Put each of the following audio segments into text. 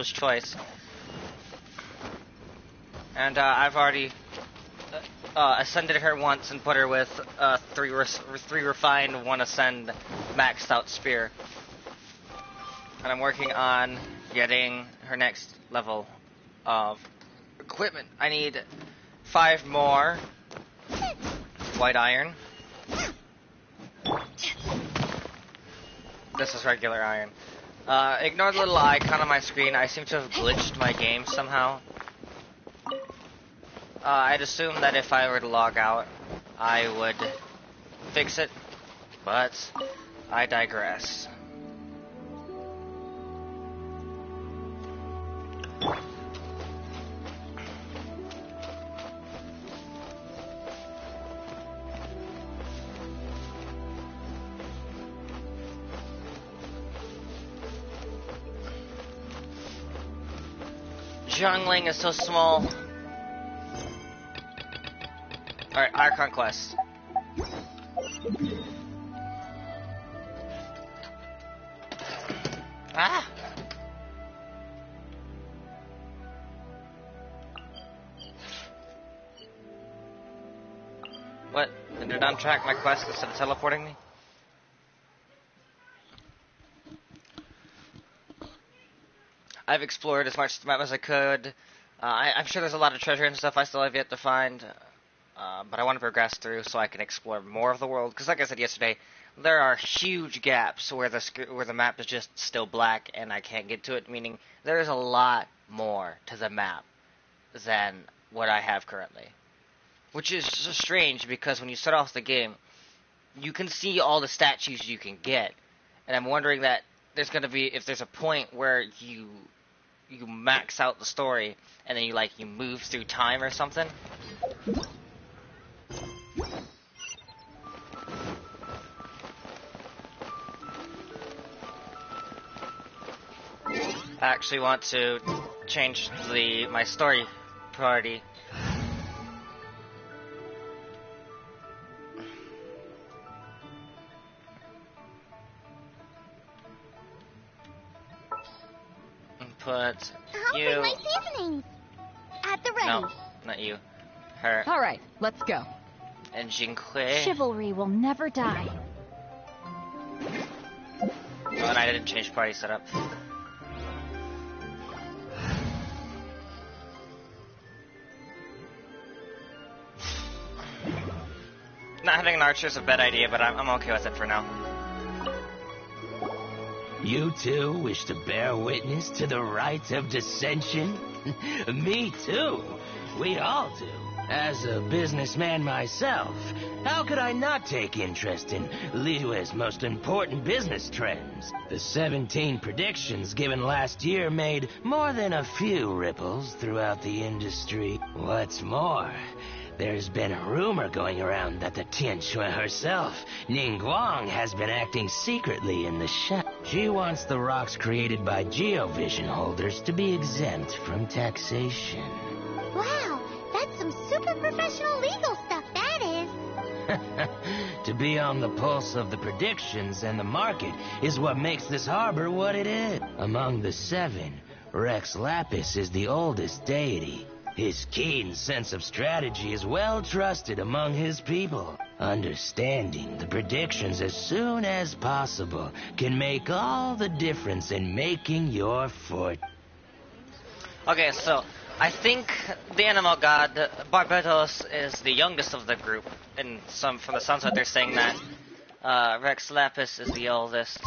choice. And I've already ascended her once and put her with three refined, one ascend, maxed out spear. And I'm working on getting her next level of equipment. I need 5 more white iron. This is regular iron. Ignore the little icon on my screen. I seem to have glitched my game somehow. I'd assume that if I were to log out, I would fix it, but I digress. Jungling is so small. Alright, Archon Quest. Ah! What? Did it untrack my quest instead of teleporting me? I've explored as much of the map as I could. I'm sure there's a lot of treasure and stuff I still have yet to find. But I want to progress through so I can explore more of the world. Because like I said yesterday, there are huge gaps where the map is just still black and I can't get to it. Meaning there is a lot more to the map than what I have currently. Which is so strange because when you start off the game, you can see all the statues you can get. And I'm wondering that there's going to be, if there's a point where you max out the story and then you move through time or something. I actually want to change my story priority. And put you. How's my seasonings? At the ready. No, not you. Her. All right, let's go. And Jinque. Chivalry will never die. Oh, and I didn't change party setup. Not having an archer is a bad idea, but I'm okay with it for now. You too wish to bear witness to the rite of dissension? Me too. We all do. As a businessman myself, how could I not take interest in Liyue's most important business trends? The 17 predictions given last year made more than a few ripples throughout the industry. What's more, there's been a rumor going around that the Tianxue herself, Ningguang, has been acting secretly in the shadows. She wants the rocks created by Geovision holders to be exempt from taxation. Wow, that's some super professional legal stuff, that is. To be on the pulse of the predictions and the market is what makes this harbor what it is. Among the 7, Rex Lapis is the oldest deity. His keen sense of strategy is well trusted among his people. Understanding the predictions as soon as possible can make all the difference in making your fortune. Okay, so I think the animal god Barbatos is the youngest of the group, and from the sounds of it, they're saying that Rex Lapis is the oldest.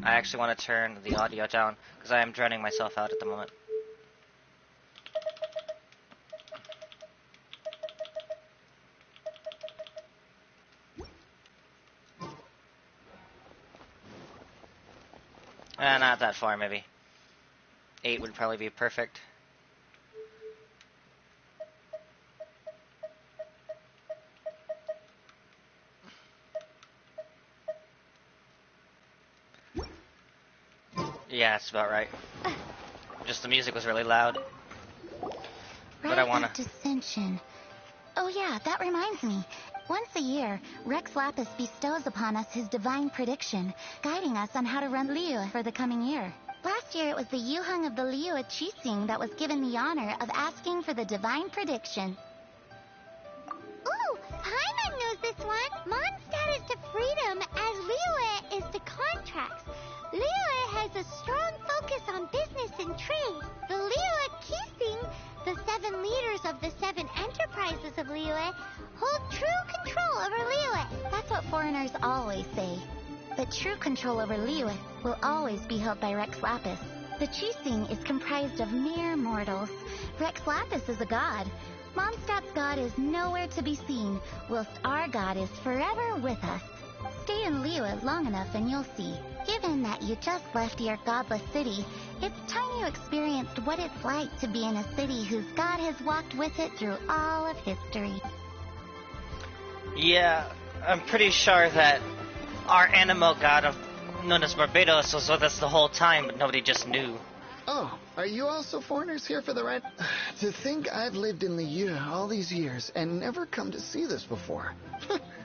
I actually want to turn the audio down because I am drowning myself out at the moment. Not that far, maybe. 8 would probably be perfect. Yeah, that's about right. Just the music was really loud. But I wanna... Dissension. Oh yeah, that reminds me. Once a year, Rex Lapis bestows upon us his divine prediction, guiding us on how to run Liyue for the coming year. Last Last year, it was the Yuheng of the Liyue Qixing that was given the honor of asking for the divine prediction. Ooh, Paimon knows this one. Mondstadt is to freedom as Liyue is to contracts. Liyue has a strong focus on business and trade. The Liyue Qixing, the 7 leaders of the 7 enterprises of Liyue, hold true control over Liyue. That's what foreigners always say. But true control over Liyue will always be held by Rex Lapis. The Qixing is comprised of mere mortals. Rex Lapis is a god. Mondstadt's god is nowhere to be seen, whilst our god is forever with us. Stay in Liyue long enough and you'll see. Given that you just left your godless city, it's time you experienced what it's like to be in a city whose god has walked with it through all of history. Yeah, I'm pretty sure that our animal god known as Barbados was with us the whole time, but nobody just knew. Oh, are you also foreigners here for the ride? To think I've lived in Liyue all these years and never come to see this before.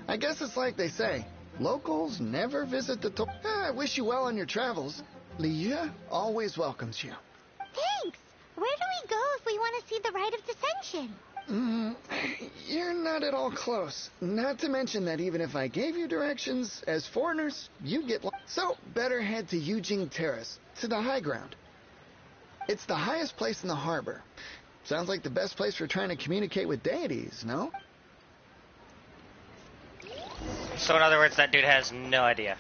I guess it's like they say, locals never visit the I wish you well on your travels. Liyue always welcomes you. Thanks! Where do we go if we want to see the Rite of Dissension? You're not at all close. Not to mention that even if I gave you directions, as foreigners, you'd get lost. So, better head to Yujing Terrace, to the high ground. It's the highest place in the harbor. Sounds like the best place for trying to communicate with deities, no? So in other words, that dude has no idea.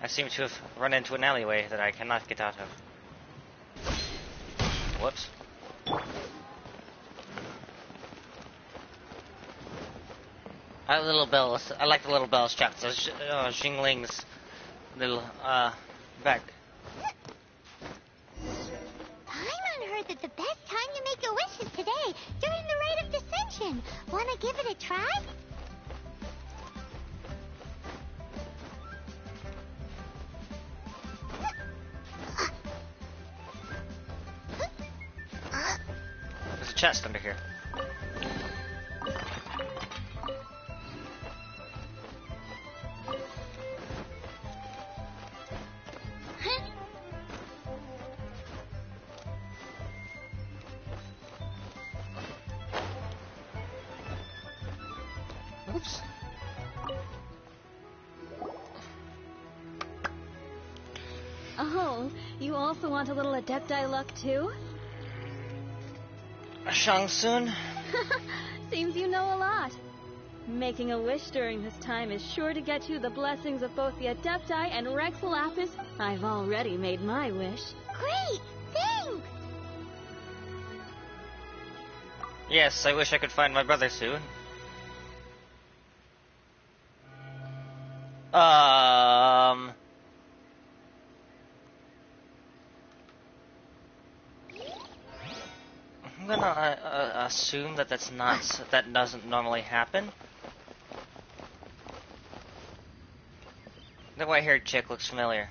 I seem to have run into an alleyway that I cannot get out of. Whoops. I like the little bell strapped to Xingling's little, bag. Paimon heard that the best time to make a wish is today, during the Rite of Dissension. Wanna give it a try? There's a chest under here. Oops. Oh, you also want a little Adepti luck too? Shang-Sun? Seems you know a lot. Making a wish during this time is sure to get you the blessings of both the Adepti and Rex Lapis. I've already made my wish. Great! Thanks! Yes, I wish I could find my brother soon. I'm gonna assume that that doesn't normally happen. The white-haired chick looks familiar.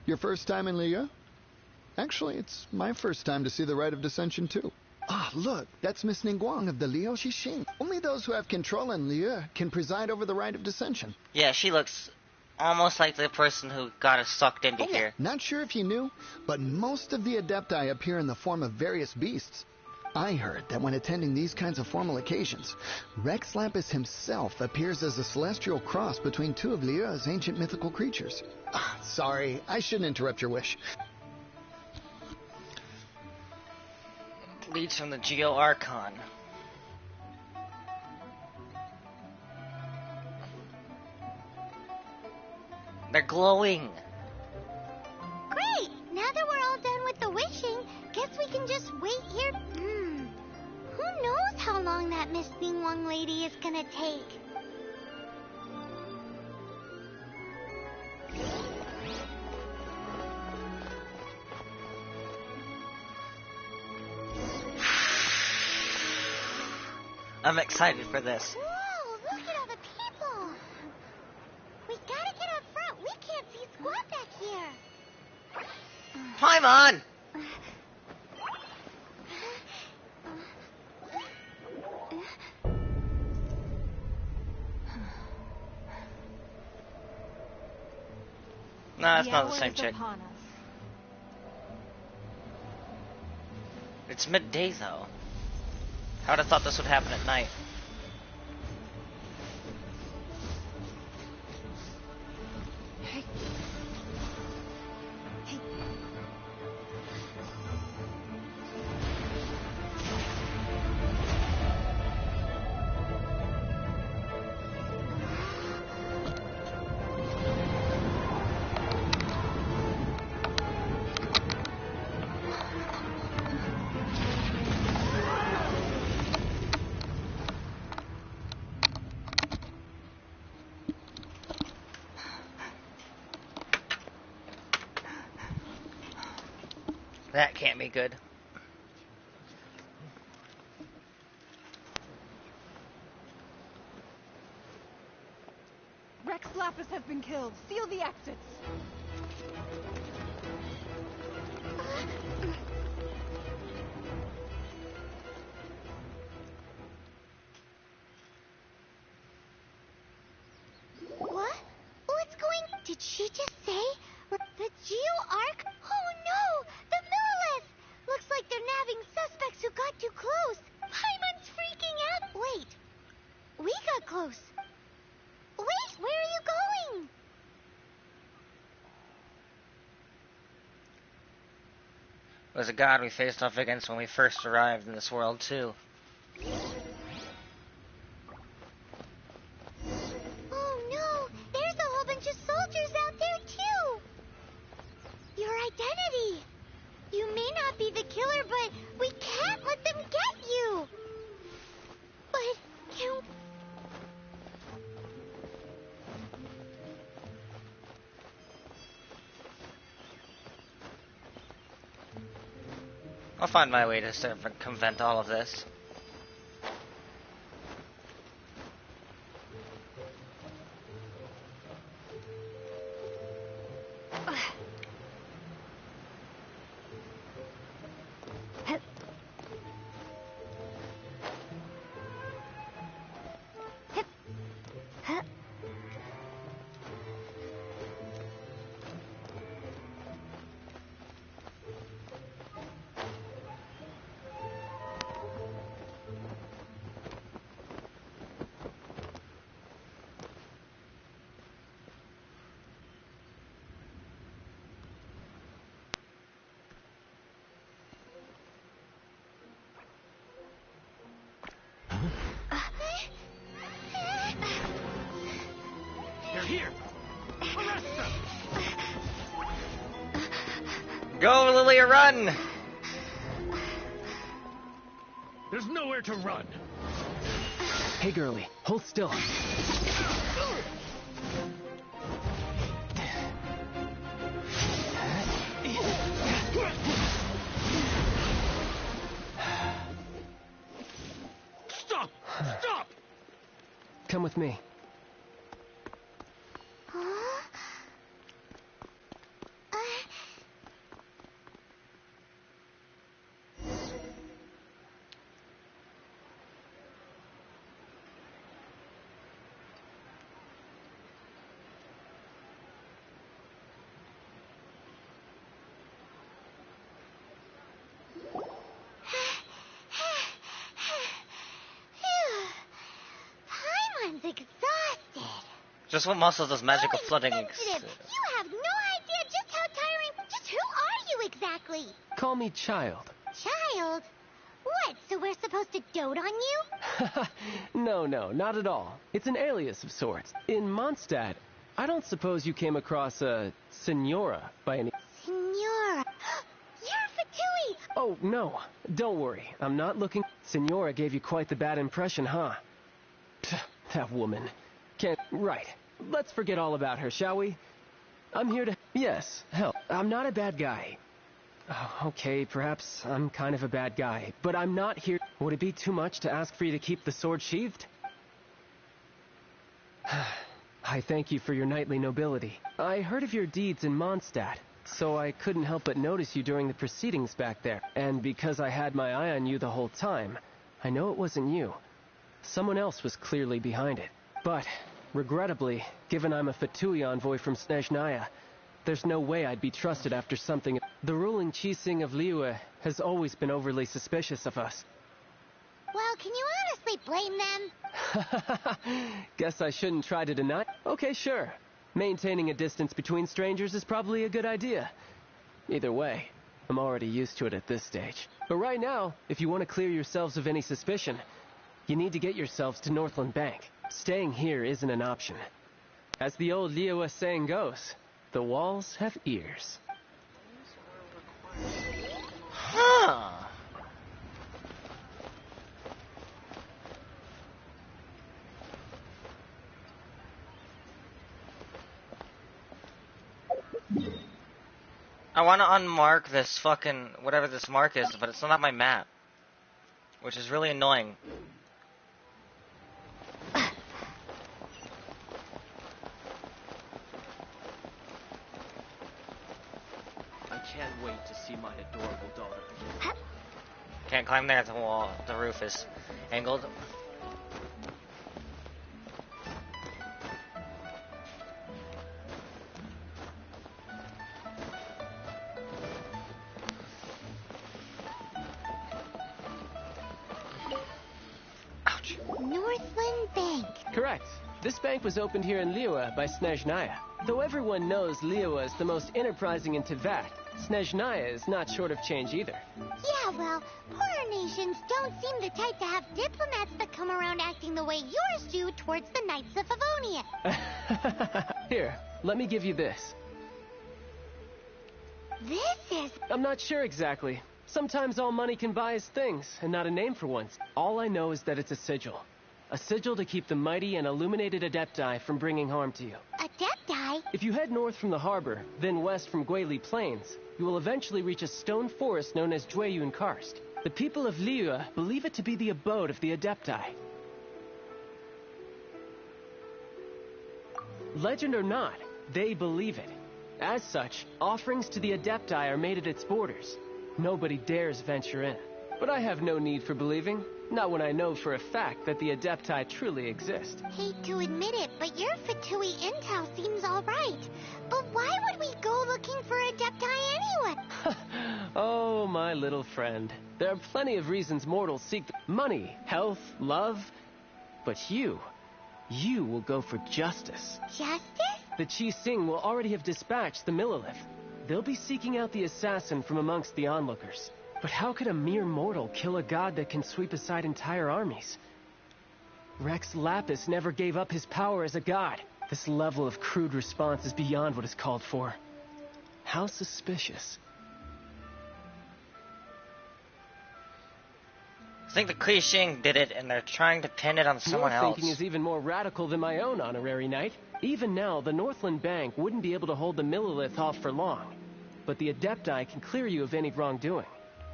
Your first time in Liyue? Actually, it's my first time to see the Rite of Dissension, too. Ah, look, that's Miss Ningguang of the Liu Xixing. Only those who have control in Liyue can preside over the Rite of Dissension. Yeah, she looks almost like the person who got us sucked into here. Not sure if you knew, but most of the Adepti appear in the form of various beasts. I heard that when attending these kinds of formal occasions, Rex Lapis himself appears as a celestial cross between two of Liyue's ancient mythical creatures. Ah, sorry, I shouldn't interrupt your wish. Leads from the Geo Archon. They're glowing. Great! Now that we're all done with the wishing, guess we can just wait here. Who knows how long that Miss Ningguang lady is gonna take? I'm excited for this. Whoa, look at all the people! back here? Paimon! No, that's not the same chick. It's midday, though. I would have thought this would happen at night. That can't be good. Rex Lapis has been killed. Seal the exits. What? What's going... Did she just say? The Geo-Arc? Oh no! The Millilith! Looks like they're nabbing suspects who got too close. Paimon's freaking out. Wait. We got close. Wait, where are you going? Was a god we faced off against when we first arrived in this world, too. Oh no! There's a whole bunch of soldiers out there too! Your identity! You may not be the killer, but we can't let them get you! But can... I'll find my way to circumvent all of this. They're here! Arrest them! Go, Lilia, run! There's nowhere to run! Hey, girlie, hold still. Stop! Stop! Come with me. Huh? Paimon's exhausted. Just what most of those magical So flooding... insensitive. You have no idea just how tiring... Just who are you exactly? Call me Child. Child? What, so we're supposed to dote on you? No, not at all. It's an alias of sorts. In Mondstadt, I don't suppose you came across a Senora by any... Senora. You're Fatui! Oh, no. Don't worry. I'm not looking... Senora gave you quite the bad impression, huh? Pff, that woman. Can't... Right. Let's forget all about her, shall we? I'm here to... Yes, hell, I'm not a bad guy. Oh, okay, perhaps I'm kind of a bad guy, but I'm not here... Would it be too much to ask for you to keep the sword sheathed? I thank you for your knightly nobility. I heard of your deeds in Mondstadt, so I couldn't help but notice you during the proceedings back there. And because I had my eye on you the whole time, I know it wasn't you. Someone else was clearly behind it. But, regrettably, given I'm a Fatui envoy from Snezhnaya, there's no way I'd be trusted after something. The ruling Qixing of Liyue has always been overly suspicious of us. Well, can you honestly blame them? Guess I shouldn't try to deny. Okay, sure. Maintaining a distance between strangers is probably a good idea. Either way, I'm already used to it at this stage. But right now, if you want to clear yourselves of any suspicion, you need to get yourselves to Northland Bank. Staying here isn't an option. As the old Liyue saying goes, the walls have ears. Huh. I want to unmark this fucking whatever this mark is, but it's not on my map, which is really annoying. I can't wait to see my adorable daughter. Can't climb there. The wall, the roof is angled. Ouch. Northland Bank. Correct. This bank was opened here in Liyue by Snezhnaya. Though everyone knows Liyue is the most enterprising in Teyvat, Snezhnaya is not short of change either. Yeah, well, poorer nations don't seem the type to have diplomats that come around acting the way yours do towards the Knights of Favonia. Here, let me give you this. This is... I'm not sure exactly. Sometimes all money can buy is things, and not a name for once. All I know is that it's a sigil. A sigil to keep the mighty and illuminated Adepti from bringing harm to you. Adepti? If you head north from the harbor, then west from Guili Plains, you will eventually reach a stone forest known as Jueyun Karst. The people of Liyue believe it to be the abode of the Adepti. Legend or not, they believe it. As such, offerings to the Adepti are made at its borders. Nobody dares venture in. But I have no need for believing. Not when I know for a fact that the Adepti truly exist. Hate to admit it, but your Fatui intel seems alright. But why would we go looking for Adepti anyway? Oh, my little friend. There are plenty of reasons mortals seek money, health, love. But you will go for justice. Justice? The Qixing will already have dispatched the Millilith. They'll be seeking out the assassin from amongst the onlookers. But how could a mere mortal kill a god that can sweep aside entire armies? Rex Lapis never gave up his power as a god. This level of crude response is beyond what is called for. How suspicious. I think the Qixing did it, and they're trying to pin it on someone Your else. thinking is even more radical than my own, honorary knight. Even now, the Northland Bank wouldn't be able to hold the Millilith off for long. But the Adepti can clear you of any wrongdoing.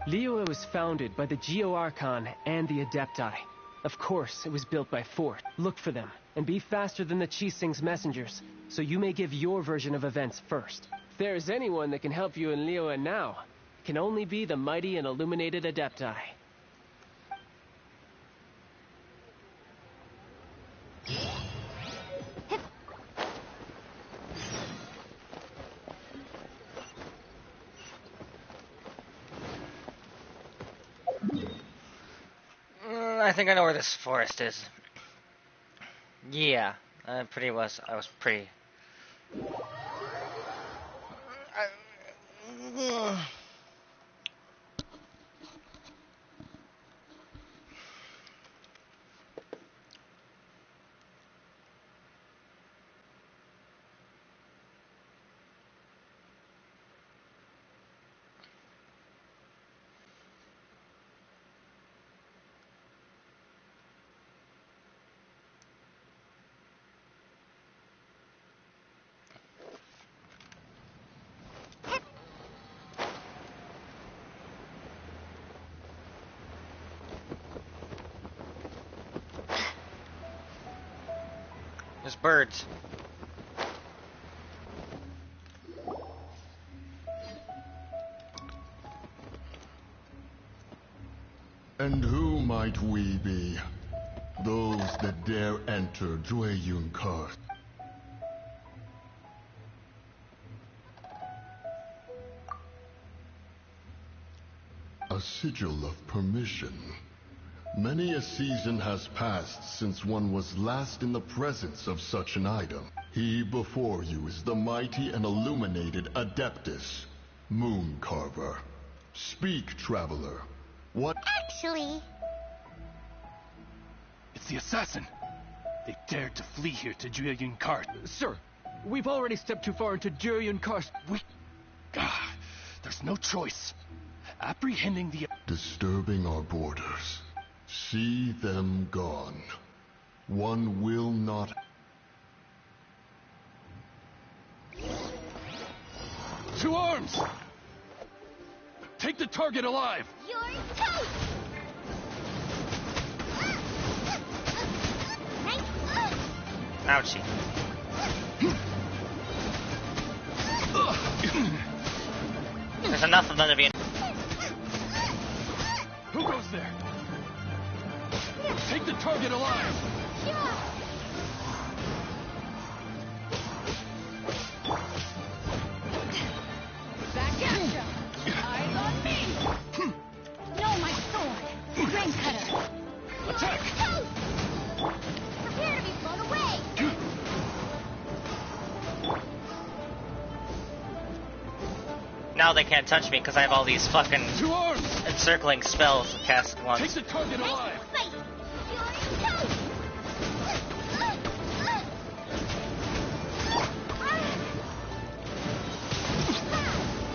Liyue was founded by the Geo-Archon and the Adepti. Of course, it was built by force. Look for them, and be faster than the Qixing's messengers, so you may give your version of events first. If there is anyone that can help you in Liyue now, it can only be the mighty and illuminated Adepti. I think I know where this forest is. Yeah, I was pretty. There's birds. And who might we be? Those that dare enter Jueyun Karst. A sigil of permission. Many a season has passed since one was last in the presence of such an item. He before you is the mighty and illuminated Adeptus, Moon Carver. Speak, traveler. What? Actually, It's the assassin. They dared to flee here to Jueyun Karst. Sir, we've already stepped too far into Jueyun Karst. There's no choice. Apprehending the... Disturbing our borders. See them gone. One will not... To arms! Take the target alive! you're toast! Ouchie. There's enough of them to be in. Who goes there? Take the target alive! Back at ya! Eyes on me! No, my sword! Grain cutter! Attack! Prepare to be blown away! Now they can't touch me because I have all these fucking To arms! encircling spells to cast at Take once. the target alive! Fight! You're toast!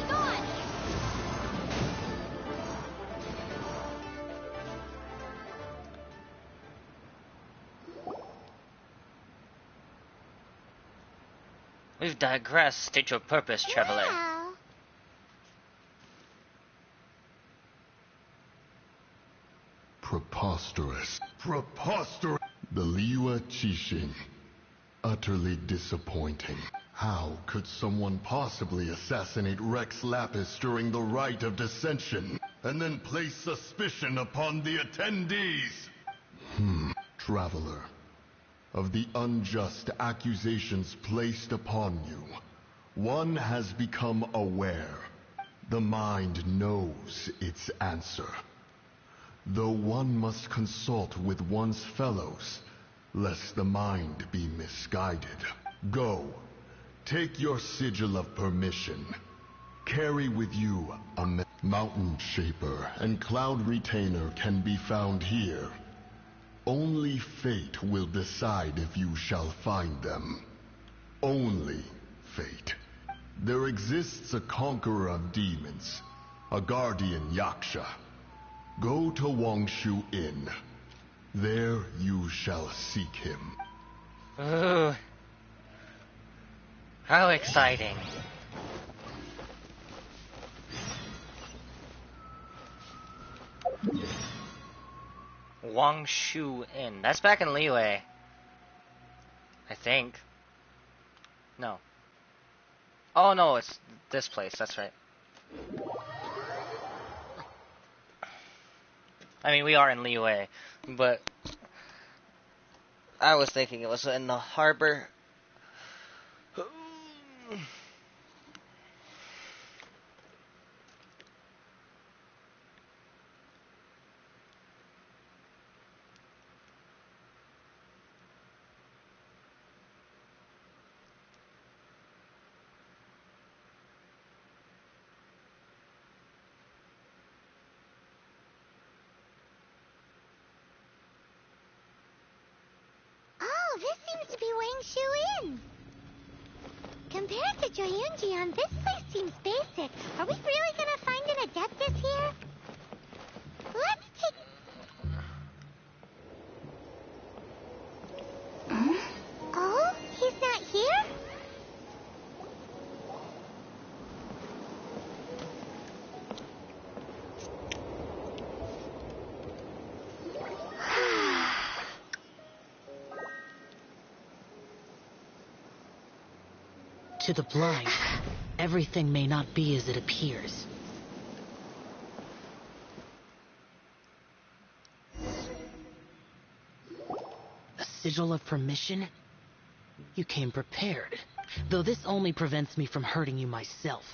Gone! We've digressed. State your purpose, traveler. Well, Preposterous. Preposterous! The Liyue Qixing. Utterly disappointing. How could someone possibly assassinate Rex Lapis during the rite of dissension, and then place suspicion upon the attendees? Traveler. Of the unjust accusations placed upon you, one has become aware. The mind knows its answer. Though one must consult with one's fellows, lest the mind be misguided. Go, take your sigil of permission. Carry with you a mountain shaper and cloud retainer can be found here. Only fate will decide if you shall find them. Only fate. There exists a conqueror of demons, a guardian Yaksha. Go to Wangshu Inn. There you shall seek him. Ooh. How exciting. Wangshu Inn. That's back in Liyue. I think. No. Oh no, it's this place, that's right. I mean, we are in Liyue, but I was thinking it was in the harbor. oh, this seems to be Wangshu Inn. Compared to Joyunjian, this place seems basic. Are we really gonna find an Adeptus here? Let's take... Oh, he's not here? To the blind, everything may not be as it appears. sigil of permission? You came prepared. Though this only prevents me from hurting you myself.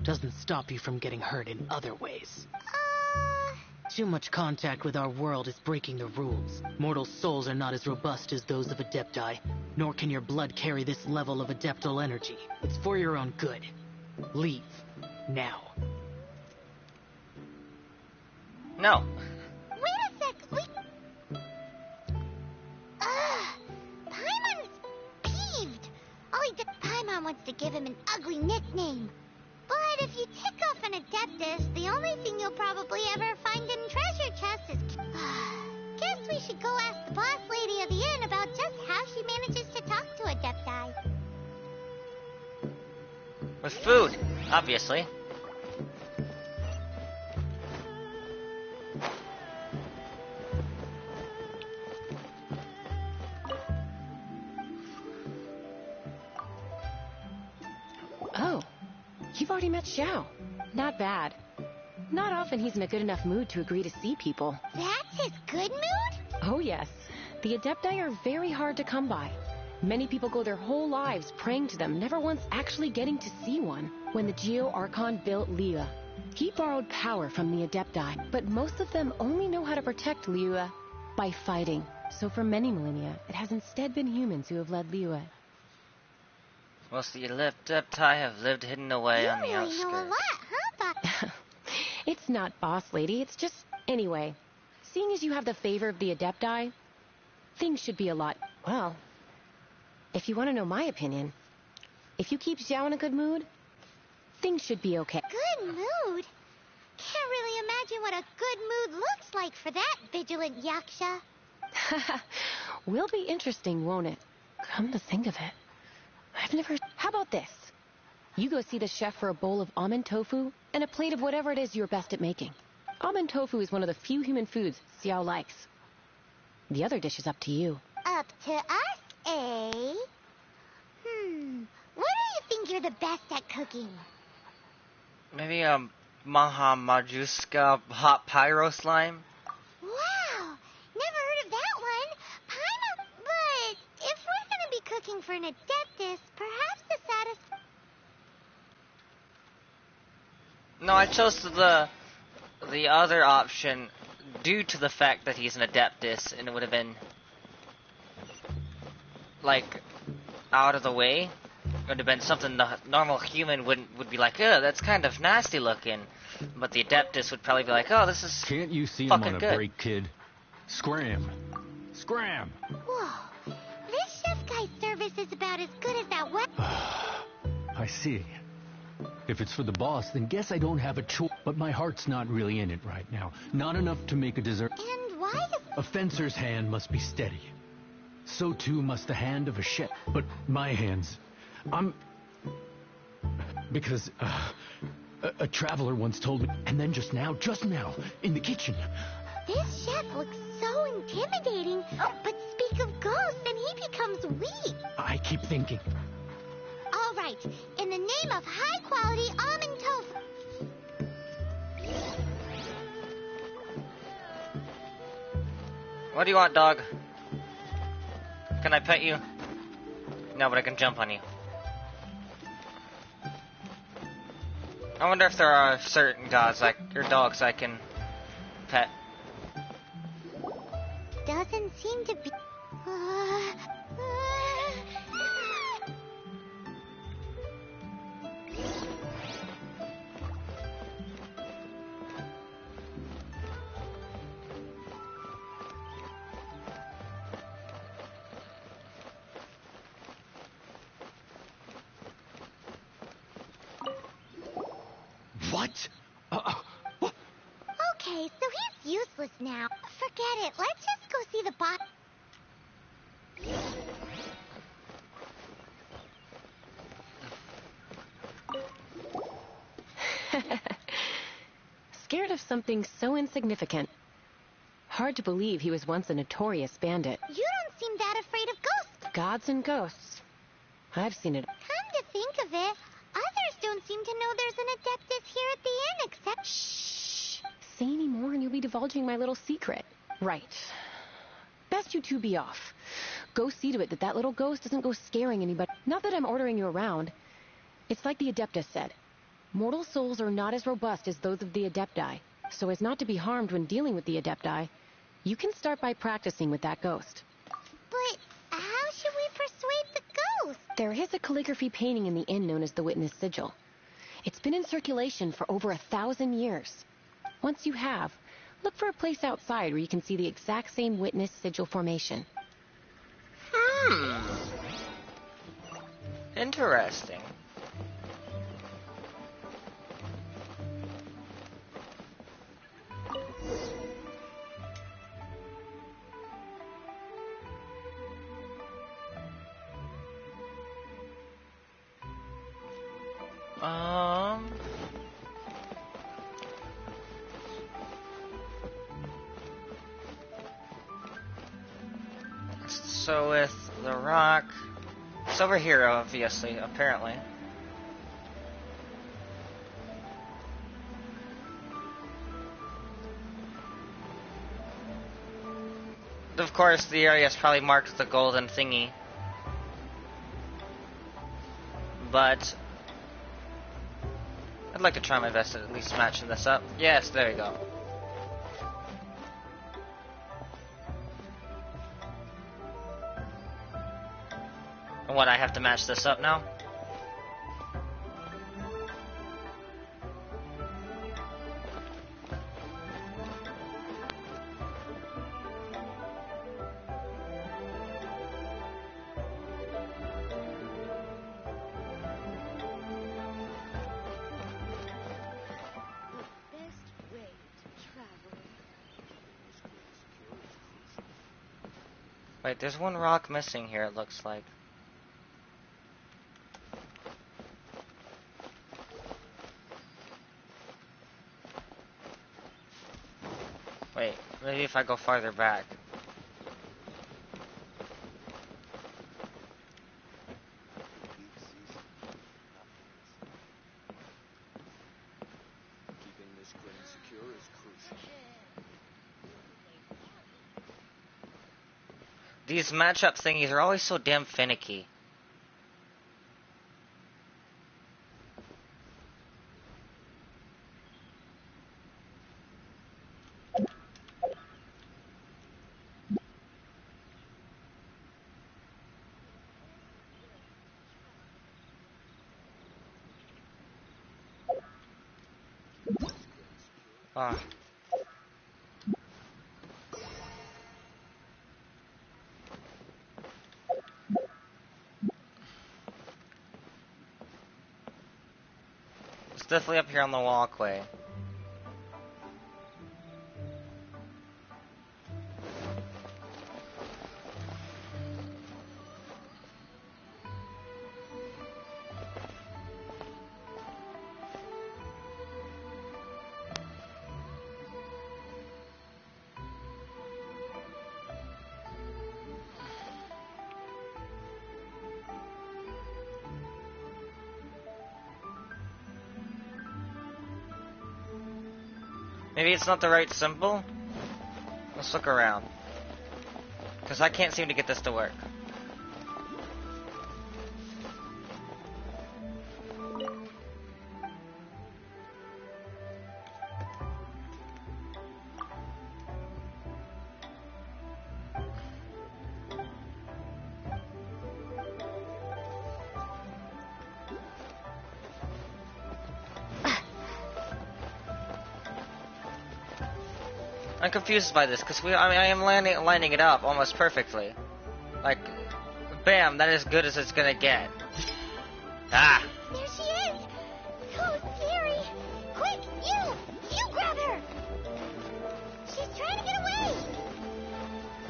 Doesn't stop you from getting hurt in other ways. Too much contact with our world is breaking the rules. Mortal souls are not as robust as those of Adepti, nor can your blood carry this level of adeptal energy. It's for your own good. Leave. Now. No. Wait a sec. Paimon's peeved. All he did, Paimon wants to give him an ugly nickname. But if you tick off an Adeptus, the only thing you'll probably ever find in treasure chests is... Guess we should go ask the boss lady of the inn about just how she manages to talk to Adepti. With food, obviously. Oh, you've already met Xiao. Not bad. Not often he's in a good enough mood to agree to see people. That's his good mood? Oh yes, the Adepti are very hard to come by. Many people go their whole lives praying to them, never once actually getting to see one. When the Geo Archon built Liyue, he borrowed power from the Adepti, but most of them only know how to protect Liyue by fighting. So for many millennia, it has instead been humans who have led Liyue. Most of the Adepti have lived hidden away on the outskirts. You really know a lot, huh, Boss? It's not boss lady, it's just... Anyway, seeing as you have the favor of the Adepti, things should be a lot... Well, if you want to know my opinion, if you keep Xiao in a good mood, things should be okay. Good mood? Can't really imagine what a good mood looks like for that vigilant Yaksha. Will be interesting, won't it? Come to think of it, I've never... How about this? You go see the chef for a bowl of almond tofu and a plate of whatever it is you're best at making. Almond tofu is one of the few human foods Xiao likes. The other dish is up to you. Up to us, eh? What do you think you're the best at cooking? Maybe a Maha Majuska hot pyro slime? Wow! Never heard of that one. Pineapple. But if we're gonna be cooking for an Adeptus, perhaps the saddest... No, I chose the other option due to the fact that he's an Adeptus, and it would have been like out of the way. It would have been something the normal human would be like, oh, that's kind of nasty looking. But the Adeptus would probably be like, oh, this is Can't you see I'm fucking on a good. break, kid? Scram. Scram. Whoa. This chef guy's service is about as good as that wet... I see. If it's for the boss, then guess I don't have a choice. But my heart's not really in it right now. Not enough to make a dessert. And why does... A fencer's hand must be steady. So too must the hand of a chef. But my hands... Because, a traveler once told me, and then just now, in the kitchen. This chef looks so intimidating, but speak of ghosts and he becomes weak. I keep thinking. All right, in the name of high-quality almond tofu. What do you want, dog? Can I pet you? No, but I can jump on you. I wonder if there are certain gods, like, or dogs I can pet. Doesn't seem to be... What? Okay, so he's useless now. Forget it. Let's just go see the boss. Scared of something so insignificant. Hard to believe he was once a notorious bandit. You don't seem that afraid of ghosts. Gods and ghosts. I've seen it. Come to think of it, others don't seem to know there's an Adeptus here at the inn except... Shh. Say any more and you'll be divulging my little secret. Right. Best you two be off. Go see to it that that little ghost doesn't go scaring anybody. Not that I'm ordering you around. It's like the Adeptus said. Mortal souls are not as robust as those of the Adepti, so as not to be harmed when dealing with the Adepti, you can start by practicing with that ghost. But how should we persuade the ghost? There is a calligraphy painting in the inn known as the Witness Sigil. It's been in circulation for over 1,000 years. Once you have, look for a place outside where you can see the exact same Witness Sigil formation. Interesting. So with the rock, it's over here, obviously, apparently. Of course, the area is probably marked with the golden thingy. But I'd like to try my best at least matching this up. Yes, there we go. And what, I have to match this up now? Wait, there's one rock missing here, it looks like. Wait, maybe if I go farther back. Keeping this grain secure is crucial. These matchup thingies are always so damn finicky. Ah. It's definitely up here on the walkway. Maybe it's not the right symbol? Let's look around. Because I can't seem to get this to work. I'm confused by this because I am lining it up almost perfectly. Like, bam, that is good as it's gonna get. Ah! There she is! So scary! Quick, you grab her! She's trying to get away!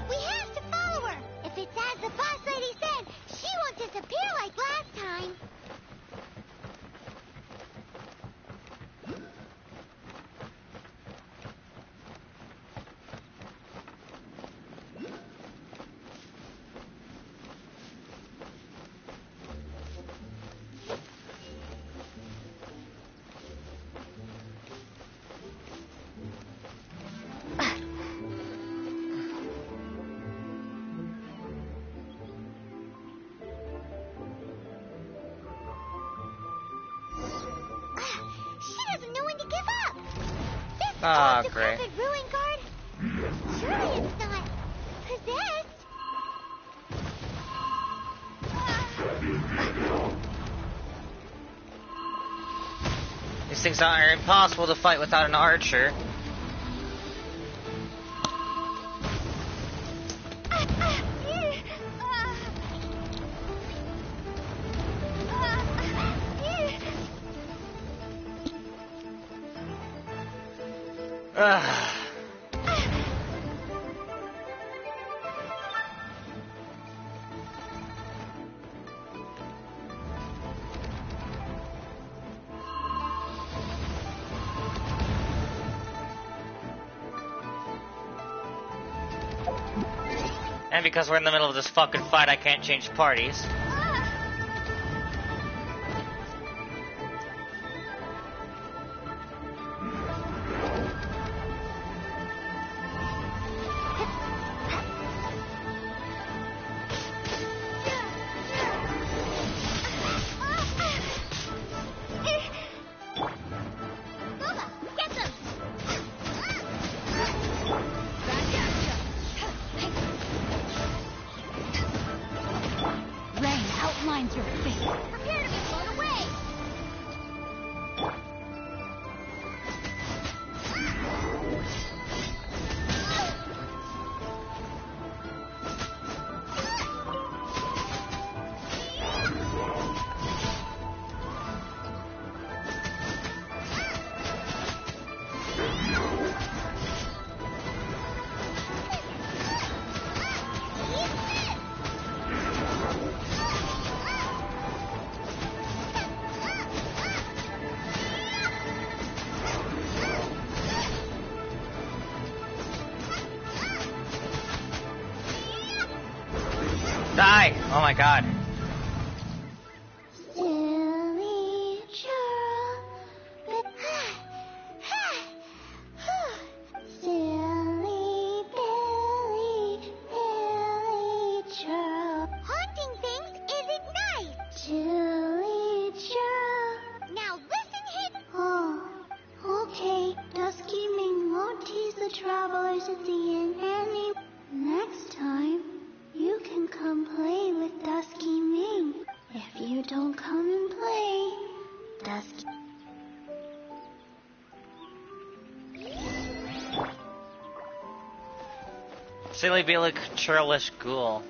We have to follow her! If it's as the boss lady said, she won't disappear like last time. Ah, Oh, great. decrepit ruin guard? Surely it's not possessed. These things are impossible to fight without an archer. Ugh. And because we're in the middle of this fucking fight, I can't change parties. Rain outlines your face. Prepare to be blown away. Die! Oh my god. Silly churl. Silly Billy, Billy churl. Haunting things isn't nice. Silly churl. Now listen, hit. Oh, okay. Dusky Ming won't tease the travelers at the inn any. Next time, you can come play with Dusky Ming. If you don't come and play, Dusky... Silly Billy churlish ghoul.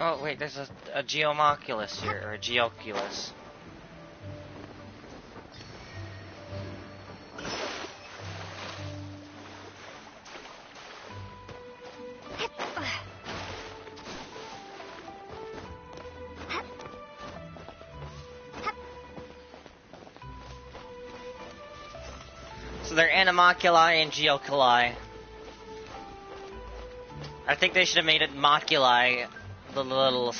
Oh wait, there's a Geomoculus here, or a Geoculus. So they're Animoculi and Geoculi. I think they should have made it Moculi, the little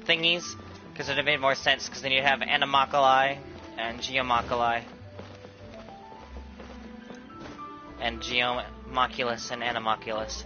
thingies, because it would have made more sense, because then you'd have Animoculi and Geomoculi. And Geomoculus and Animoculus.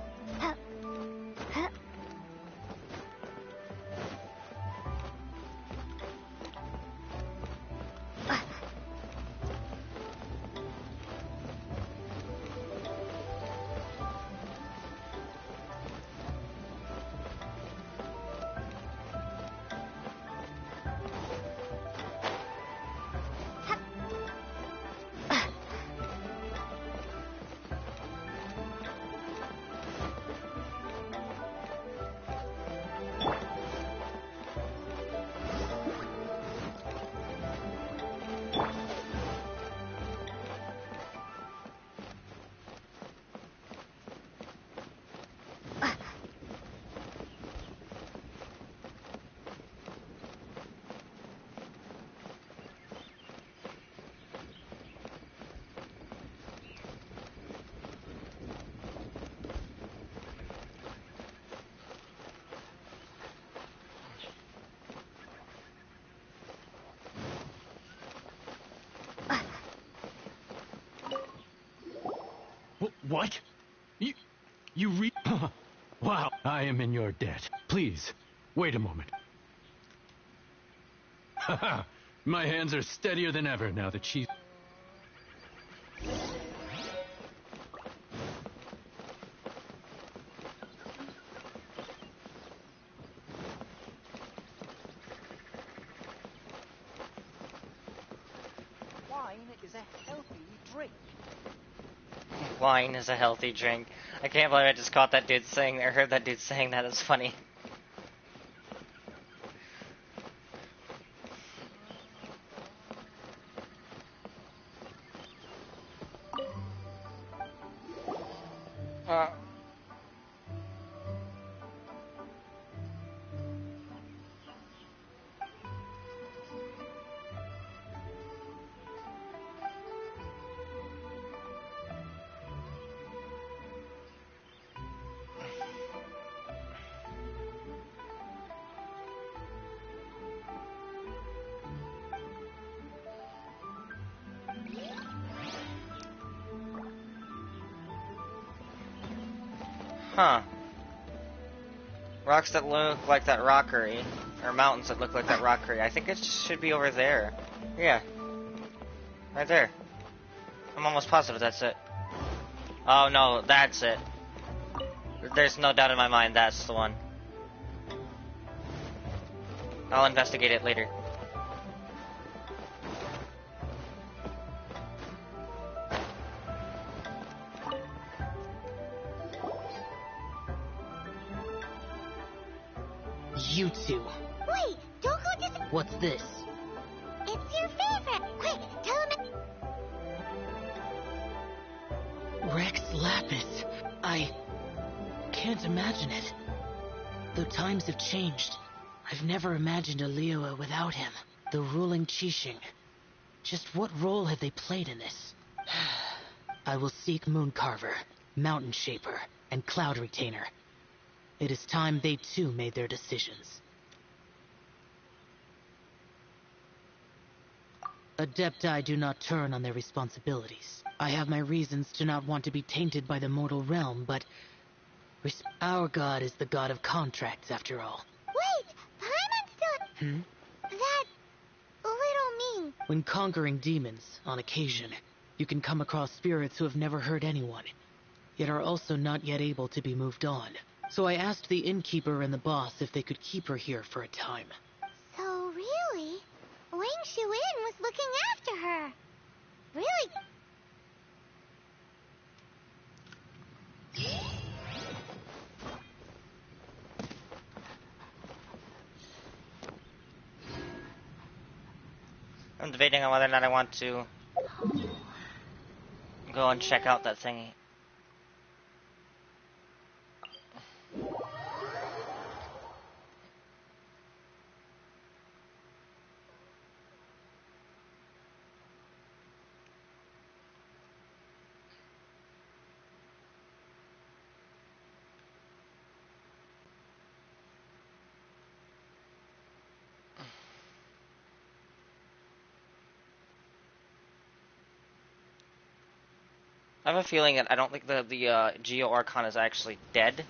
What? Wow, I am in your debt. Please, wait a moment. Haha, my hands are steadier than ever now that she's... Wine is a healthy drink. Wine is a healthy drink. I can't believe I just caught that dude saying, or heard that dude saying that. It's funny. Huh. Rocks that look like that rockery, or mountains that look like that rockery. I think it should be over there. Yeah. Right there. I'm almost positive that's it. Oh no, that's it. There's no doubt in my mind that's the one. I'll investigate it later. You two. Wait, don't go dis- What's this? It's your favorite. Quick, tell him. Rex Lapis. I can't imagine it. Though times have changed, I've never imagined a Liyue without him. The ruling Qixing. Just what role have they played in this? I will seek Mooncarver, Mountain Shaper, and Cloud Retainer. It is time they too made their decisions. Adepti do not turn on their responsibilities. I have my reasons to not want to be tainted by the mortal realm, but... Our god is the god of contracts, after all. Wait, Paimon's still... That... little mean. When conquering demons, on occasion, you can come across spirits who have never hurt anyone, yet are also not yet able to be moved on. So I asked the innkeeper and the boss if they could keep her here for a time. So really, Wang Shuin was looking after her. Really? I'm debating on whether or not I want to go and check out that thingy. I have a feeling that I don't think the Geo Archon is actually dead.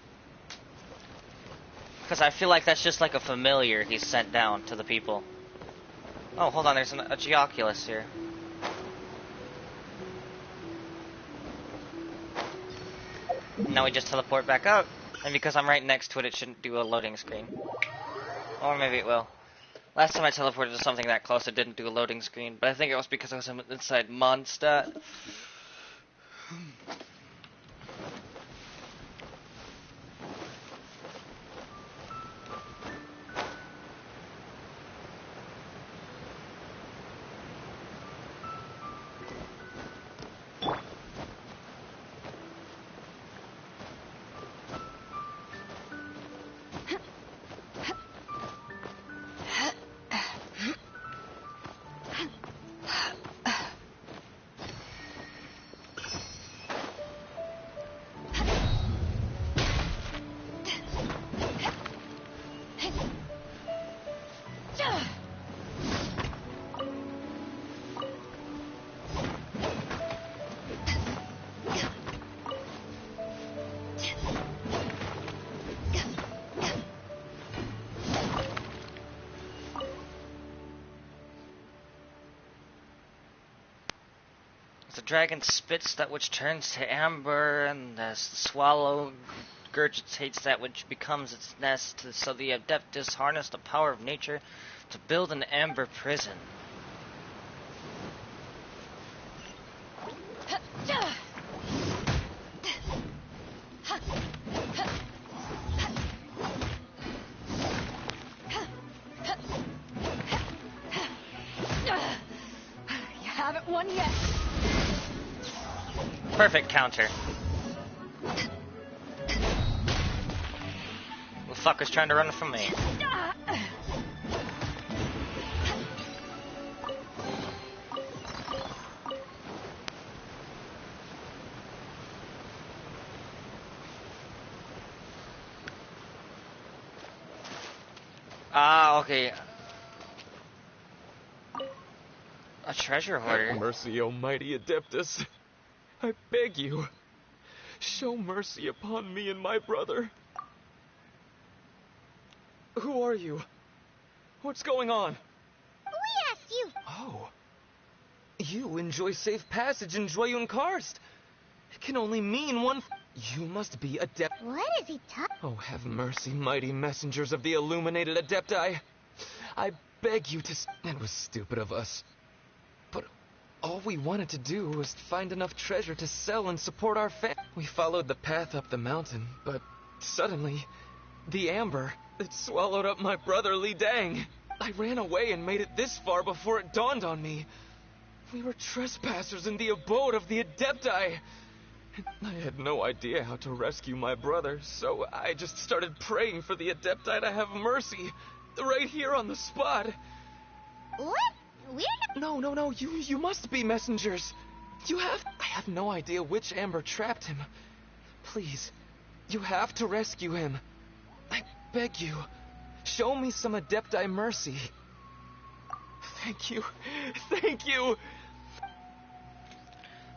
Because I feel like that's just like a familiar he's sent down to the people. Oh, hold on, there's a Geoculus here. Now we just teleport back out. And because I'm right next to it, it shouldn't do a loading screen. Or maybe it will. Last time I teleported to something that close, it didn't do a loading screen. But I think it was because I was inside Mondstadt. The dragon spits that which turns to amber, and the swallow gurgitates that which becomes its nest. So the Adeptus harness the power of nature to build an amber prison. You haven't won yet. Perfect counter. The fuck is trying to run from me? Ah, okay. A treasure hoarder. Have mercy, almighty Adeptus. I beg you. Show mercy upon me and my brother. Who are you? What's going on? We asked you. Oh. You enjoy safe passage in Joyun Karst. It can only mean one. You must be adept. What is he talking? Oh, have mercy, mighty messengers of the illuminated Adepti. I beg you to. It was stupid of us. But all we wanted to do was find enough treasure to sell and support our family. We followed the path up the mountain, but suddenly, the amber, it swallowed up my brother Li Dang. I ran away and made it this far before it dawned on me. We were trespassers in the abode of the Adepti. I had no idea how to rescue my brother, so I just started praying for the Adepti to have mercy, right here on the spot. What? We're not... No, you must be messengers. I have no idea which amber trapped him. Please, you have to rescue him. I beg you, show me some Adepti mercy. Thank you.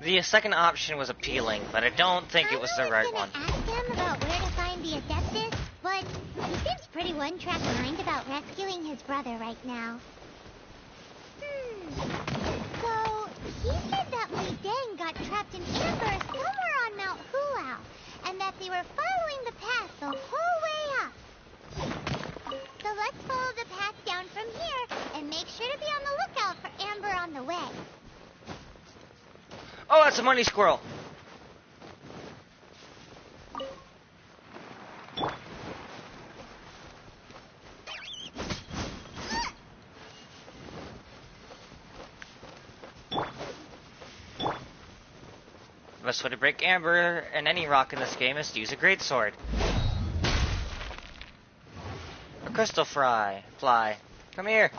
The second option was appealing, but I don't think it was the right one. I was gonna ask him about where to find the Adeptus, but he seems pretty one-track mind about rescuing his brother right now. So, he said that Li Dang got trapped in amber somewhere on Mount Huao, and that they were following the path the whole way up. So let's follow the path down from here, and make sure to be on the lookout for amber on the way. Oh, that's a money squirrel. The best way to break amber and any rock in this game is to use a greatsword. A crystal fly. Come here.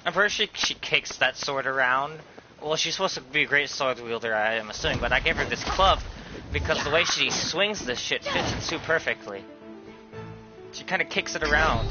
I'm pretty sure she kicks that sword around. Well, she's supposed to be a great sword wielder, I am assuming, but I gave her this club because the way she swings this shit fits it so perfectly. She kind of kicks it around.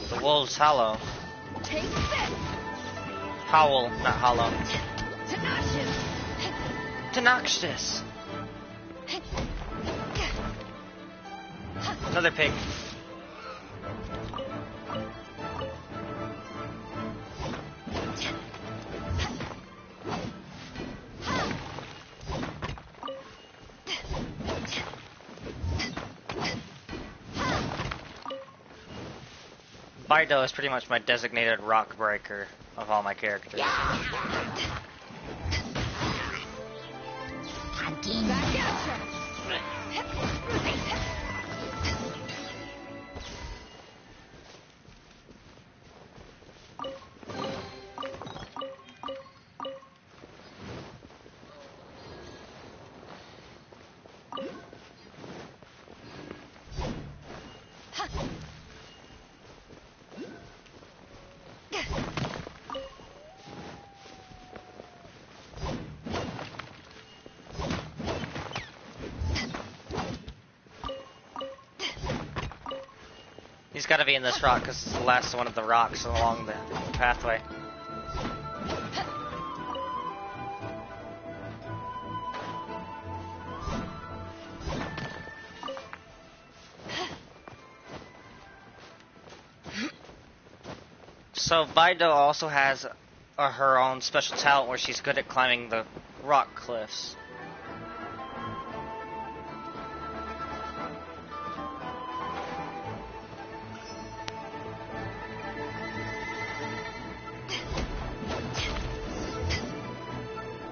The wolf's hollow. Take this! Howl, not hollow. Tenacious! Tenacious. Another pig. Bido is pretty much my designated rock breaker of all my characters. He's got to be in this rock because it's the last one of the rocks along the pathway. So Vido also has her own special talent where she's good at climbing the rock cliffs.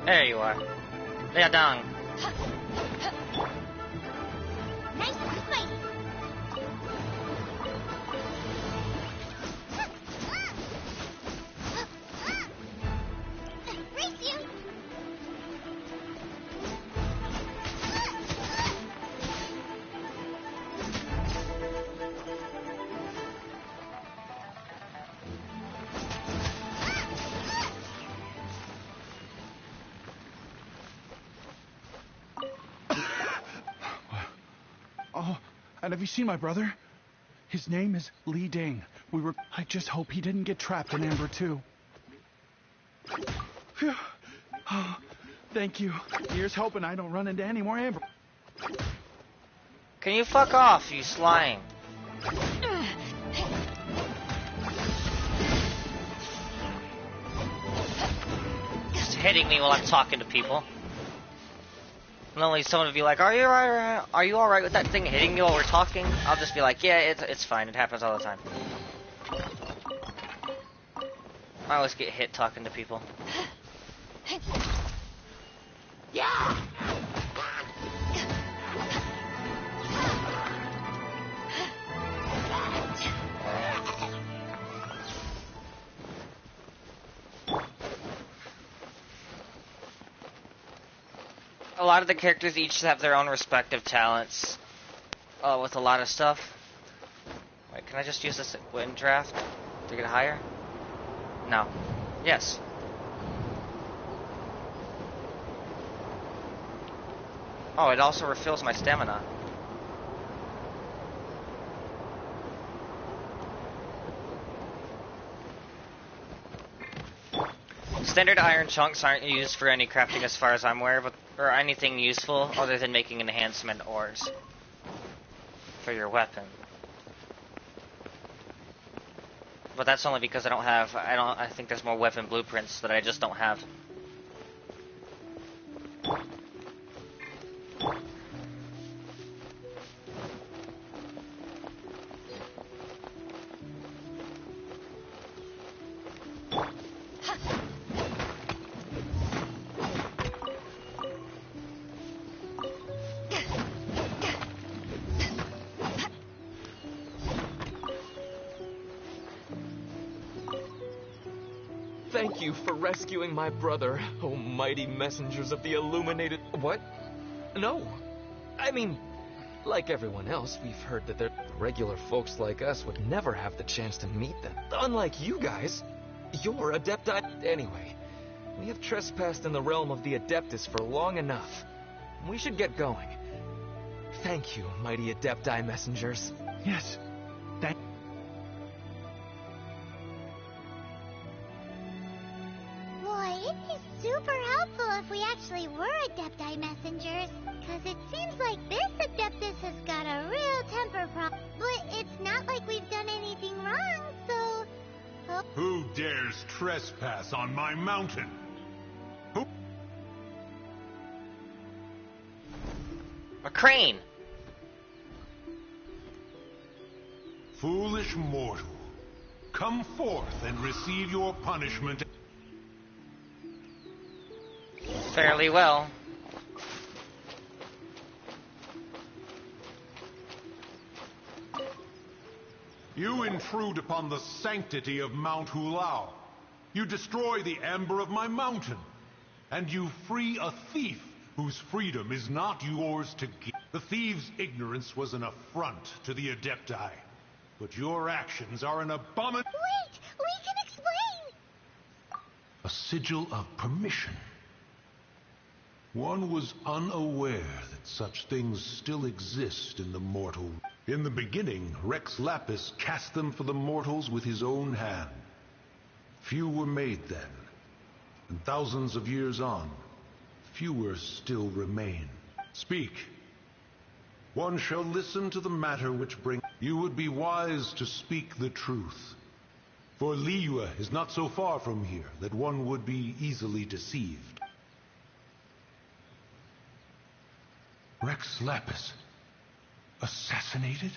There you are. Yeah, down. Nice fight. Race you. Oh, and have you seen my brother? His name is Li Ding. I just hope he didn't get trapped in Amber too. Phew. Oh, thank you. Here's hoping I don't run into any more Amber. Can you fuck off, you slime? Just hitting me while I'm talking to people. And only someone would be like, Are you alright with that thing hitting me while we're talking? I'll just be like, yeah, it's fine. It happens all the time. I always get hit talking to people. Yeah. A lot of the characters each have their own respective talents with a lot of stuff. Wait, can I just use this wind draft to get higher? No. Yes. Oh, it also refills my stamina. Standard iron chunks aren't used for any crafting as far as I'm aware, or anything useful other than making enhancement ores for your weapon. But that's only because I think there's more weapon blueprints that I just don't have. Thank you for rescuing my brother, oh mighty messengers of the illuminated... What? No. I mean, like everyone else, we've heard that regular folks like us would never have the chance to meet them. Unlike you guys, you're Adepti... Anyway, we have trespassed in the realm of the Adeptus for long enough. We should get going. Thank you, mighty Adepti messengers. Yes. super helpful if we actually were Adepti messengers, because it seems like this Adeptus has got a real temper problem. But it's not like we've done anything wrong, so... Oh. Who dares trespass on my mountain? Who? A crane! Foolish mortal. Come forth and receive your punishment. Fairly well. You intrude upon the sanctity of Mount Hulao. You destroy the amber of my mountain. And you free a thief whose freedom is not yours to give. The thief's ignorance was an affront to the Adepti. But your actions are an abomination. Wait! We can explain! A sigil of permission. One was unaware that such things still exist in the mortal. In the beginning, Rex Lapis cast them for the mortals with his own hand. Few were made then, and thousands of years on, fewer still remain. Speak. One shall listen to the matter which brings... You would be wise to speak the truth. For Liyue is not so far from here that one would be easily deceived. Rex Lapis, assassinated?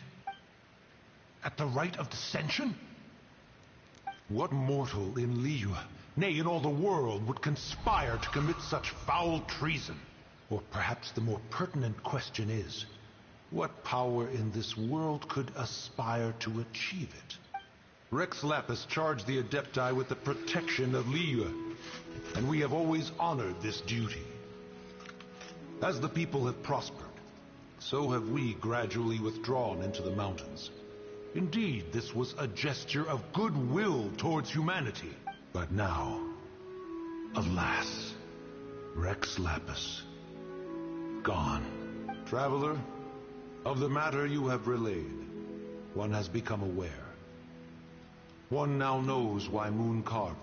At the rite of dissension? What mortal in Liyue, nay, in all the world, would conspire to commit such foul treason? Or perhaps the more pertinent question is, what power in this world could aspire to achieve it? Rex Lapis charged the Adepti with the protection of Liyue, and we have always honored this duty. As the people have prospered, so have we gradually withdrawn into the mountains. Indeed, this was a gesture of goodwill towards humanity. But now, alas, Rex Lapis, gone. Traveler, of the matter you have relayed, one has become aware. One now knows why Moon Carver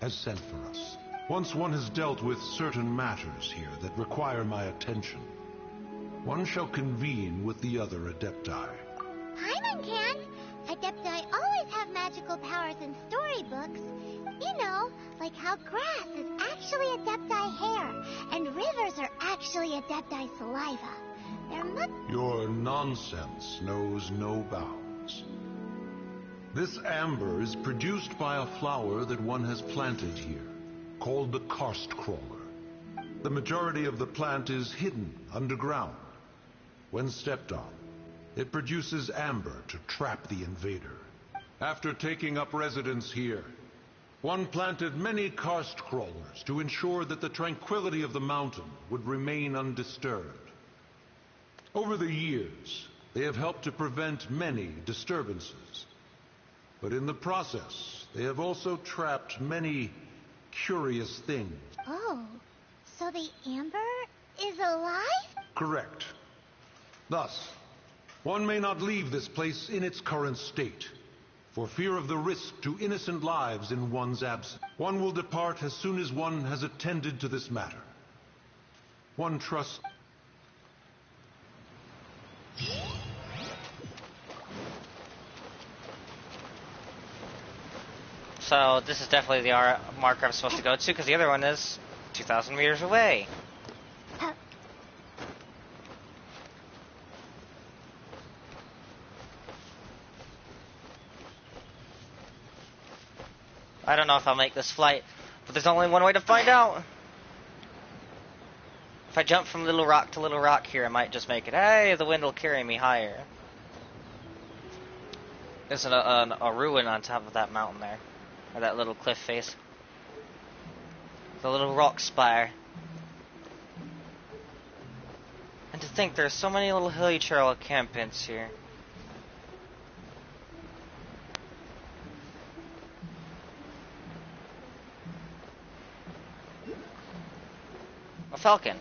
has sent for us. Once one has dealt with certain matters here that require my attention, one shall convene with the other Adepti. Paimon can! Adepti always have magical powers in storybooks. You know, like how grass is actually Adepti hair, and rivers are actually Adepti saliva. There must... Your nonsense knows no bounds. This amber is produced by a flower that one has planted here, called the karst crawler. The majority of the plant is hidden underground. When stepped on, it produces amber to trap the invader. After taking up residence here, one planted many karst crawlers to ensure that the tranquility of the mountain would remain undisturbed. Over the years, they have helped to prevent many disturbances. But in the process, they have also trapped many curious things. Oh, so the amber is alive? Correct. Thus, one may not leave this place in its current state, for fear of the risk to innocent lives in one's absence. One will depart as soon as one has attended to this matter. One trusts... So this is definitely the marker I'm supposed to go to, because the other one is 2,000 meters away. I don't know if I'll make this flight, but there's only one way to find out. If I jump from little rock to little rock here, I might just make it. Hey, the wind will carry me higher. There's a ruin on top of that mountain there. Or that little cliff face. The little rock spire. And to think there's so many little hilly trail encampments here. A falcon.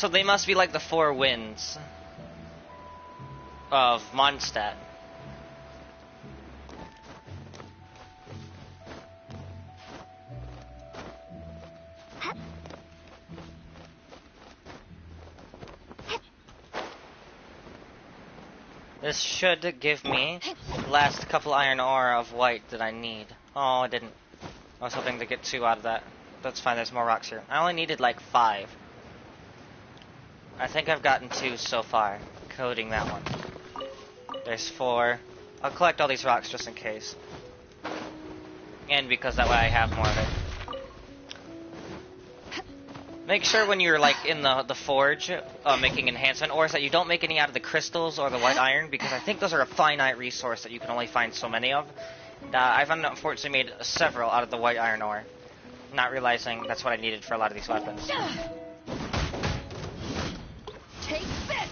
So they must be like the four winds of Mondstadt. This should give me the last couple iron ore of white that I need. Oh, I didn't. I was hoping to get 2 out of that. That's fine, there's more rocks here. I only needed like 5. I think I've gotten 2 so far, coding that one. There's 4. I'll collect all these rocks just in case. And because that way I have more of it. Make sure when you're like in the forge making enhancement ores that you don't make any out of the crystals or the white iron, because I think those are a finite resource that you can only find so many of. I've unfortunately made several out of the white iron ore, not realizing that's what I needed for a lot of these weapons. Take this!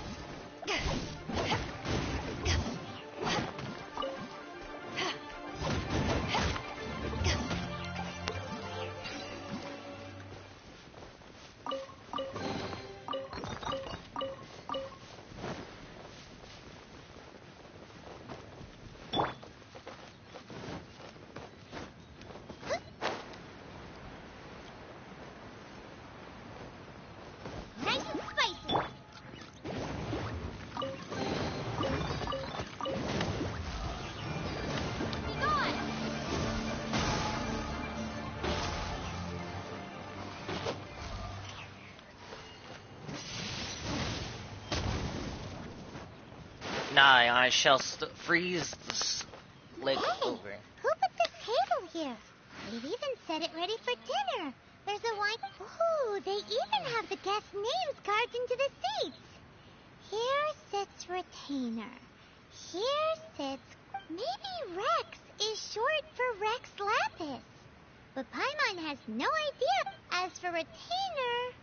Nice and spicy. Be gone. Nah, I shall freeze this lake Hey, over. who put this table here? They've even set it ready for dinner. There's a wine. Ooh, they even have the guest names carved into the seats. Here sits Retainer. Here sits. Maybe Rex is short for Rex Lapis. But Paimon has no idea. As for Retainer.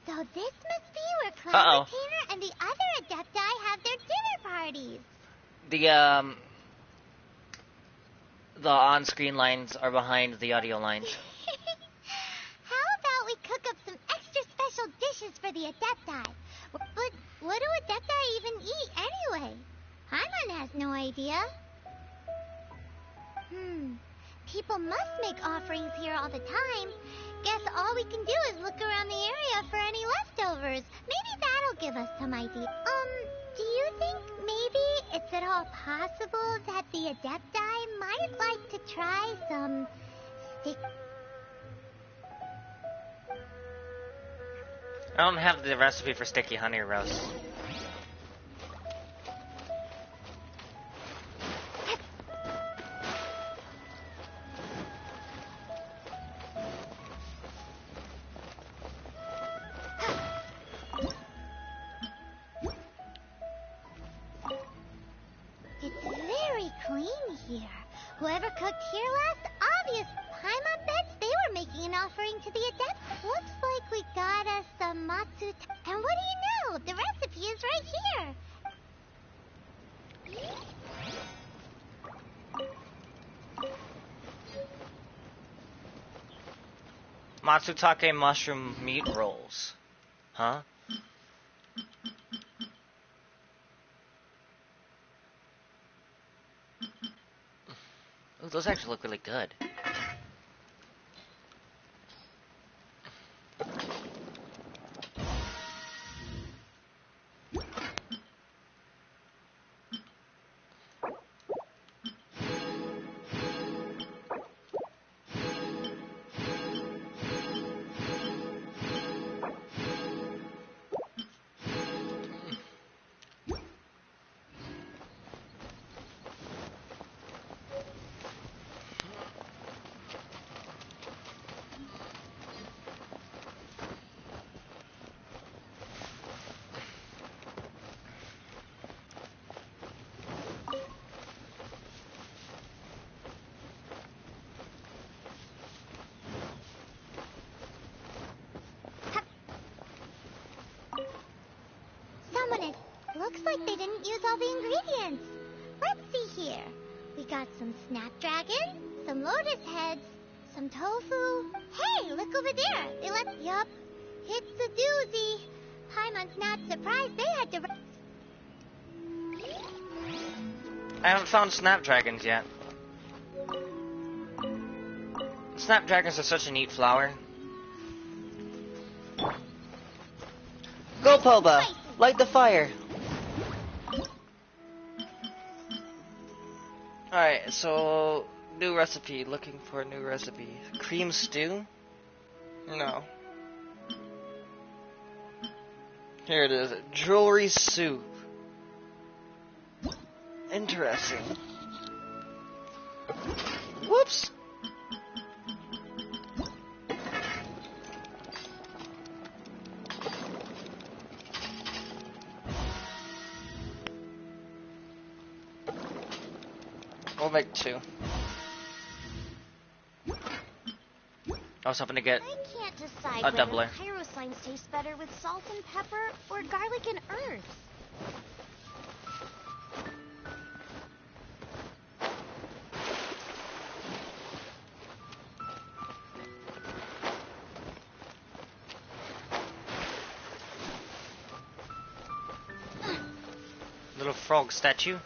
So this must be where Cloud Retainer and the other Adepti have their dinner parties. The on-screen lines are behind the audio lines. How about we cook up some extra special dishes for the Adepti? But what do Adepti even eat anyway? Paimon has no idea. People must make offerings here all the time. Guess all we can do is look around the area for any leftovers. Maybe that'll give us some idea. Do you think maybe it's at all possible that the Adepti might like to try some stick? I don't have the recipe for sticky honey roast. It's very clean here. Whoever cooked here last, obvious. Paimon bets they were making an offering to the adept. Looks like we got us some matsu. And what do you know? The recipe is right here. Matsutake mushroom meat rolls. Huh? Ooh, those actually look really good. Looks like they didn't use all the ingredients. Let's see here. We got some snapdragon, some lotus heads, some tofu. Hey, look over there. Yup. It's a doozy. Paimon's not surprised they had to... I haven't found snapdragons yet. Snapdragons are such a neat flower. Go, Poba! Light the fire! Alright, so... New recipe. Looking for a new recipe. Cream stew? No. Here it is. Jewelry soup. Interesting. Whoops! We'll make 2. I was hoping to get I can't decide a whether doubler. pyrosigns taste better with salt and pepper or garlic and herbs. Little frog statue.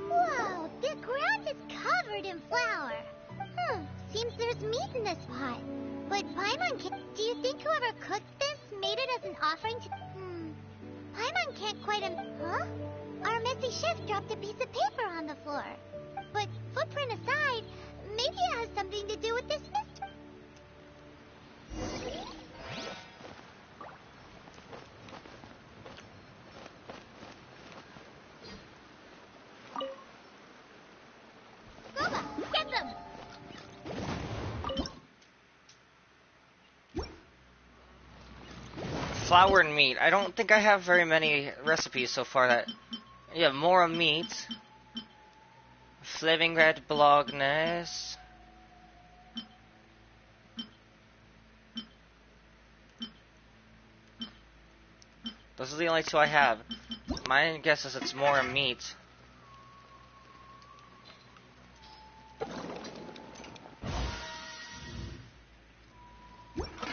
Whoa, the ground is covered in flour. Seems there's meat in this pot. But Paimon do you think whoever cooked this made it as an offering to... Paimon can't quite... Huh? Our messy chef dropped a piece of paper on the floor. But footprint aside, maybe it has something to do with this mystery. Boba, get them! Flour and meat. I don't think I have very many recipes so far that... Yeah, more meat. Flaming red bolognese. Those are the only 2 I have. My guess is it's more meat.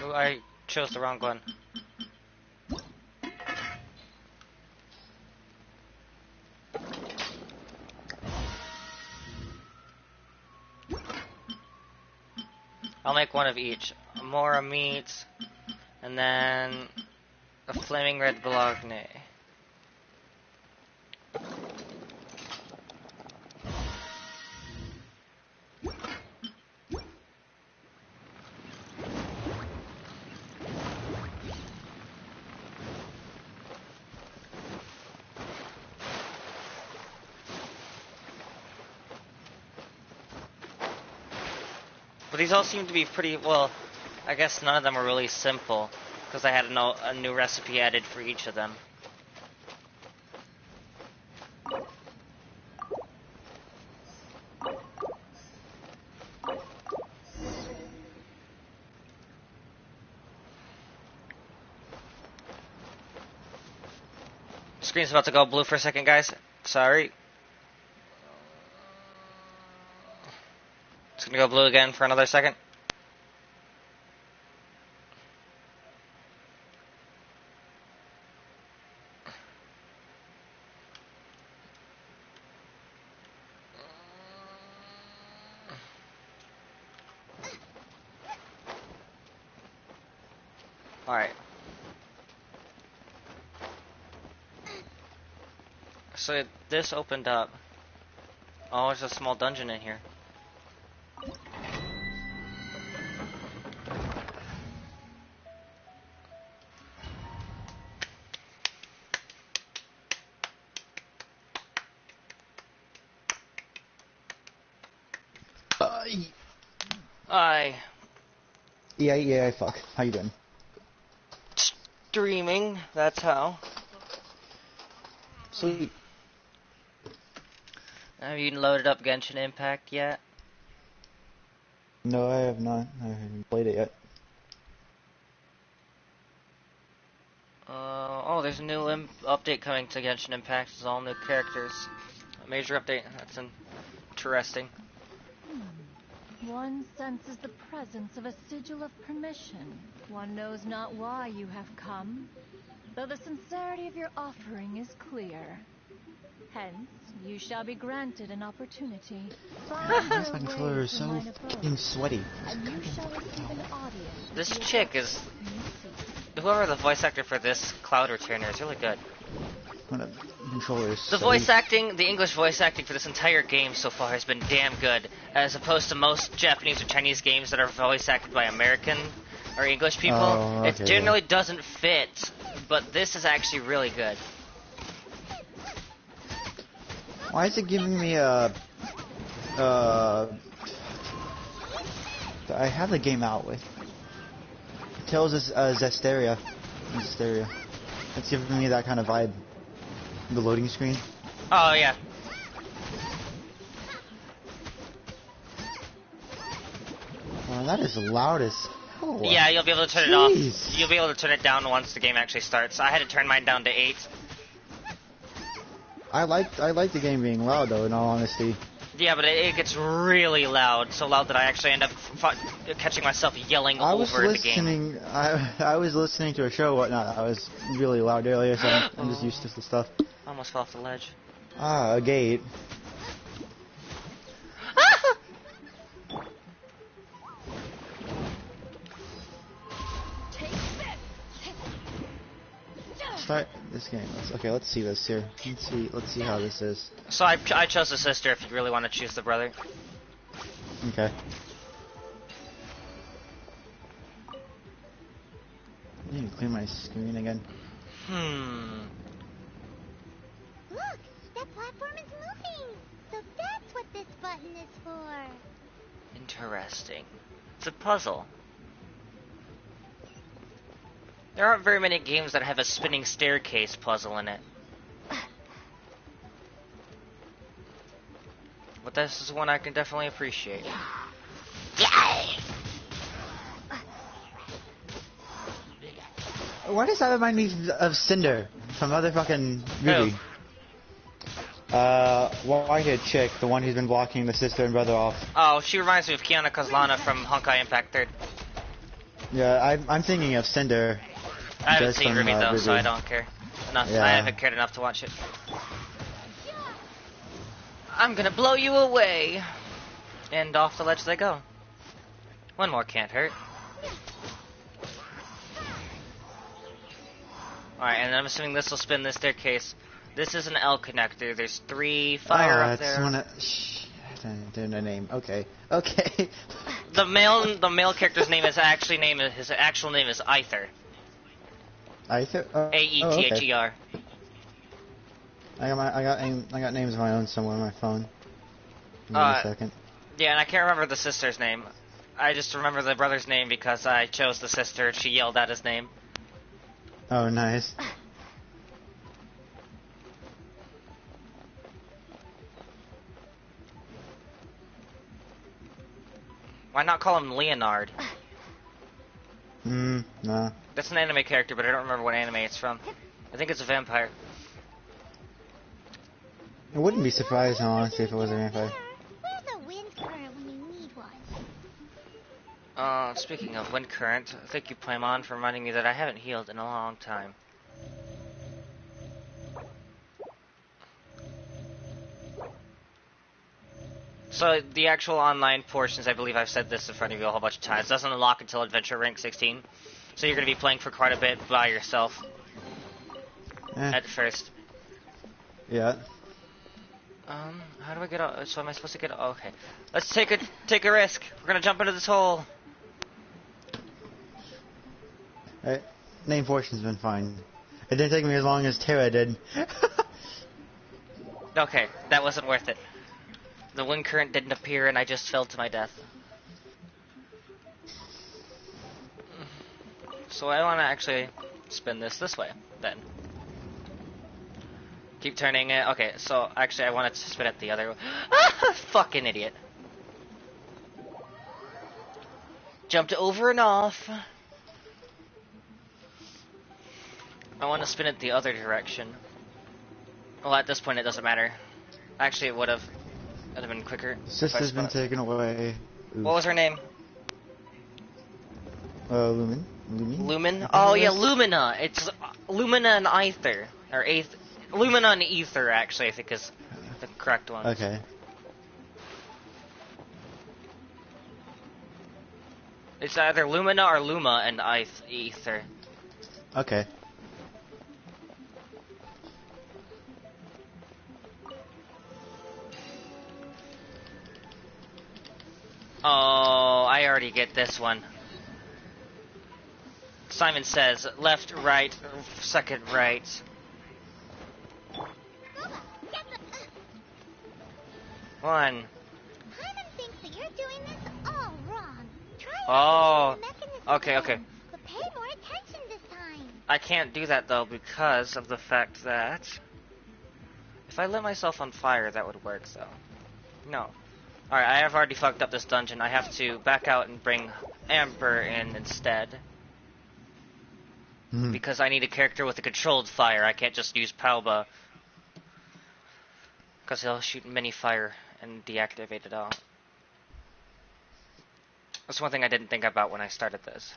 Oh, I chose the wrong one. I'll make 1 of each. More meat, and then a flaming red bolognese. But these all seem to be pretty, well, I guess none of them are really simple, because I had a new recipe added for each of them. Screen's about to go blue for a second, guys. Sorry. It's gonna go blue again for another second. Alright. So this opened up. Oh, there's a small dungeon in here. Yeah, fuck. How you doing? Streaming, that's how. Sweet. Have you loaded up Genshin Impact yet? No, I have not. I haven't played it yet. Oh, Oh, there's a new update coming to Genshin Impact. It's all new characters. A major update. That's interesting. One senses the presence of a sigil of permission. One knows not why you have come, though the sincerity of your offering is clear. Hence, you shall be granted an opportunity. Why is my controller so fucking sweaty? And you shall receive an audience. This chick is... Whoever the voice actor for this Cloud Returner is really good. What a controller is The so voice acting, the English voice acting for this entire game so far has been damn good, as opposed to most Japanese or Chinese games that are voice acted by American or English people. Oh, okay, it generally doesn't fit, but this is actually really good. Why is it giving me a... I have the game out with. It tells us Zesteria. Zesteria. It's giving me that kind of vibe. The loading screen. Oh, yeah. Oh, that is loud as hell. Yeah, you'll be able to turn it off. You'll be able to turn it down once the game actually starts. I had to turn mine down to 8. I like the game being loud though, in all honesty. Yeah, but it gets really loud, so loud that I actually end up catching myself yelling over the game. I was listening to a show, whatnot. I was really loud earlier, so I'm just used to the stuff. I almost fell off the ledge. Ah, a gate. Start this game. Okay, let's see this here. Let's see how this is. So I chose the sister. If you really want to choose the brother. Okay. I need to clear my screen again. Look, that platform is moving. So that's what this button is for. Interesting. It's a puzzle. There aren't very many games that have a spinning staircase puzzle in it. But this is one I can definitely appreciate. Why does that remind me of Cinder from motherfucking movie? White-haired chick, the one who's been blocking the sister and brother off. Oh, she reminds me of Kiana Kozlana from Honkai Impact 3rd. Yeah, I'm thinking of Cinder. I haven't seen Ruby though, so I don't care enough. Yeah. I haven't cared enough to watch it. I'm gonna blow you away! And off the ledge they go. One more can't hurt. Alright, and I'm assuming this will spin this staircase. This is an L connector. There's 3 fire up there. There's no name. Okay. Okay. The male character's name is his actual name is Aether. Aether? Aether. I got names of my own somewhere on my phone. Give me a second. Yeah, and I can't remember the sister's name. I just remember the brother's name because I chose the sister and she yelled out his name. Oh, nice. Why not call him Leonard? No. That's an anime character, but I don't remember what anime it's from. I think it's a vampire. I wouldn't be surprised, honestly, if it was a vampire. Where's a wind current when you need one? Speaking of wind current, thank you, Paimon, for reminding me that I haven't healed in a long time. So, the actual online portions, I believe I've said this in front of you a whole bunch of times, doesn't unlock until Adventure Rank 16. So you're going to be playing for quite a bit by yourself. At first. Yeah. How do I get out? So am I supposed to get out? Okay. Let's take a risk. We're going to jump into this hole. Alright. Name portion's been fine. It didn't take me as long as Terra did. Okay, that wasn't worth it. The wind current didn't appear and I just fell to my death. So I want to actually spin this way, then. Keep turning it. Okay, so actually I wanted to spin it the other way. Ah, fucking idiot. Jumped over and off. I want to spin it the other direction. Well, at this point, it doesn't matter. Actually, it would have. It'd have been quicker. Sister's been taken away. Oof. What was her name? Lumen. Lumen? Oh yeah, Lumina. It's Lumina and Aether, or Lumina and Ether. Actually, I think is the correct one. Okay. It's either Lumina or Luma and Ether. Okay. Oh, I already get this one. Simon says, left, right, second, right. One. Hyman thinks that you're doing this all wrong. Try Oh. the mechanism Okay, again, okay. but pay more attention this time. I can't do that though because of the fact that if I lit myself on fire, that would work though. No. Alright, I have already fucked up this dungeon. I have to back out and bring Amber in instead. Because I need a character with a controlled fire. I can't just use Palba. Because he'll shoot mini fire and deactivate it all. That's one thing I didn't think about when I started this.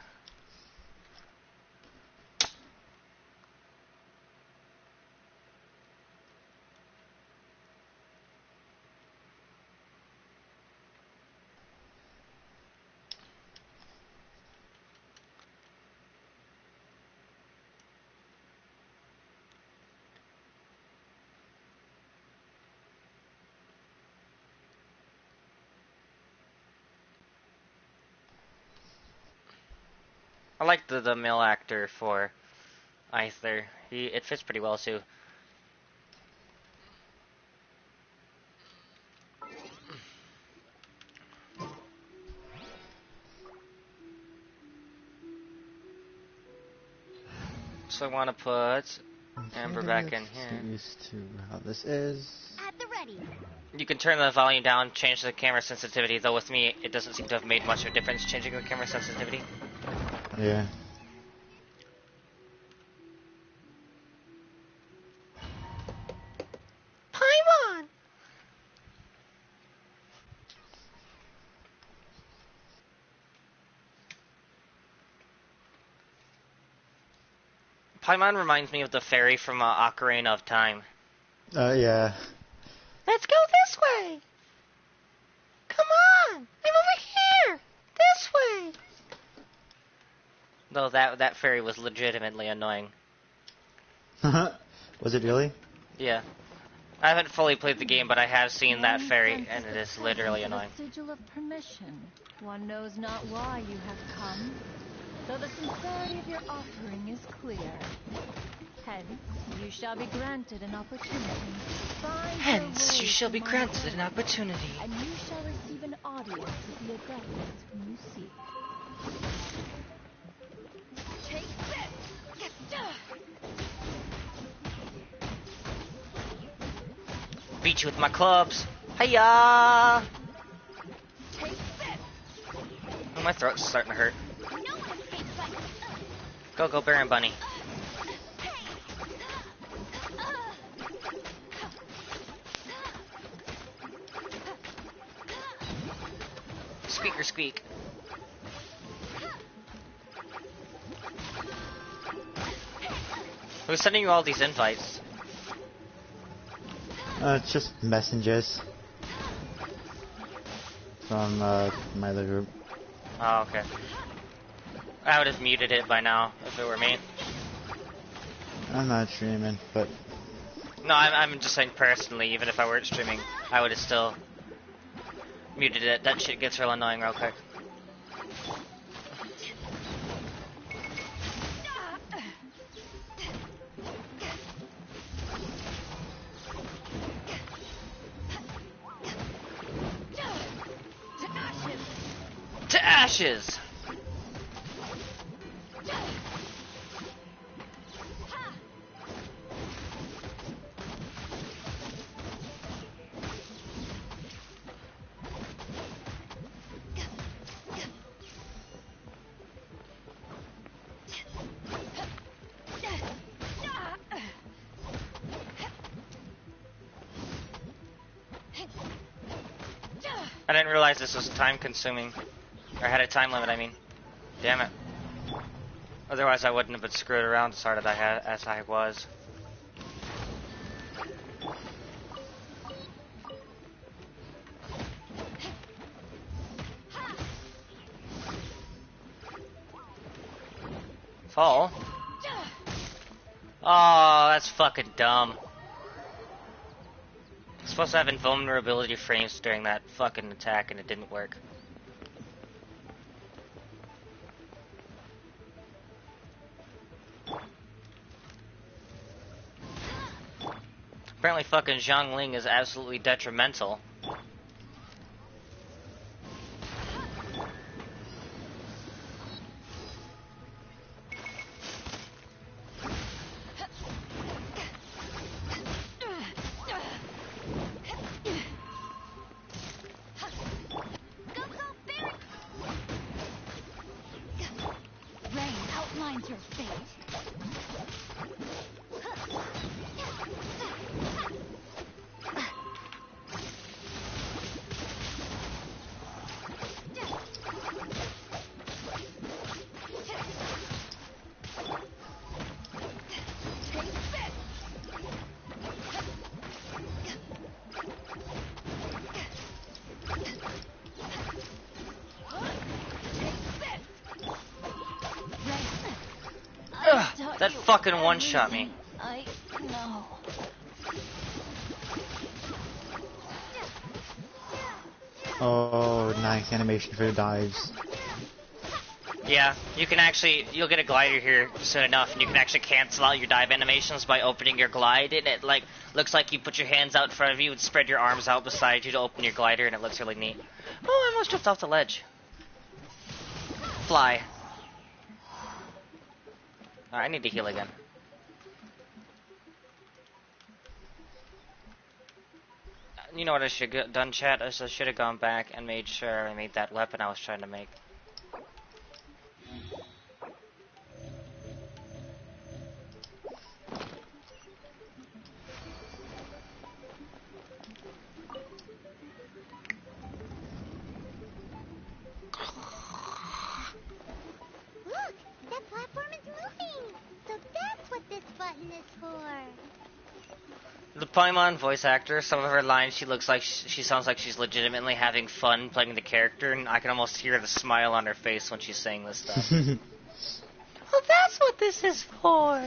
I like the male actor for Aether. It fits pretty well too. So I want to put Amber back in here. Used to how this is. At the ready. You can turn the volume down, change the camera sensitivity, though with me it doesn't seem to have made much of a difference changing the camera sensitivity. Yeah. Paimon! Paimon reminds me of the fairy from Ocarina of Time. Yeah. Let's go this way! Come on! I'm over here! This way! Though that fairy was legitimately annoying. Was it really? Yeah. I haven't fully played the game, but I have seen that fairy, and it is literally annoying. A sigil of permission. One knows not why you have come, though the sincerity of your offering is clear. Hence, you shall be granted an opportunity. Hence, you shall be granted an opportunity. And you shall receive an audience with the adeptus whom you seek. Take this! Beat you with my clubs. Hiya! Take this! Oh, my throat's starting to hurt. Go, Baron Bunny. Squeaker squeak. Who's sending you all these invites? It's just messengers from my other group. Oh, okay. I would have muted it by now if it were me. I'm not streaming, but No, I'm just saying personally, even if I weren't streaming, I would have still muted it. That shit gets real annoying real quick. To ashes! I didn't realize this was time consuming. Or had a time limit, I mean. Damn it. Otherwise I wouldn't have been screwed around as hard as I was. Fall? Oh, that's fucking dumb. I'm supposed to have invulnerability frames during that fucking attack and it didn't work. Apparently fucking Zhongling is absolutely detrimental. Rain outlines your fate. That fucking one-shot me. I know. Oh, nice animation for the dives. Yeah, you can actually, you'll get a glider here soon enough, and you can actually cancel out your dive animations by opening your glide, and it like looks like you put your hands out in front of you and spread your arms out beside you to open your glider, and it looks really neat. Oh, I almost jumped off the ledge. Fly. I need to heal again. You know what I should have done, chat? I should have gone back and made sure I made that weapon I was trying to make. Look, that platform is moving. So that's what this button is for. The Paimon voice actor, some of her lines, she sounds like she's legitimately having fun playing the character, and I can almost hear the smile on her face when she's saying this stuff. Well, that's what this is for.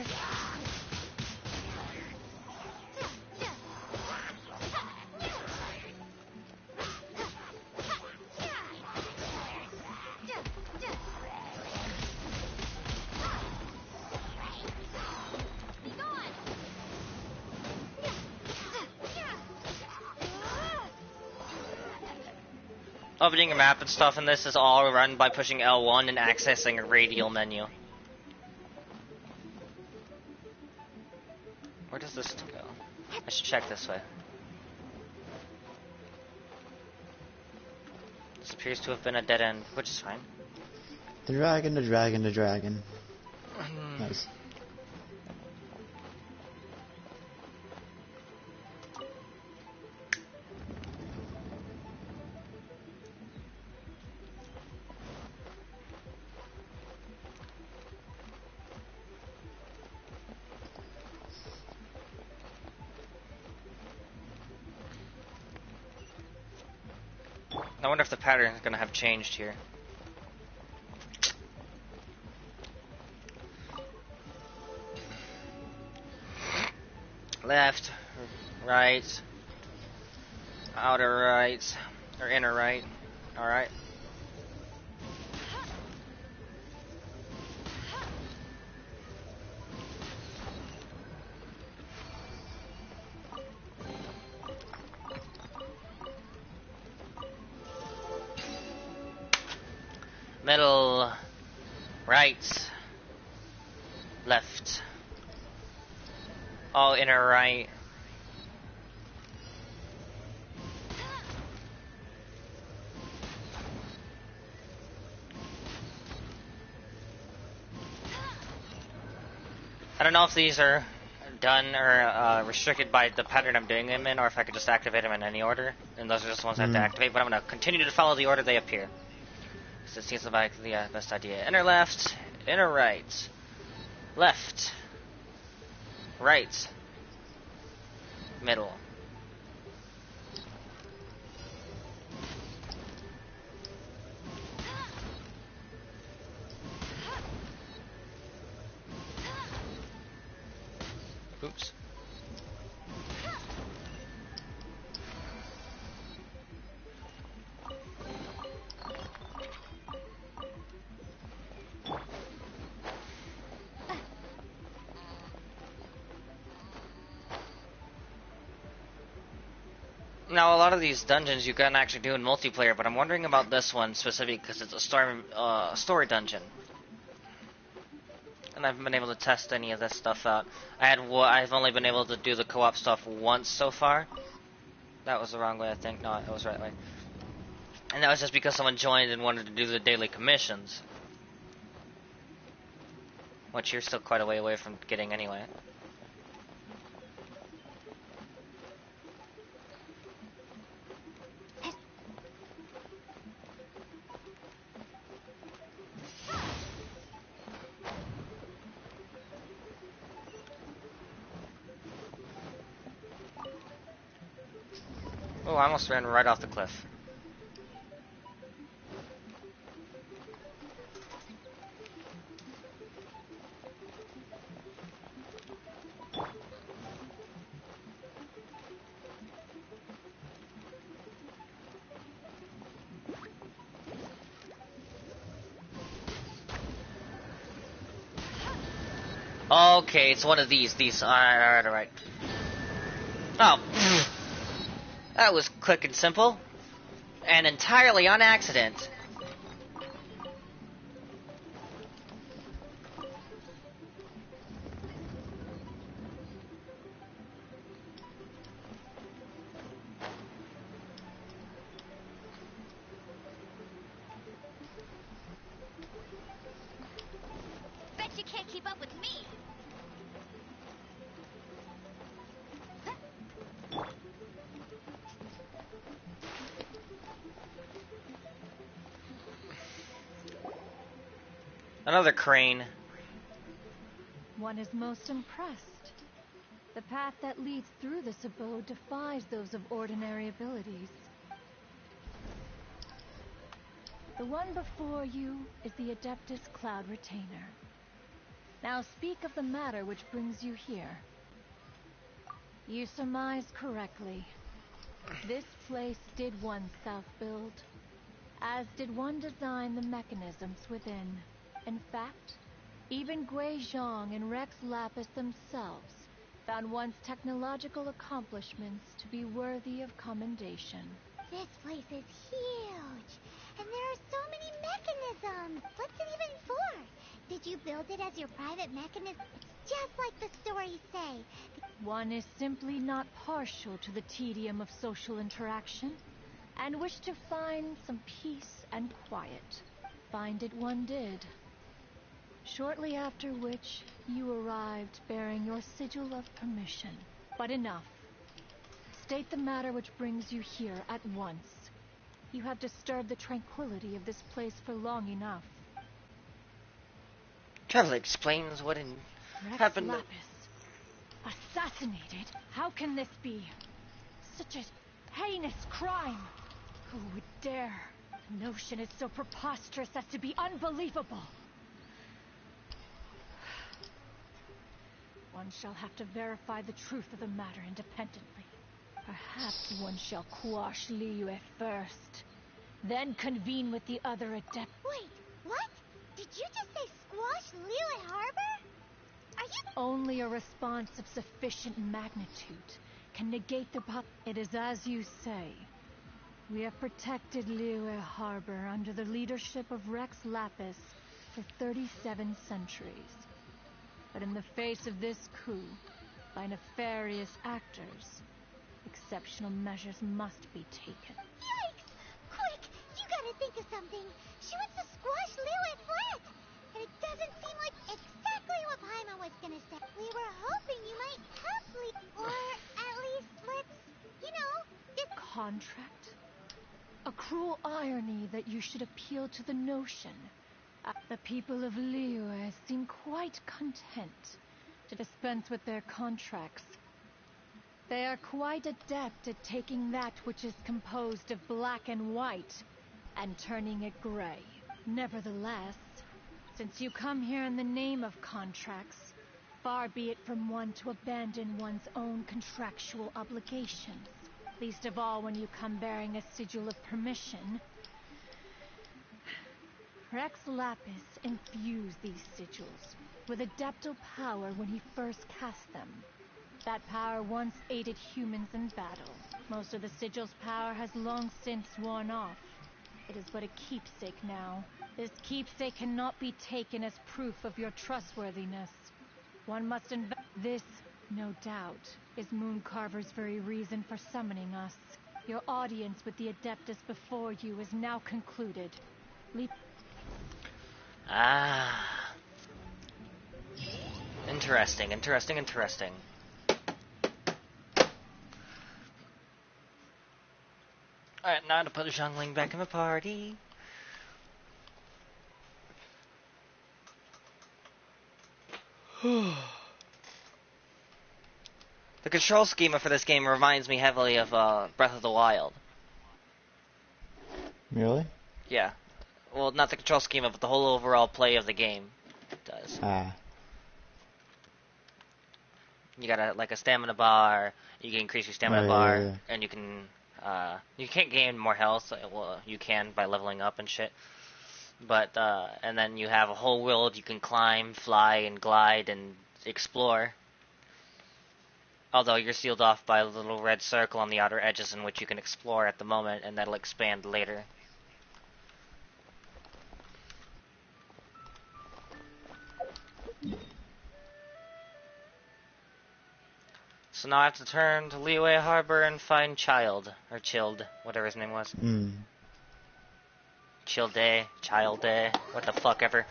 Opening a map and stuff in this is all run by pushing L1 and accessing a radial menu. Where does this go? I should check this way. This appears to have been a dead end, which is fine. The dragon, the dragon, the dragon. Nice. I wonder if the pattern is going to have changed here. Left, right, outer right, or inner right. Alright. Middle, right, left. Oh, inner right. I don't know if these are done or restricted by the pattern I'm doing them in, or if I could just activate them in any order. And those are just the ones I have to activate, but I'm going to continue to follow the order they appear. So it seems like the best idea. Inner left, inner right. Left. Right. Middle. Oops. Now, a lot of these dungeons you can actually do in multiplayer, but I'm wondering about this one specifically because it's a story dungeon. And I haven't been able to test any of this stuff out. I've only been able to do the co-op stuff once so far. That was the wrong way, I think. No, it was the right way. And that was just because someone joined and wanted to do the daily commissions. Which you're still quite a way away from getting anyway. Oh, I almost ran right off the cliff. Okay, it's one of these. Alright. Oh. That was quick and simple. And entirely on accident. Bet you can't keep up with me. Another crane. One is most impressed. The path that leads through this abode defies those of ordinary abilities. The one before you is the Adeptus Cloud Retainer. Now speak of the matter which brings you here. You surmise correctly. This place did one self-build, as did one design the mechanisms within. In fact, even Gui Zhang and Rex Lapis themselves found one's technological accomplishments to be worthy of commendation. This place is huge, and there are so many mechanisms. What's it even for? Did you build it as your private mechanism? It's just like the stories say. One is simply not partial to the tedium of social interaction, and wished to find some peace and quiet. Find it one did. Shortly after which, you arrived bearing your sigil of permission. But enough. State the matter which brings you here at once. You have disturbed the tranquility of this place for long enough. Traveler explains what happened. Rex Lapis. Assassinated? How can this be? Such a heinous crime. Who would dare? The notion is so preposterous as to be unbelievable. One shall have to verify the truth of the matter independently. Perhaps one shall quash Liyue first, then convene with the other adept. Wait, what? Did you just say squash Liyue Harbor? Are you... Only a response of sufficient magnitude can negate the It is as you say. We have protected Liyue Harbor under the leadership of Rex Lapis for 37 centuries. But in the face of this coup, by nefarious actors, exceptional measures must be taken. Yikes! Quick! You gotta think of something! She wants to squash Liyue flat! And it doesn't seem like exactly what Paimon was gonna say. We were hoping you might contract? A cruel irony that you should appeal to the notion. The people of Liyue seem quite content to dispense with their contracts. They are quite adept at taking that which is composed of black and white and turning it gray. Nevertheless, since you come here in the name of contracts, far be it from one to abandon one's own contractual obligations, least of all when you come bearing a sigil of permission. Rex Lapis infused these sigils with adeptal power when he first cast them. That power once aided humans in battle. Most of the sigil's power has long since worn off. It is but a keepsake now. This keepsake cannot be taken as proof of your trustworthiness. One must invest. This, no doubt, is Mooncarver's very reason for summoning us. Your audience with the Adeptus before you is now concluded. Interesting. Alright, now to put Zhongling back in the party. The control schema for this game reminds me heavily of Breath of the Wild. Really? Yeah. Well, not the control schema, but the whole overall play of the game does. You got a stamina bar. You can increase your stamina bar, and you can't gain more health. Well, you can by leveling up and shit. But and then you have a whole world you can climb, fly, and glide and explore. Although you're sealed off by a little red circle on the outer edges in which you can explore at the moment, and that'll expand later. So now I have to turn to Liyue Harbor and find Child, or Chilled, whatever his name was. Childe, Childe, what the fuck ever.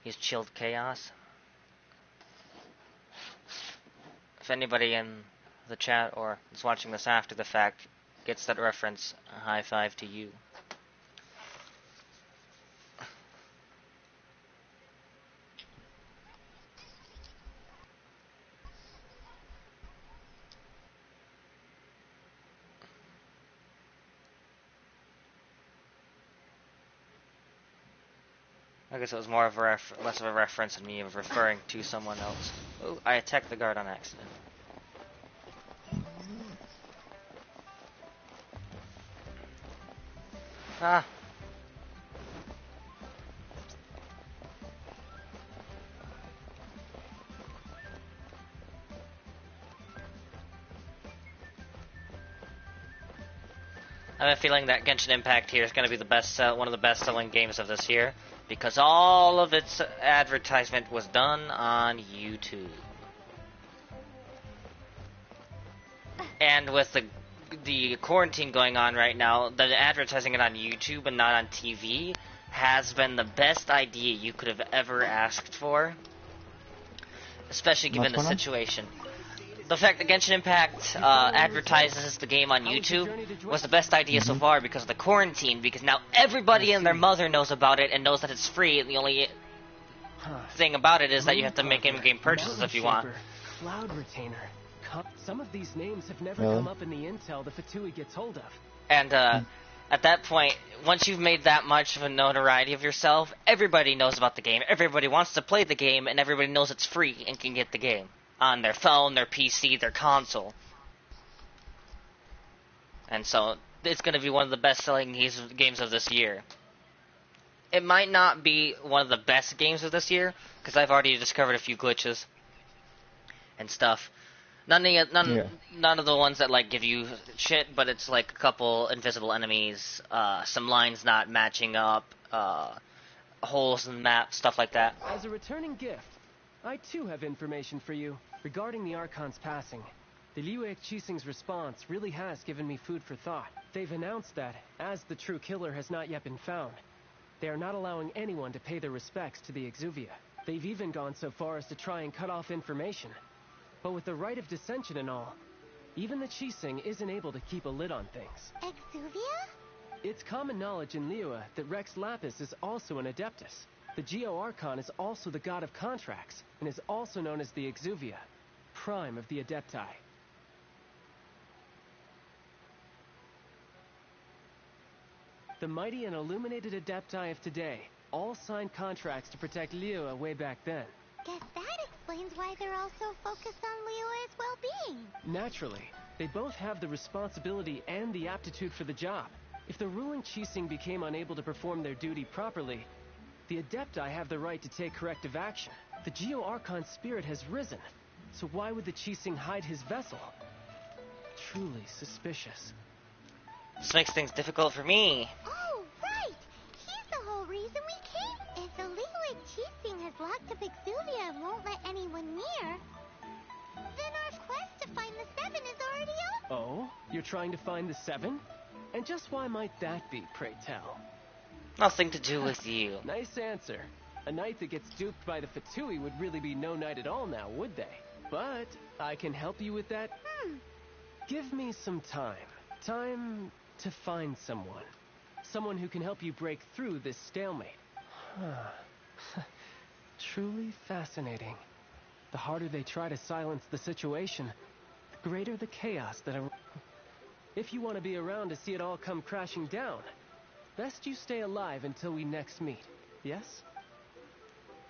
He's Chilled Chaos. If anybody in the chat or is watching this after the fact gets that reference, a high five to you. I guess it was more of a less of a reference than me of referring to someone else. Oh, I attacked the guard on accident. Ah. I have a feeling that Genshin Impact here is going to be the best, one of the best-selling games of this year, because all of its advertisement was done on YouTube. And with the quarantine going on right now, the advertising it on YouTube and not on TV has been the best idea you could have ever asked for, especially given the situation. The fact that Genshin Impact advertises the game on YouTube was the best idea so far because of the quarantine, because now everybody and their mother knows about it and knows that it's free, and the only thing about it is that you have to make in-game purchases if you want. Cloud Retainer. Some of these names have never come up in the intel the Fatui gets hold of. And at that point, once you've made that much of a notoriety of yourself, everybody knows about the game, everybody wants to play the game, and everybody knows it's free and can get the game on their phone, their PC, their console. And so, it's going to be one of the best-selling games of this year. It might not be one of the best games of this year, because I've already discovered a few glitches and stuff. None of the ones that like give you shit, but it's like a couple invisible enemies, some lines not matching up, holes in the map, stuff like that. As a returning gift, I too have information for you regarding the Archon's passing. The Liyue Qixing's response really has given me food for thought. They've announced that, as the true killer has not yet been found, they are not allowing anyone to pay their respects to the Exuvia. They've even gone so far as to try and cut off information. But with the right of dissension and all, Even the Qixing isn't able to keep a lid on things. Exuvia? It's common knowledge in Liyue that Rex Lapis is also an Adeptus. The Geo-Archon is also the god of contracts, and is also known as the Exuvia, prime of the Adepti. The mighty and illuminated Adepti of today all signed contracts to protect Liyue way back then. Guess that explains why they're all so focused on Liyue's well-being. Naturally, they both have the responsibility and the aptitude for the job. If the ruling Qixing became unable to perform their duty properly, the Adepti have the right to take corrective action. The Geo-Archon's spirit has risen, so why would the Qixing hide his vessel? Truly suspicious. This makes things difficult for me. Oh, right! He's the whole reason we came. If the Liyue Qixing has locked up Exuvia and won't let anyone near, then our quest to find the Seven is already over. Oh? You're trying to find the Seven? And just why might that be, pray tell? Nothing to do with you. Nice answer. A knight that gets duped by the Fatui would really be no knight at all now, would they? But I can help you with that. Give me some time. Time to find someone. Someone who can help you break through this stalemate. Truly fascinating. The harder they try to silence the situation, the greater the chaos that If you want to be around to see it all come crashing down, best you stay alive until we next meet, yes?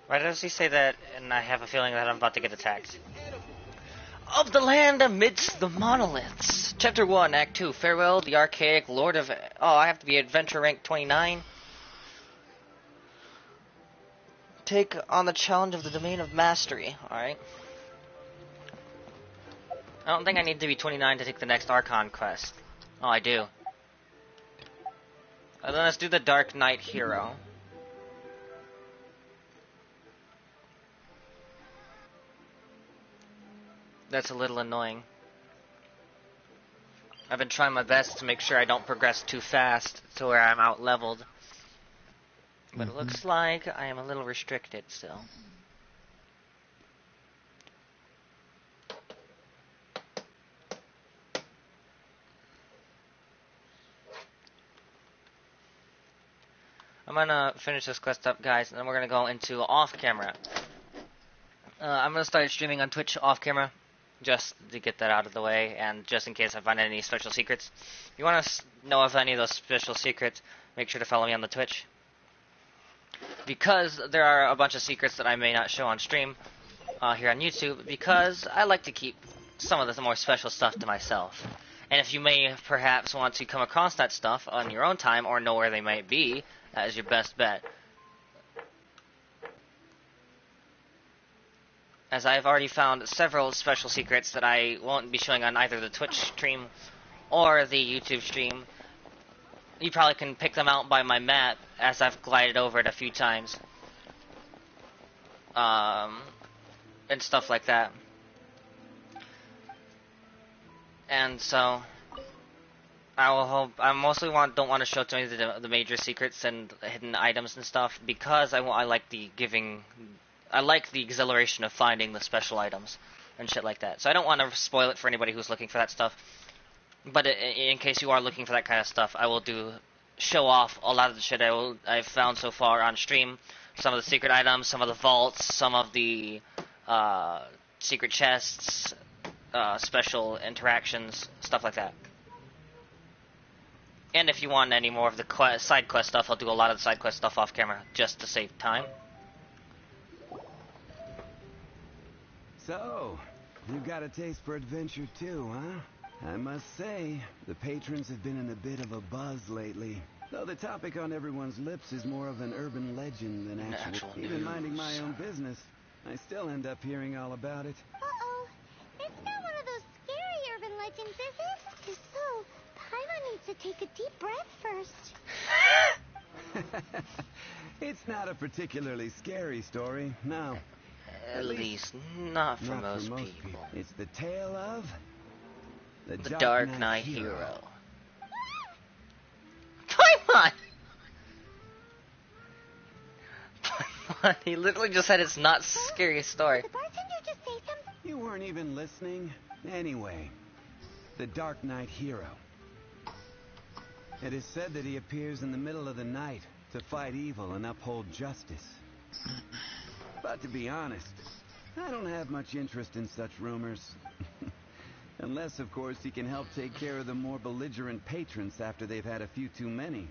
Why does he say that, and I have a feeling that I'm about to get attacked? Of the land amidst the monoliths. Chapter 1, Act 2. Farewell, the archaic lord of... Oh, I have to be adventure rank 29. Take on the challenge of the domain of mastery. Alright. I don't think I need to be 29 to take the next Archon quest. Oh, I do. Then let's do the Dark Knight Hero. That's a little annoying. I've been trying my best to make sure I don't progress too fast to where I'm out-leveled. But it looks like I am a little restricted still. I'm gonna finish this quest up, guys, and then we're gonna go into off-camera. I'm gonna start streaming on Twitch off-camera, just to get that out of the way, and just in case I find any special secrets. If you want to know of any of those special secrets, make sure to follow me on the Twitch. Because there are a bunch of secrets that I may not show on stream here on YouTube, because I like to keep some of the more special stuff to myself. And if you may perhaps want to come across that stuff on your own time, or know where they might be, that is your best bet. As I've already found several special secrets that I won't be showing on either the Twitch stream or the YouTube stream. You probably can pick them out by my map, as I've glided over it a few times. And stuff like that. And so, I will hope. I mostly don't want to show too many of the major secrets and hidden items and stuff, because I like the exhilaration of finding the special items and shit like that. So I don't want to spoil it for anybody who's looking for that stuff. But in case you are looking for that kind of stuff, I will show off a lot of the shit I've found so far on stream. Some of the secret items, some of the vaults, some of the secret chests, special interactions, stuff like that. And if you want any more of the side quest stuff, I'll do a lot of the side quest stuff off camera, just to save time. So, you got a taste for adventure too, huh? I must say, the patrons have been in a bit of a buzz lately. Though the topic on everyone's lips is more of an urban legend than actual. Even minding my own business, I still end up hearing all about it. Uh-oh. It's not one of those scary urban legends, is it? If so, Paimon needs to take a deep breath first. It's not a particularly scary story, no. At least not for most people. It's the tale of the Dark Knight Hero. Paimon! Paimon, he literally just said it's not scary story. Did the bartender just say something? You weren't even listening. Anyway, the Dark Knight hero. It is said that he appears in the middle of the night to fight evil and uphold justice. But to be honest, I don't have much interest in such rumors. Unless, of course, he can help take care of the more belligerent patrons after they've had a few too many.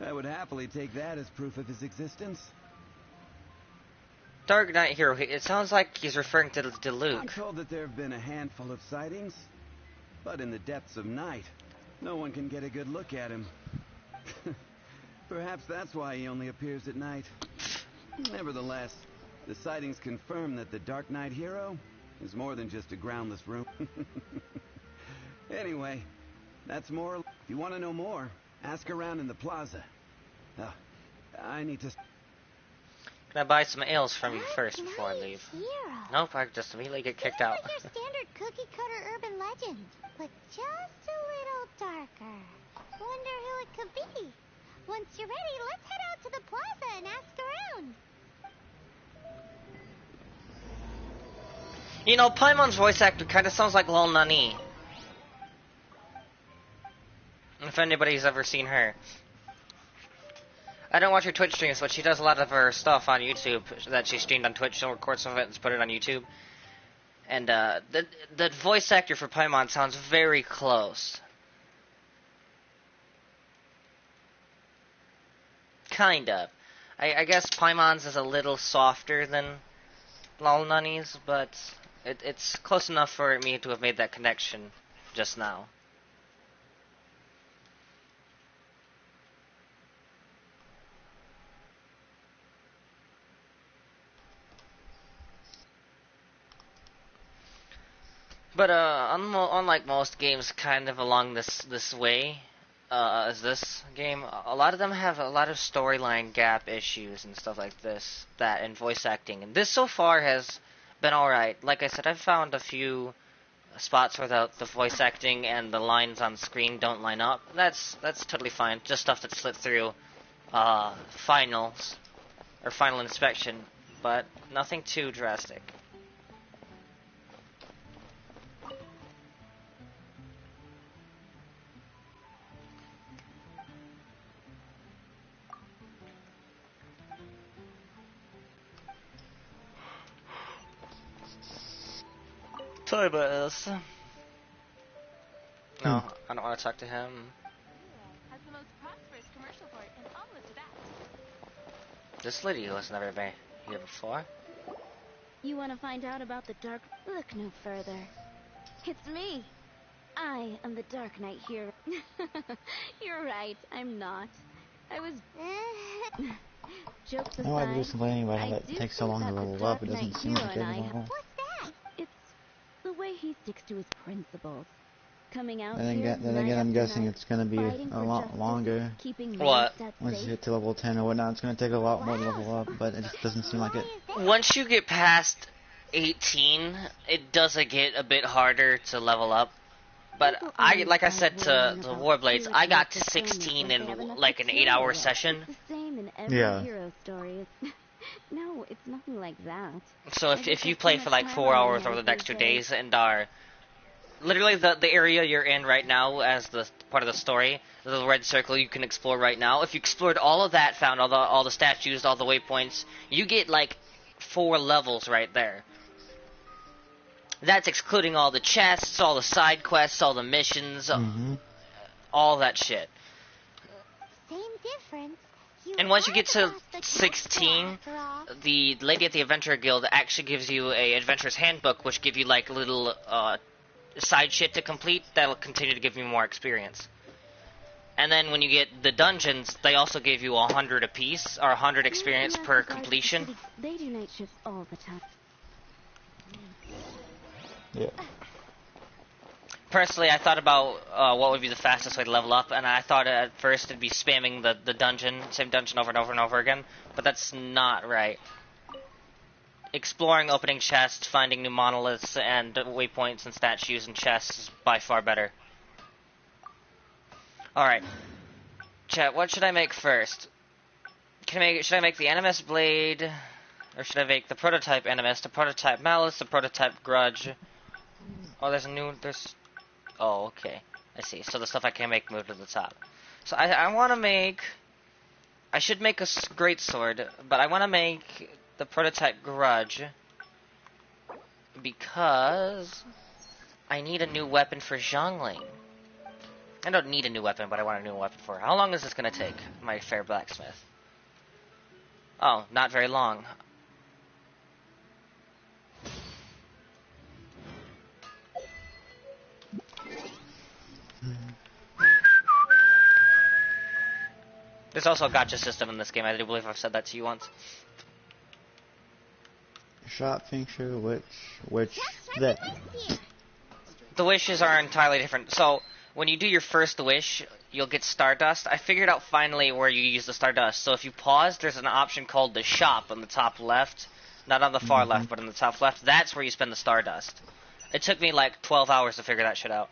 I would happily take that as proof of his existence. Dark Knight Hero, it sounds like he's referring to Luke. I'm told that there have been a handful of sightings, but in the depths of night, no one can get a good look at him. Perhaps that's why he only appears at night. Nevertheless, the sightings confirm that the Dark Knight hero is more than just a groundless rumor. Anyway, that's more. If you want to know more, ask around in the plaza. I need to... Can I buy some ales from you first before I leave? Hero. Nope, I just immediately get kicked out. It's your standard cookie-cutter urban legend, but just a little darker. Wonder who it could be. Once you're ready, let's head out to the plaza and ask around. You know, Paimon's voice actor kind of sounds like Lil Nani. If anybody's ever seen her. I don't watch her Twitch streams, but she does a lot of her stuff on YouTube that she streamed on Twitch. She'll record some of it and put it on YouTube. And the voice actor for Paimon sounds very close. Kind of. I guess Paimon's is a little softer than Lol Nani's, but it's close enough for me to have made that connection just now. But unlike most games kind of along this way, as this game, a lot of them have a lot of storyline gap issues and stuff like this, that in voice acting. And this so far has been alright. Like I said, I've found a few spots where the voice acting and the lines on screen don't line up. That's totally fine. Just stuff that slipped through finals or final inspection, but nothing too drastic. Sorry about this. No, I don't want to talk to him. Has the most prosperous commercial port in all of Tibet. This lady was never been here before. You want to find out about the dark? Look no further. It's me. I am the Dark Knight hero. You're right, I'm not. I was... Jokes aside, I know I've been complaining about how it takes so long to level up. It doesn't seem like it at all. It's the way he sticks to his principles. Coming out Then here again, I'm guessing it's going to be a lot longer. What? Once you get to level 10 or whatnot, it's going to take a lot more to level up, but it just doesn't seem like it. Once you get past 18, it does get a bit harder to level up. But like I said to the Warblades, I got to 16 in like an 8-hour session. Yeah. No, it's nothing like that. So if you play for like 4 hours over the next 2 days and are literally the area you're in right now as the part of the story, the red circle you can explore right now. If you explored all of that, found all the statues, all the waypoints, you get like 4 levels right there. That's excluding all the chests, all the side quests, all the missions, all that shit. Same difference. And once you get to 16, the lady at the Adventurer Guild actually gives you a Adventurer's Handbook, which give you like little side shit to complete that'll continue to give you more experience. And then when you get the dungeons, they also give you 100 apiece, or 100 experience per completion. They do night shifts all the time. Yeah. Personally, I thought about what would be the fastest way to level up, and I thought at first it'd be spamming the same dungeon over and over and over again, but that's not right. Exploring, opening chests, finding new monoliths and waypoints and statues and chests is by far better. Alright. Chat, what should I make first? Should I make the Animus Blade, or should I make the prototype Animus, the prototype Malice, the prototype Grudge, Oh, there's... Oh, okay. I see. So the stuff I can't make move to the top. So I want to make... I should make a great sword, but I want to make the prototype grudge because I need a new weapon for Zhongling. I don't need a new weapon, but I want a new weapon for her. How long is this going to take, my fair blacksmith? Oh, not very long. There's also a gacha system in this game. I do believe I've said that to you once. Shop feature, which that. The wishes are entirely different. So, when you do your first wish, you'll get Stardust. I figured out finally where you use the Stardust. So if you pause, there's an option called the shop on the top left. Not on the far left, but on the top left. That's where you spend the Stardust. It took me like 12 hours to figure that shit out.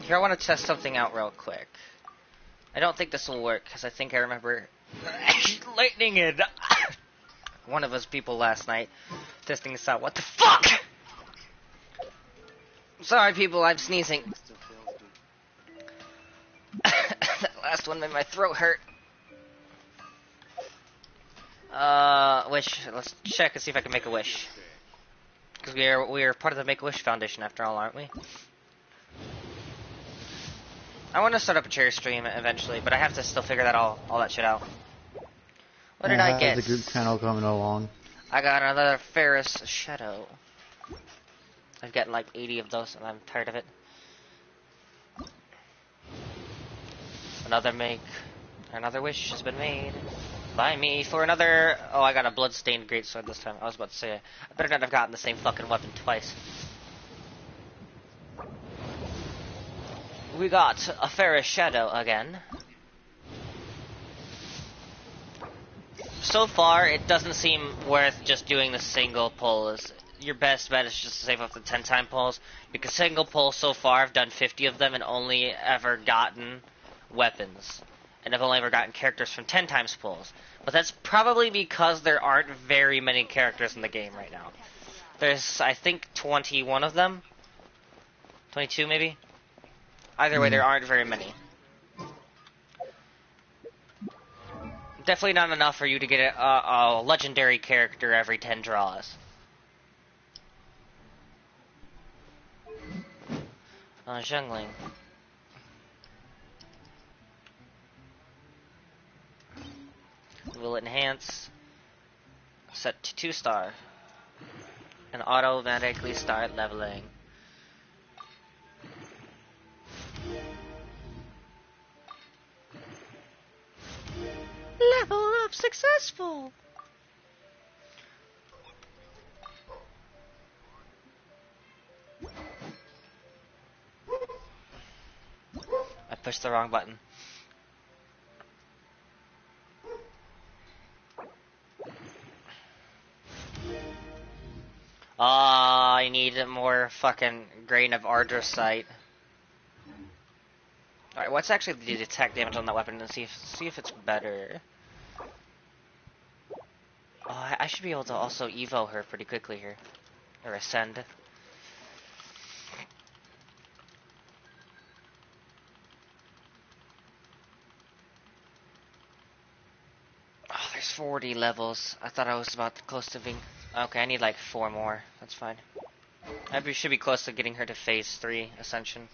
Here, I want to test something out real quick. I don't think this will work, because I think I remember lightning in one of us people last night testing this out. What the fuck? Sorry, people, I'm sneezing. That last one made my throat hurt. Wish. Let's check and see if I can make a wish. Because we are part of the Make-A-Wish Foundation, after all, aren't we? I want to start up a cherry stream eventually, but I have to still figure that all that shit out. What did I get? The group channel coming along. I got another Ferris Shadow. I've gotten like 80 of those, and I'm tired of it. Another wish has been made by me for another. Oh, I got a bloodstained greatsword this time. I was about to say, I better not have gotten the same fucking weapon twice. We got a Ferris Shadow again. So far, it doesn't seem worth just doing the single pulls. Your best bet is just to save up the 10-time pulls, because single pulls so far, I've done 50 of them and only ever gotten weapons. And I've only ever gotten characters from 10 times pulls. But that's probably because there aren't very many characters in the game right now. There's, I think, 21 of them. 22, maybe? Either way, there aren't very many. Definitely not enough for you to get a legendary character every 10 draws. Zhongling. Will enhance. Set to 2-star. And automatically start leveling. Level up successful! I pushed the wrong button. I need more fucking grain of Ardrosite. Alright, what's actually the attack damage on that weapon and see if it's better. Oh, I should be able to also evo her pretty quickly here. Or ascend. Oh, there's 40 levels. I thought I was about close to being... Okay, I need like 4 more. That's fine. I should be close to getting her to phase 3 ascension.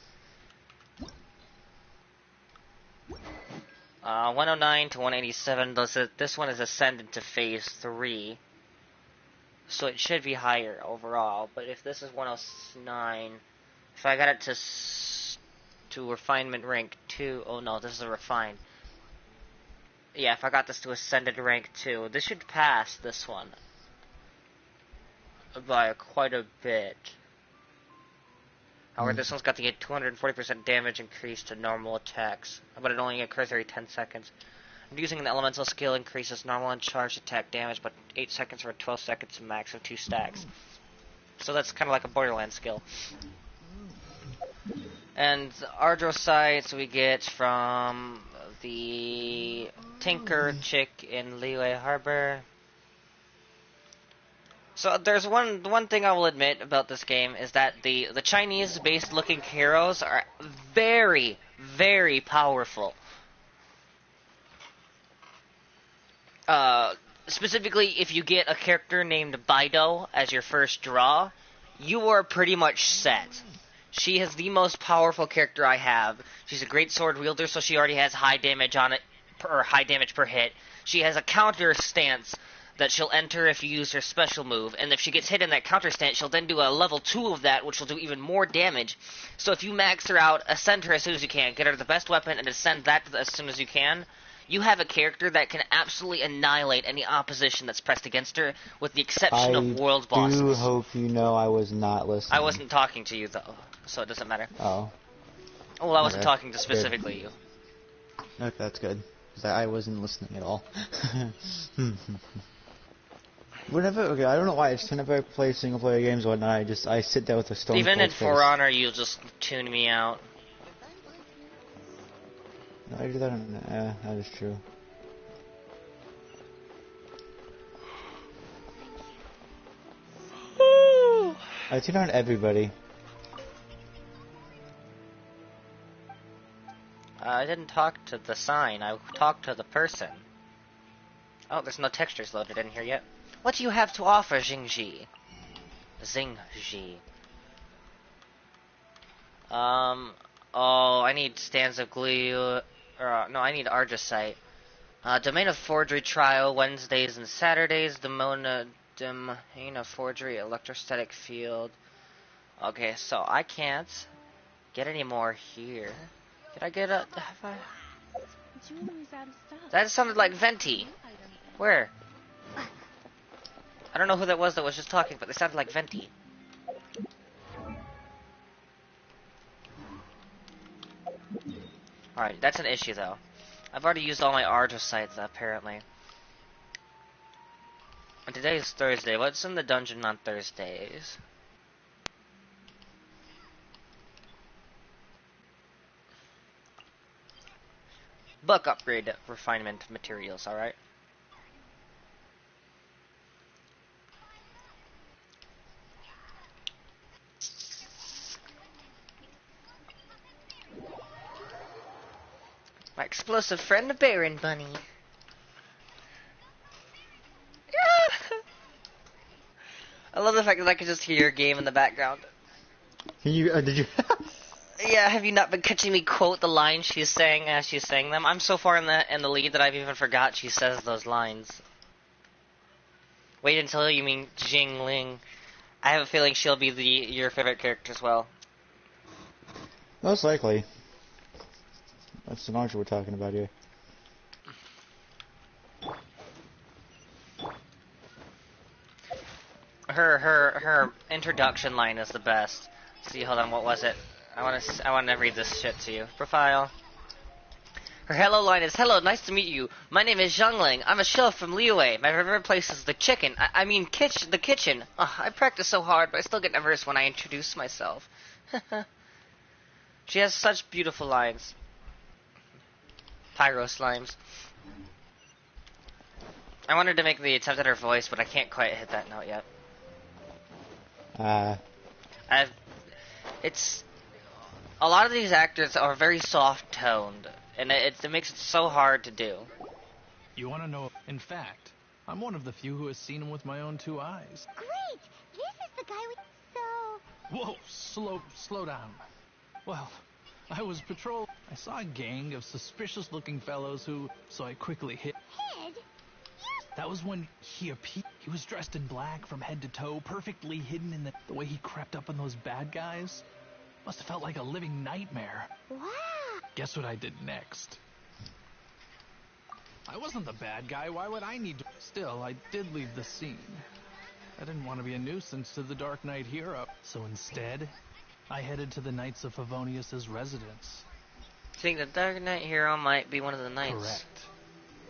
109 to 187. This one is ascended to phase 3. So it should be higher overall. But if this is 109, if I got it to refinement rank 2, oh no, this is a refined. Yeah, if I got this to ascended rank 2, this should pass this one by quite a bit. However, this one's got the 240% damage increase to normal attacks, but it only occurs every 10 seconds. And using an elemental skill increases normal and charged attack damage, but 8 seconds for 12 seconds, a max of 2 stacks. So that's kind of like a Borderlands skill. And Ardrosites we get from the Tinker chick in Liyue Harbor. So there's one thing I will admit about this game is that the Chinese-based looking heroes are very, very powerful. Specifically, if you get a character named Baido as your first draw, you are pretty much set. She is the most powerful character I have. She's a great sword wielder, so she already has high damage on it, or high damage per hit. She has a counter stance that she'll enter if you use her special move, and if she gets hit in that counter stance, she'll then do a level 2 of that, which will do even more damage. So if you max her out, ascend her as soon as you can, get her the best weapon, and ascend that as soon as you can, you have a character that can absolutely annihilate any opposition that's pressed against her, with the exception of world bosses. I do hope you know I was not listening. I wasn't talking to you, though, so it doesn't matter. Oh. Well, I wasn't talking to specifically you. Okay, that's good. Because I wasn't listening at all. Okay, I don't know why. Just whenever I play single-player games or whatnot, I sit there with a stone. Even in For Honor, you just tune me out. No, I do that on... that is true. I tune on everybody. I didn't talk to the sign, I talked to the person. Oh, there's no textures loaded in here yet. What do you have to offer, Jingji? Zingji. Oh, I need Stands of Glue, no, I need Argisite. Domain of Forgery Trial, Wednesdays and Saturdays, Domain of Forgery, Electrostatic Field. Okay, so I can't get any more here. Did I get a... Jewelry's out of stock. That sounded like Venti. Where? I don't know who that was just talking, but they sounded like Venti. Alright, that's an issue though. I've already used all my Argosites apparently. And today is Thursday. What's in the dungeon on Thursdays? Book upgrade refinement materials, alright? My explosive friend, the Baron Bunny. I love the fact that I can just hear your game in the background. Can you, did you... Yeah, have you not been catching me quote the lines she's saying as she's saying them? I'm so far in the lead that I've even forgot she says those lines. Wait until you mean Jingling. I have a feeling she'll be your favorite character as well. Most likely. That's the Naruto we're talking about here. Her introduction line is the best. See, hold on, what was it? I want to read this shit to you. Profile. Her hello line is, "Hello, nice to meet you. My name is Zhongling. I'm a chef from Liyue. My favorite place is the chicken. The kitchen. I practice so hard, but I still get nervous when I introduce myself." She has such beautiful lines. Pyro slimes. I wanted to make the attempt at her voice, but I can't quite hit that note yet. It's a lot of these actors are very soft-toned, and it makes it so hard to do. You want to know? In fact, I'm one of the few who has seen him with my own 2 eyes. Great! This is the guy with... Whoa, slow down. Well, I was patrol. I saw a gang of suspicious-looking fellows so I quickly hid. Hid? That was when he appeared. He was dressed in black from head to toe, perfectly hidden in the way he crept up on those bad guys. Must have felt like a living nightmare. Wow! Guess what I did next? I wasn't the bad guy. Why would I need to? Still, I did leave the scene. I didn't want to be a nuisance to the Dark Knight hero. So instead, I headed to the Knights of Favonius's residence. Think the Dark Knight hero might be one of the knights. Correct.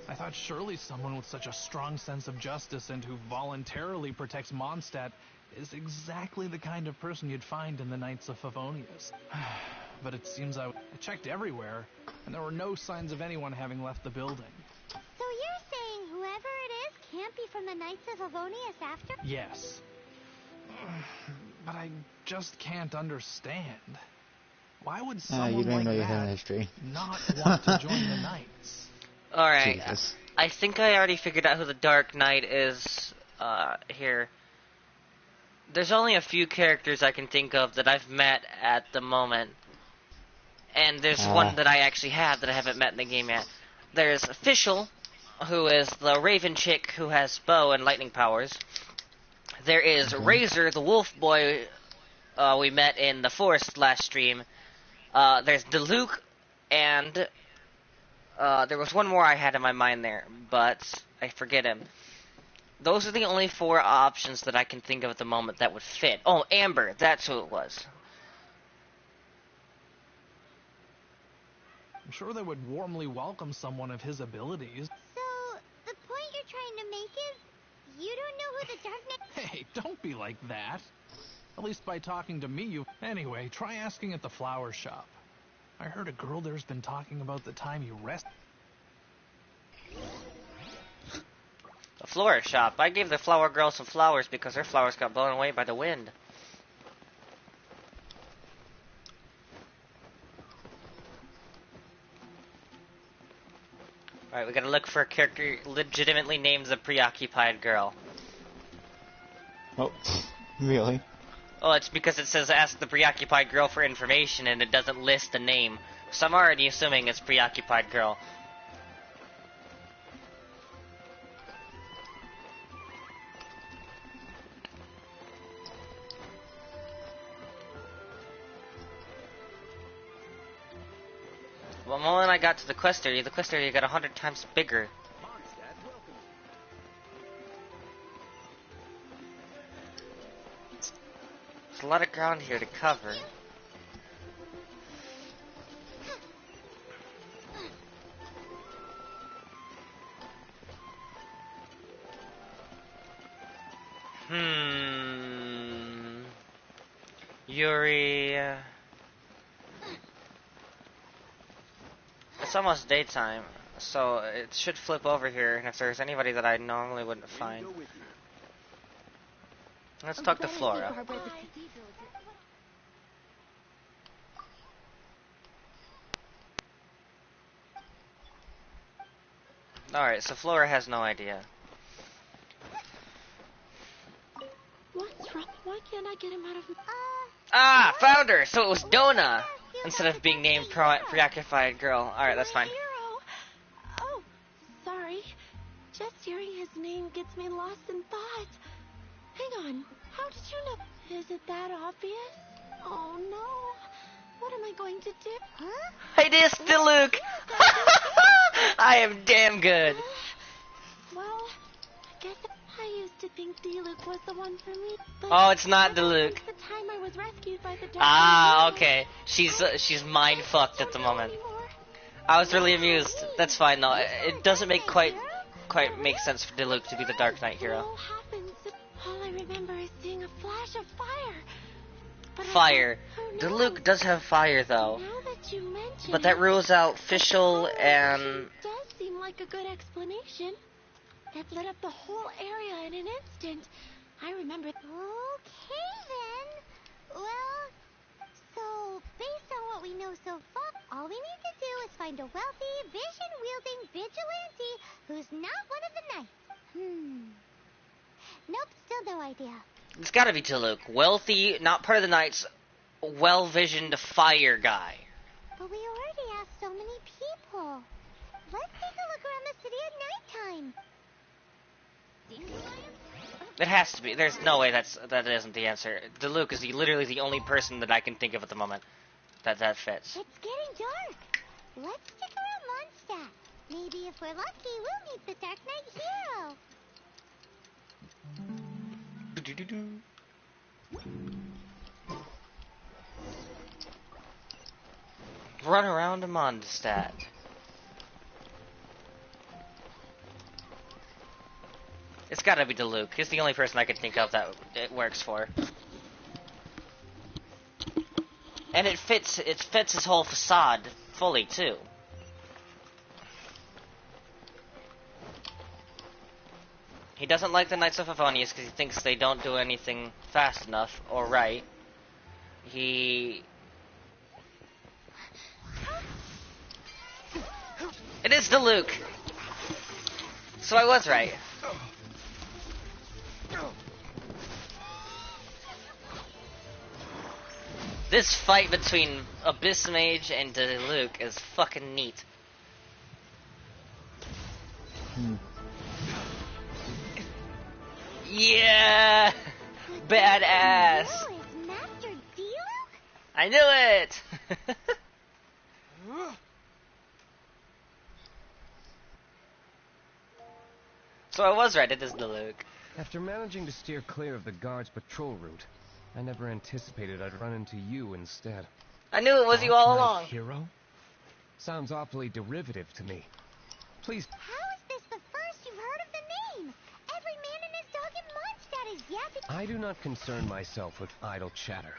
I thought surely someone with such a strong sense of justice and who voluntarily protects Mondstadt is exactly the kind of person you'd find in the Knights of Favonius. But it seems I checked everywhere, and there were no signs of anyone having left the building. So you're saying whoever it is can't be from the Knights of Favonius after? Yes. But I just can't understand. Why would someone you don't like know your that history. not want to join the Knights? Alright, Jesus. I think I already figured out who the Dark Knight is here. There's only a few characters I can think of that I've met at the moment. And there's one that I actually have that I haven't met in the game yet. There's Official, who is the Raven chick who has bow and lightning powers. There is Razor, the wolf boy we met in the forest last stream. There's Diluc, and there was one more I had in my mind there, but I forget him. Those are the only 4 options that I can think of at the moment that would fit. Oh, Amber, that's who it was. I'm sure they would warmly welcome someone of his abilities. So, the point you're trying to make is, you don't know who the Dark Knight... Hey, don't be like that. At least by talking to me, you... Anyway, try asking at the flower shop. I heard a girl there's been talking about the time you rest... The florist shop. I gave the flower girl some flowers because her flowers got blown away by the wind. Alright, we gotta look for a character legitimately named the Preoccupied Girl. Oh, really? Oh, it's because it says ask the Preoccupied Girl for information and it doesn't list the name. So I'm already assuming it's Preoccupied Girl. Well, the moment I got to the quest area got 100 times bigger. There's a lot of ground here to cover. Yuri... It's almost daytime, so it should flip over here, and if there's anybody that I normally wouldn't find... Let's talk to Flora. Alright, so Flora has no idea. What's wrong? Why can't I get him out of... Ah! Found her! So it was Dona! Instead of being named Preoccupied Girl. Alright, that's fine. Oh, sorry. Just hearing his name gets me lost in thought. Hang on. How did you know? Is it that obvious? Oh, no. What am I going to do? Huh? I dissed Diluc! I am damn good. Well, I guess I used to think Diluc was the one for me. Oh, it's not Diluc. The time I was rescued by the Ah, okay. She's mind fucked at the moment. I was really amused. That's fine though. It doesn't make quite make sense for Diluc to be the Dark Knight hero. All I remember is seeing a flash of fire. Fire. Diluc does have fire though. But that rules out Fischl and... It does seem like a good explanation. It lit up the whole area in an instant. I remember... Okay, then. Well, so, based on what we know so far, all we need to do is find a wealthy, vision-wielding vigilante who's not one of the knights. Nope, still no idea. It's gotta be Diluc. Wealthy, not part of the knights, well-visioned fire guy. But we already asked so many people. Let's take a look around the city at nighttime. It has to be. There's no way that isn't the answer. Diluc is literally the only person that I can think of at the moment that fits. It's getting dark. Let's stick around Mondstadt. Maybe if we're lucky, we'll meet the Dark Knight hero. Run around Mondstadt. It's gotta be Diluc. He's the only person I can think of that it works for. And it fits his whole facade fully, too. He doesn't like the Knights of Favonius because he thinks they don't do anything fast enough or right. It is Diluc! So I was right. This fight between Abyss Mage and Diluc is fucking neat. Yeah! Badass! Oh, it's Master Diluc? I knew it! So I was right, it is Diluc. After managing to steer clear of the guard's patrol route, I never anticipated I'd run into you instead. I knew it was you all along. Hero? Sounds awfully derivative to me. Please. How is this the first you've heard of the name? Every man and his dog in Mondstadt is yapping. I do not concern myself with idle chatter.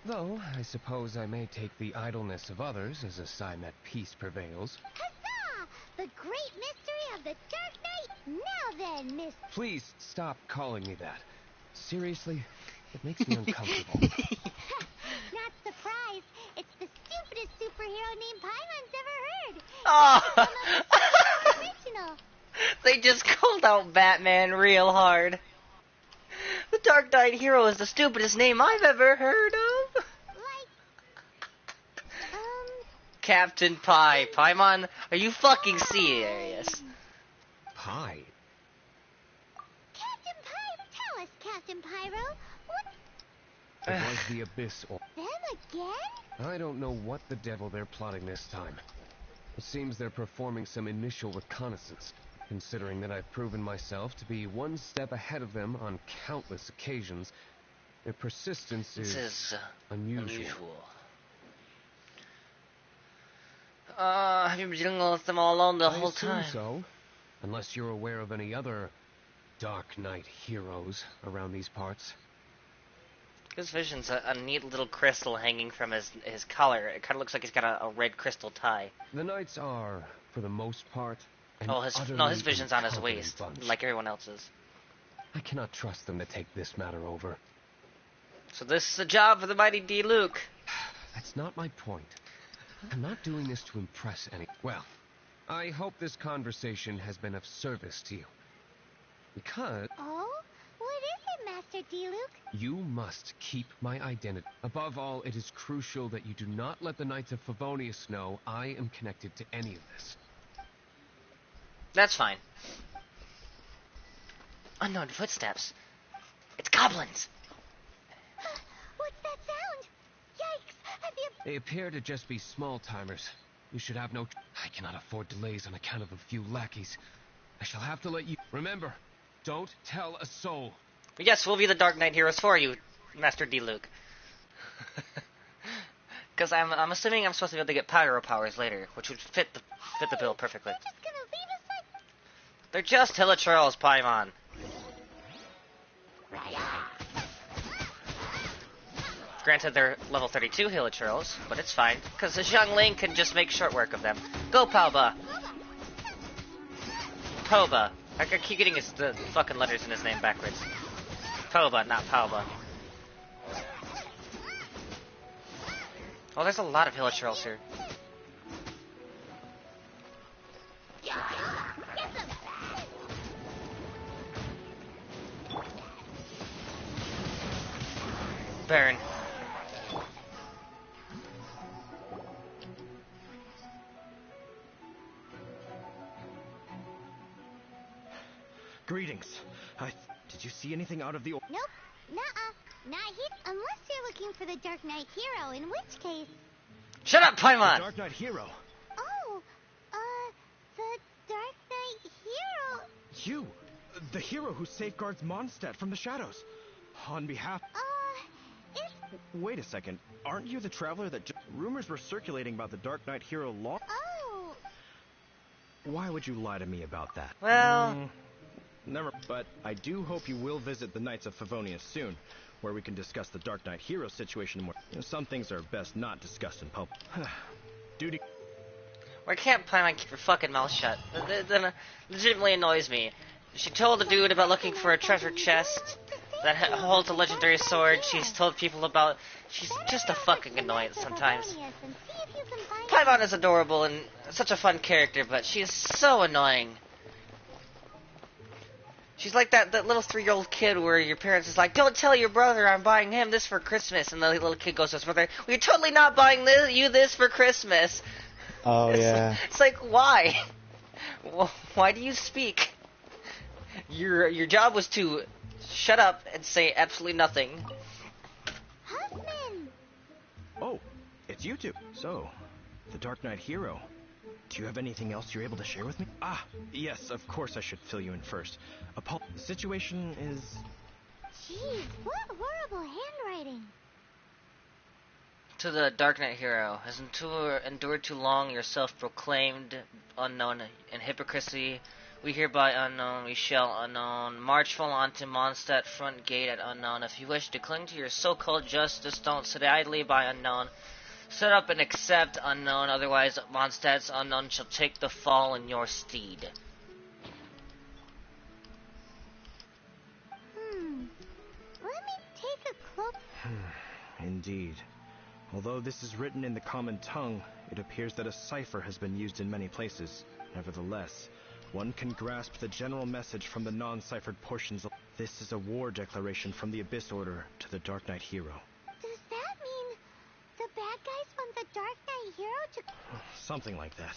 Though, I suppose I may take the idleness of others as a sign that peace prevails. Huzzah! The great mystery of the Dark Knight. Now then, Miss... Please stop calling me that. Seriously, it makes me uncomfortable. Not surprised. It's the stupidest superhero named Paimon's ever heard. Oh. Original. They just called out Batman real hard. The Dark Knight Hero is the stupidest name I've ever heard of. Captain Pie. Paimon, are you fucking serious? Pie? Captain Pie, tell us, Captain Pyro. What? It was the Abyss or... Them again? I don't know what the devil they're plotting this time. It seems they're performing some initial reconnaissance, considering that I've proven myself to be one step ahead of them on countless occasions. Their persistence is unusual. Have you been dealing with them all alone the whole time? I assume so, unless you're aware of any other Dark Knight heroes around these parts. His vision's a neat little crystal hanging from his collar. It kind of looks like he's got a red crystal tie. The Knights are, for the most part, his vision's on his waist, like everyone else's. I cannot trust them to take this matter over. So this is a job for the mighty Diluc. That's not my point. I'm not doing this to impress any... Well, I hope this conversation has been of service to you. Because... Oh? What is it, Master Diluc? You must keep my identity. Above all, it is crucial that you do not let the Knights of Favonius know I am connected to any of this. That's fine. Unknown footsteps. It's goblins! What's that sound? Yikes! They appear to just be small-timers. You should have no... I cannot afford delays on account of a few lackeys. I shall have to let you... Remember, don't tell a soul. Yes, we'll be the Dark Knight heroes for you, Master Diluc. Because I'm assuming I'm supposed to be able to get pyro powers later, which would fit the bill perfectly. They're just gonna leave us like... They're just Hilichurls, Paimon. Granted, they're level 32 Hilichurls, but it's fine, because the Xiangling can just make short work of them. Go, Pauba! Pauba. I keep getting the fucking letters in his name backwards. Pauba, not Pauba. Oh, there's a lot of Hilichurls here. Burn. Greetings. Did you see anything out of the... Nope. Nuh-uh. Not here. Unless you're looking for the Dark Knight Hero, in which case... Shut up, Paimon! The Dark Knight Hero. Oh, the Dark Knight Hero... You! The hero who safeguards Mondstadt from the shadows. On behalf... it's... Wait a second. Aren't you the traveler that... Rumors were circulating about the Dark Knight hero law. Oh! Why would you lie to me about that? Well... Never. But I do hope you will visit the Knights of Favonius soon, where we can discuss the Dark Knight hero situation more. Some things are best not discussed in public. Duty. Why can't Paimon keep her fucking mouth shut? That legitimately annoys me. She told the dude about looking for a treasure chest that holds a legendary sword. She's told people about... She's just a fucking annoyance sometimes. Paimon is adorable and such a fun character, but she is so annoying. She's like that little 3-year-old kid where your parents is like, don't tell your brother I'm buying him this for Christmas. And the little kid goes to his brother, we're totally not buying you this for Christmas. Oh, yeah. It's like, why? Why do you speak? Your job was to shut up and say absolutely nothing. Huffman! Oh, it's you two. So, the Dark Knight hero. Do you have anything else you're able to share with me? Ah, yes, of course I should fill you in first. The situation is... Jeez, what horrible handwriting. To the Dark Knight hero, has endured too long your self-proclaimed unknown and hypocrisy. We hereby unknown, we shall unknown. March full on to Mondstadt front gate at unknown. If you wish to cling to your so-called justice, don't sit idly by unknown. Set up and accept unknown, otherwise Mondstadt's unknown shall take the fall in your steed. Let me take a close... Indeed. Although this is written in the common tongue, it appears that a cipher has been used in many places. Nevertheless, one can grasp the general message from the non-ciphered portions. This is a war declaration from the Abyss Order to the Dark Knight hero. Does that mean the bad guys want the Dark Knight hero to... Something like that.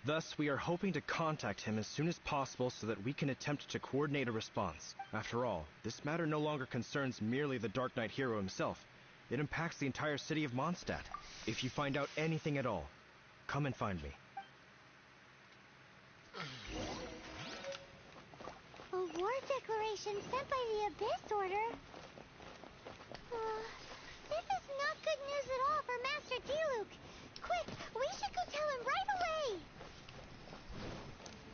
Thus, we are hoping to contact him as soon as possible so that we can attempt to coordinate a response. After all, this matter no longer concerns merely the Dark Knight hero himself. It impacts the entire city of Mondstadt. If you find out anything at all, come and find me. A war declaration sent by the Abyss Order? This is not good news at all for Master Diluc. Quick, we should go tell him right away.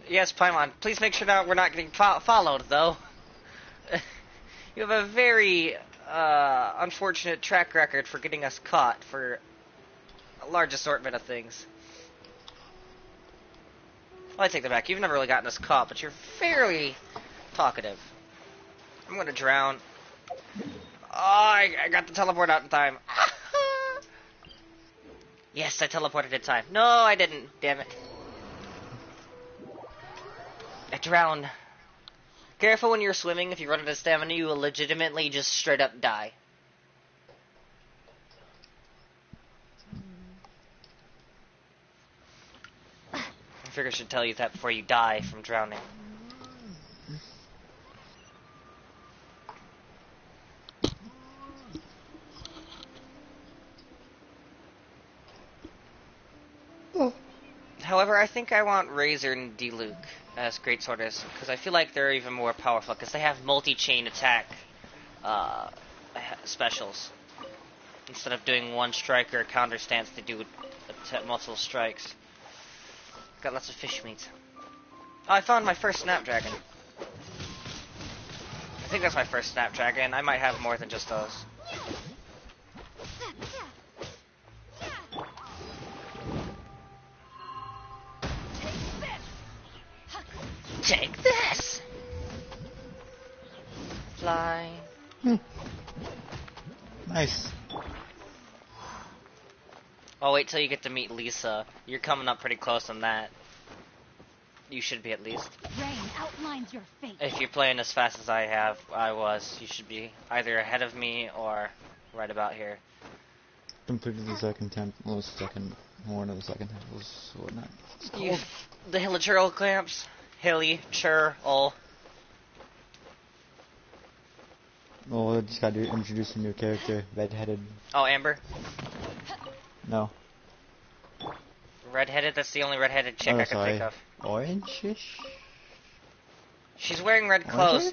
Yes, Paimon, please make sure that we're not getting followed, though. You have a very unfortunate track record for getting us caught for a large assortment of things. Well, I take that back. You've never really gotten us caught, but you're fairly talkative. I'm gonna drown. Oh, I got the teleport out in time. Yes, I teleported in time. No, I didn't. Damn it. I drowned. Careful when you're swimming. If you run out of stamina, you will legitimately just straight up die. I figure I should tell you that before you die from drowning. However, I think I want Razor and Diluc as Great Sworders, because I feel like they're even more powerful, because they have multi-chain attack specials. Instead of doing one strike or a counter stance, they do multiple strikes. Got lots of fish meat. Oh, I found my first Snapdragon. I think that's my first Snapdragon. I might have more than just those. Take this! Fly. Nice. Oh, wait till you get to meet Lisa. You're coming up pretty close on that. You should be at least. Rain outlines your fate. If you're playing as fast as I was, you should be either ahead of me or right about here. Completed the second temp. Well, second. One of the second temp was whatnot. The Hilichurl clamps. Hilichurl. Well, I just got to introduce a new character, red-headed. Oh, Amber? No. Red-headed? That's the only red-headed chick I can think of. Orange-ish? She's wearing red clothes.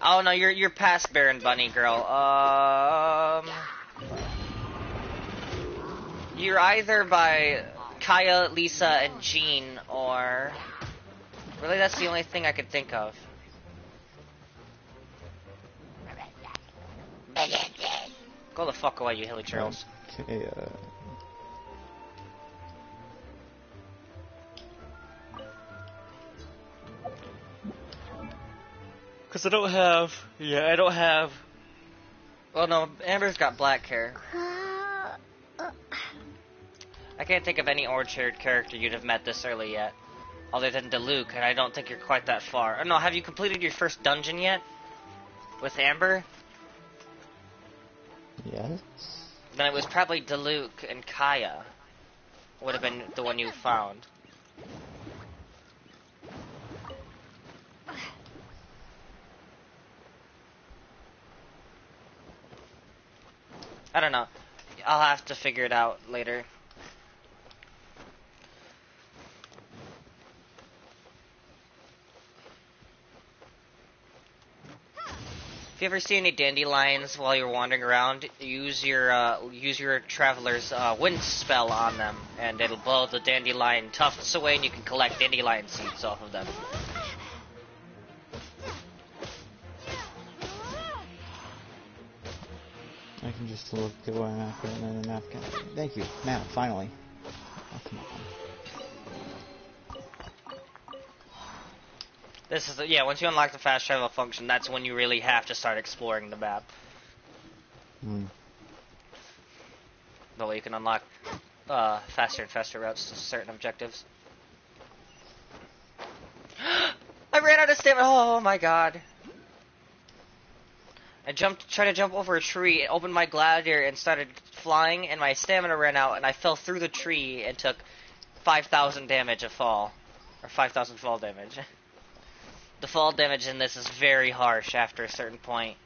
Oh no, you're past Baron Bunny, girl. You're either by Kaya, Lisa, and Jean, or... Really, that's the only thing I could think of. Go the fuck away, you hilly trails. Okay, Because I don't have... Yeah, I don't have... Well, no, Amber's got black hair. I can't think of any orange-haired character you'd have met this early yet. Other than Diluc, and I don't think you're quite that far. Oh, no, have you completed your first dungeon yet? With Amber? yes. Then it was probably Diluc and Kaya. Would have been the one you found. I don't know. I'll have to figure it out later. If you ever see any dandelions while you're wandering around, use your traveler's wind spell on them, and it'll blow the dandelion tufts away, and you can collect dandelion seeds off of them. I can just look at where I'm at right now in the map. Thank you. Map, finally. Oh, come on. This is yeah. Once you unlock the fast travel function, that's when you really have to start exploring the map. That way you can unlock faster and faster routes to certain objectives. I ran out of stamina. Oh my god! I tried to jump over a tree, opened my glider, and started flying, and my stamina ran out, and I fell through the tree and took 5,000 damage a fall, or 5,000 fall damage. The fall damage in this is very harsh after a certain point.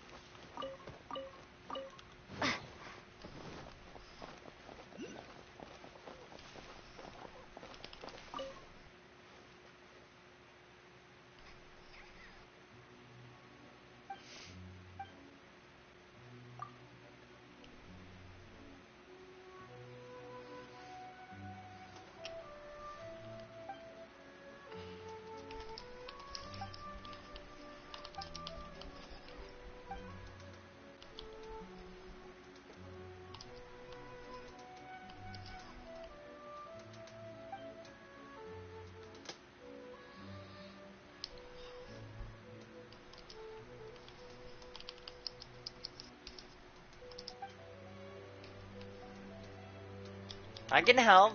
I can help,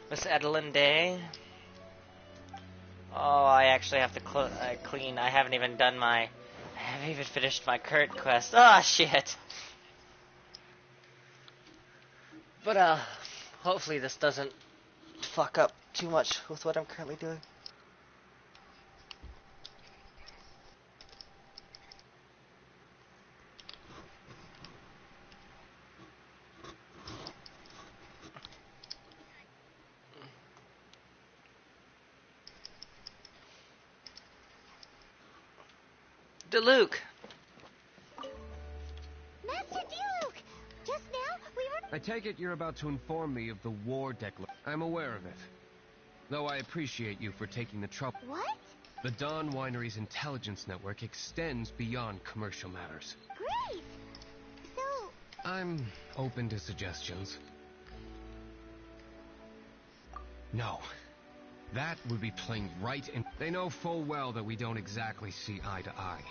Miss Edelyn Day. Oh, I actually have to clean. I haven't even finished my current quest. Oh, shit. But, hopefully this doesn't fuck up too much with what I'm currently doing. Diluc! Master Diluc! Just now, we were... I take it you're about to inform me of the war declaration. I'm aware of it. Though I appreciate you for taking the trouble. What? The Dawn Winery's intelligence network extends beyond commercial matters. Great! So... I'm open to suggestions. No. That would be playing right in... They know full well that we don't exactly see eye to eye.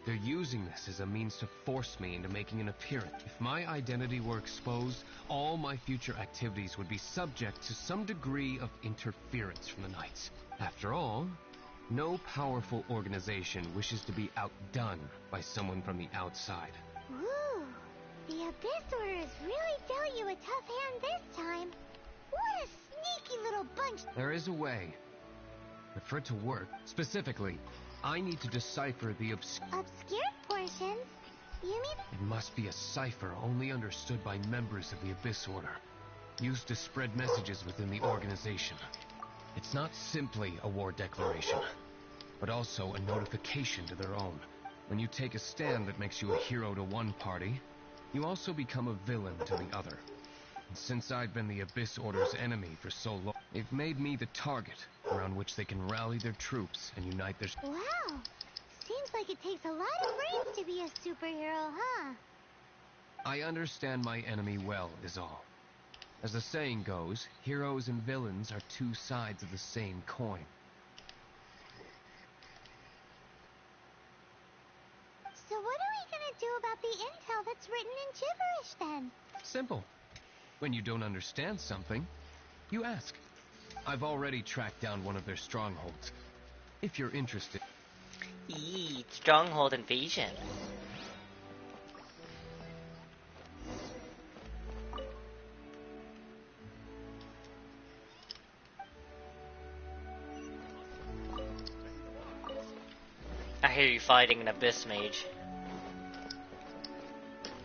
They're using this as a means to force me into making an appearance. If my identity were exposed, all my future activities would be subject to some degree of interference from the Knights. After all, no powerful organization wishes to be outdone by someone from the outside. Ooh, the Abyss Orders really dealt you a tough hand this time. What a sneaky little bunch. There is a way. But for it to work, specifically, I need to decipher the obscure portions? You mean... It must be a cipher only understood by members of the Abyss Order, used to spread messages within the organization. It's not simply a war declaration, but also a notification to their own. When you take a stand that makes you a hero to one party, you also become a villain to the other. And since I've been the Abyss Order's enemy for so long, they've made me the target around which they can rally their troops and unite their... Wow. Seems like it takes a lot of brains to be a superhero, huh? I understand my enemy well, is all. As the saying goes, heroes and villains are two sides of the same coin. So what are we gonna do about the intel that's written in gibberish, then? Simple. When you don't understand something, you ask. I've already tracked down one of their strongholds. If you're interested... Yee, stronghold invasion. I hear you fighting an Abyss Mage.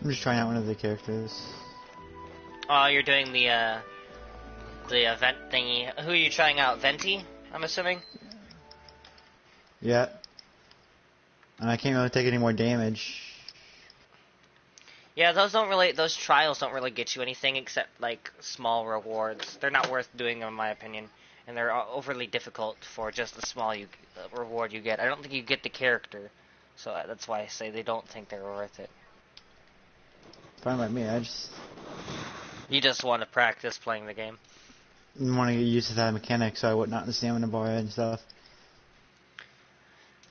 I'm just trying out one of the characters. Oh, you're doing the event thingy. Who are you trying out? Venti, I'm assuming? Yeah. And I can't really take any more damage. Yeah, those trials don't really get you anything except, like, small rewards. They're not worth doing, in my opinion. And they're overly difficult for just the small reward you get. I don't think you get the character. So that's why I say they don't think they're worth it. Fine by me, You just want to practice playing the game. want to get used to that mechanic so I would not the stamina bar and stuff.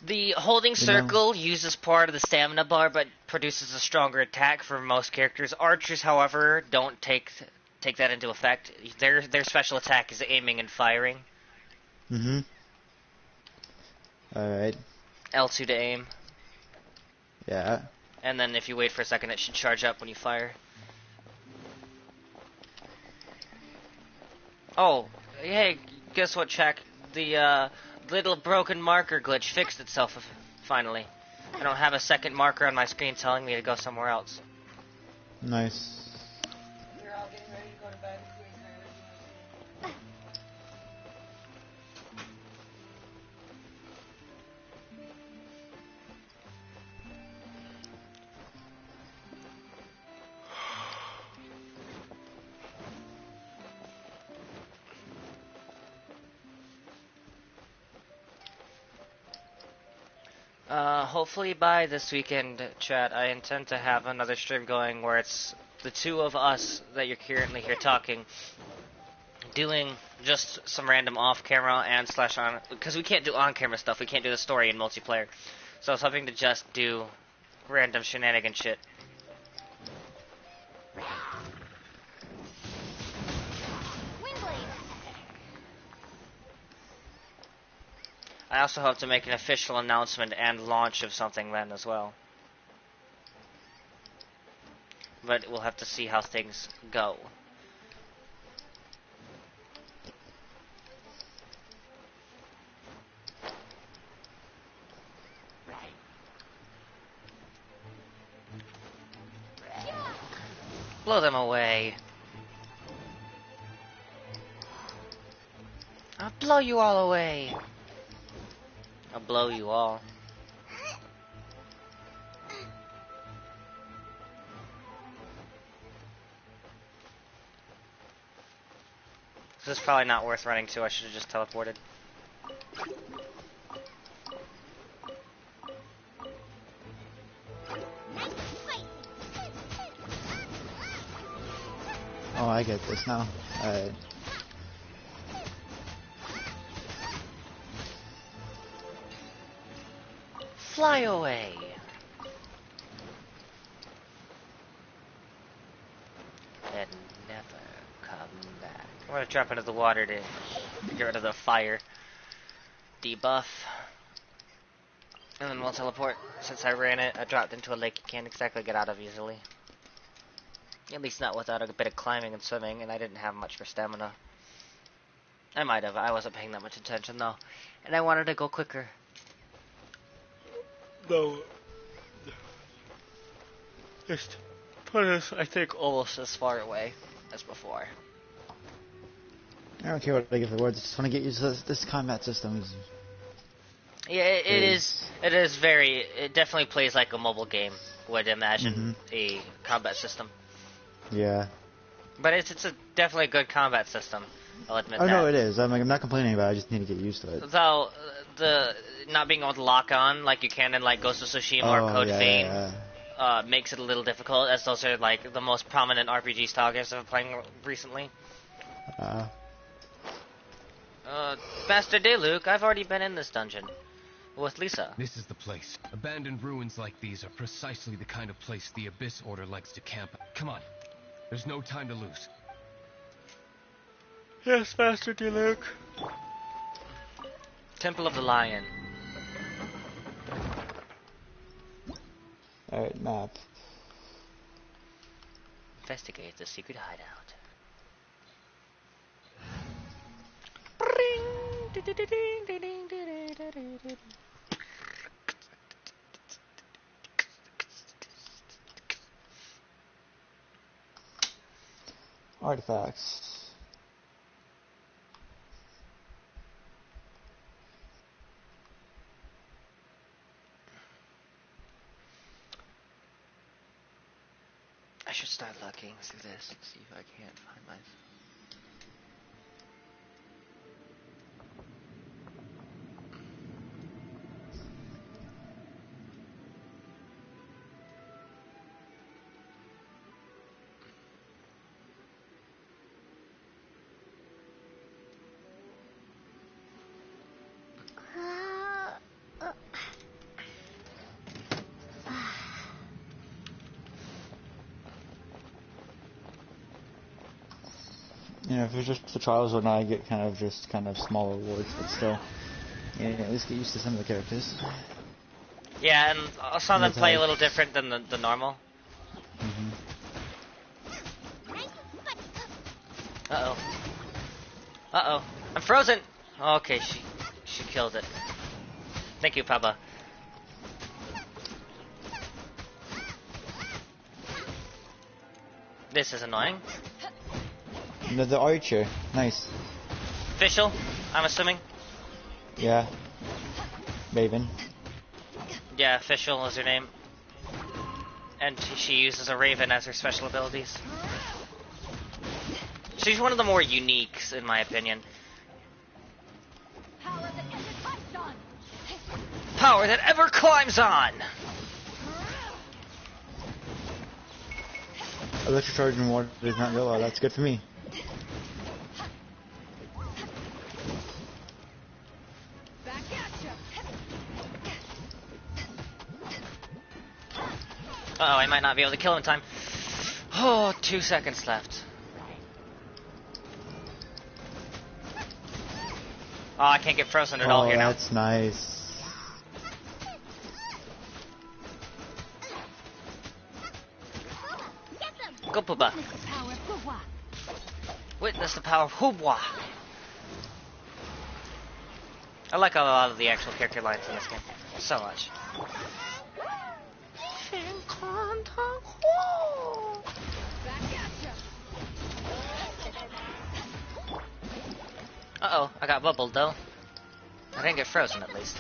The holding circle uses part of the stamina bar, but produces a stronger attack for most characters. Archers, however, don't take that into effect. Their special attack is aiming and firing. Mm-hmm. Alright. L2 to aim. Yeah. And then if you wait for a second, it should charge up when you fire. Oh, hey, guess what, Chuck? The little broken marker glitch fixed itself finally. I don't have a second marker on my screen telling me to go somewhere else. Nice. Hopefully by this weekend, chat, I intend to have another stream going where it's the two of us that you're currently here talking, doing just some random off-camera and / on, because we can't do on-camera stuff, we can't do the story in multiplayer. So I was hoping to just do random shenanigan shit. I also hope to make an official announcement and launch of something then as well. But we'll have to see how things go. Blow them away. I'll blow you all away. I'll blow you all. This is probably not worth running to. I should have just teleported. Oh, I get this now. Alright. Fly away. And never come back. I'm gonna drop into the water to get rid of the fire debuff. And then we'll teleport. Since I ran it, I dropped into a lake you can't exactly get out of easily. At least not without a bit of climbing and swimming, and I didn't have much for stamina. I might have. I wasn't paying that much attention though. And I wanted to go quicker. No. Just put us, I think, almost as far away as before. I don't care what I give the words, I just want to get used to this combat system. Yeah, it is. It is very. It definitely plays like a mobile game would imagine a combat system. Yeah. But it's a definitely a good combat system. I'll admit Oh that. no, it is. I'm not complaining about it. I just need to get used to it. Though the not being able to lock on like you can in like Ghost of Tsushima or Code Vein makes it a little difficult, as those are like the most prominent RPG style games I've been playing recently. Master Luke, I've already been in this dungeon with Lisa. This is the place. Abandoned ruins like these are precisely the kind of place the Abyss Order likes to camp. Come on. There's no time to lose. Yes, Master Luke. Temple of the Lion. Alright, map. Investigate the secret hideout. Artifacts. I should start looking through this, see if I can't find my... You know, if it's just the trials or not, I get kind of small rewards, but still, yeah, at least get used to some of the characters. Yeah, and some of them play a little different than the normal. Uh-oh. Uh-oh. I'm frozen! Okay, she killed it. Thank you, Papa. This is annoying. The archer, nice. Official, I'm assuming? Yeah. Raven. Yeah, Official is her name. And she uses a Raven as her special abilities. She's one of the more uniques, in my opinion. Power that ever climbs on! Electric charge and water does not go well, that's good for me. Uh-oh, I might not be able to kill him in time. Oh, 2 seconds left. Oh, I can't get frozen at all here now. Oh, that's nice. Go, Pooba. Witness the power of Hoobwa. I like a lot of the actual character lines in this game. So much. Uh-oh, I got bubbled though. I didn't get frozen at least.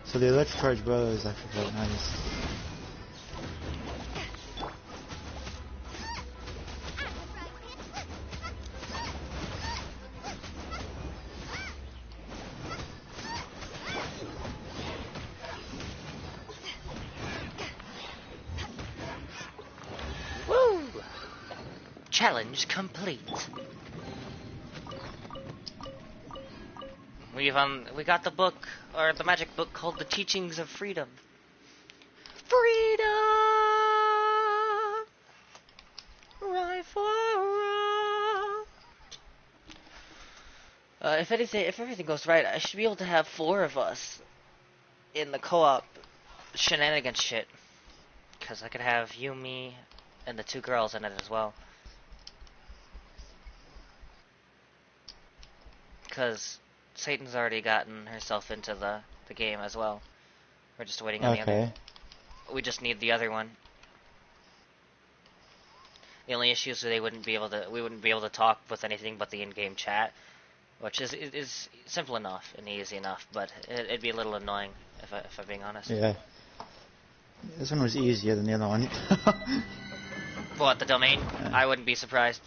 So the electric charge bow is actually quite nice. Woo! Challenge complete. We got the book, or the magic book called The Teachings of Freedom. Freedom! Right for all. If everything goes right, I should be able to have 4 of us in the co-op shenanigans shit. Because I could have you, me, and the 2 girls in it as well. Because Satan's already gotten herself into the game as well. We're just waiting on the other. We just need the other one. The only issue is we wouldn't be able to talk with anything but the in-game chat, which is simple enough and easy enough, but it'd be a little annoying if I'm being honest. Yeah, This one was easier than the other one. What, the domain? I wouldn't be surprised.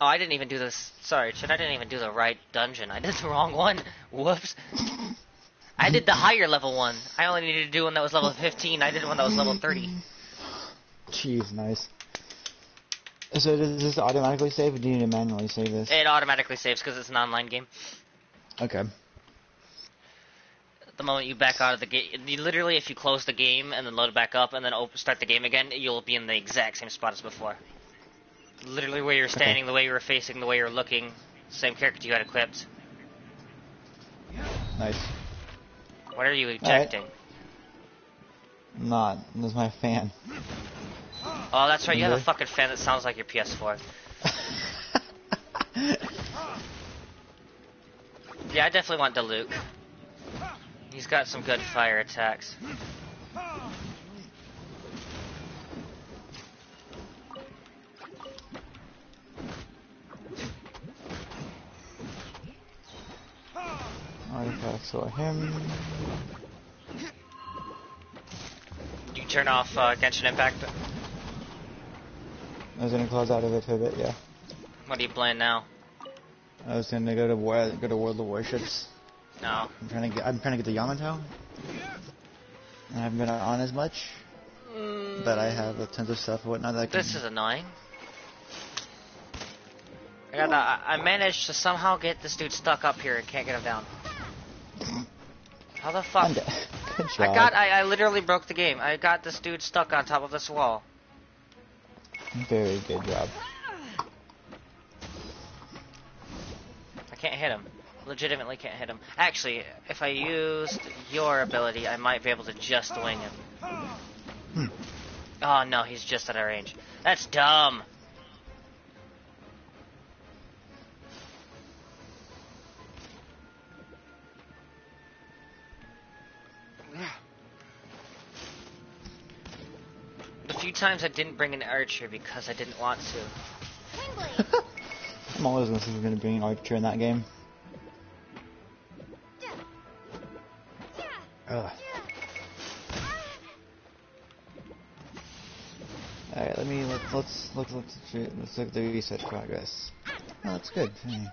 Oh, I didn't even do this. Sorry, I didn't even do the right dungeon. I did the wrong one. Whoops. I did the higher level one. I only needed to do one that was level 15. I did one that was level 30. Jeez, nice. So does this automatically save, or do you need to manually save this? It automatically saves because it's an online game. Okay. The moment you back out of the game, literally, if you close the game and then load it back up and then start the game again, you'll be in the exact same spot as before. Literally, where you're standing, the way you were facing, the way you're looking, same character you had equipped. Nice. What are you ejecting? Right. I'm not. This is my fan. Oh, that's right. You have a fucking fan that sounds like your PS4. Yeah, I definitely want Diluc. He's got some good fire attacks. Artifacts or him. You turn off Genshin Impact? I was gonna close out of it for a bit, yeah. What are you playing now? I was gonna go to World of Warships. No. I'm trying to get the Yamato. I haven't been on as much, but I have tons of stuff and whatnot that I can... This is annoying. I managed to somehow get this dude stuck up here and can't get him down. How the fuck? Good job. I literally broke the game. I got this dude stuck on top of this wall. Very good job. I can't hit him. Legitimately can't hit him. Actually, if I used your ability, I might be able to just wing him. Oh no, he's just at our range. That's dumb. The few times I didn't bring an archer because I didn't want to. I'm always going to bring an archer in that game. Ugh. Alright, let's look at the research progress. Oh, that's good. Hey.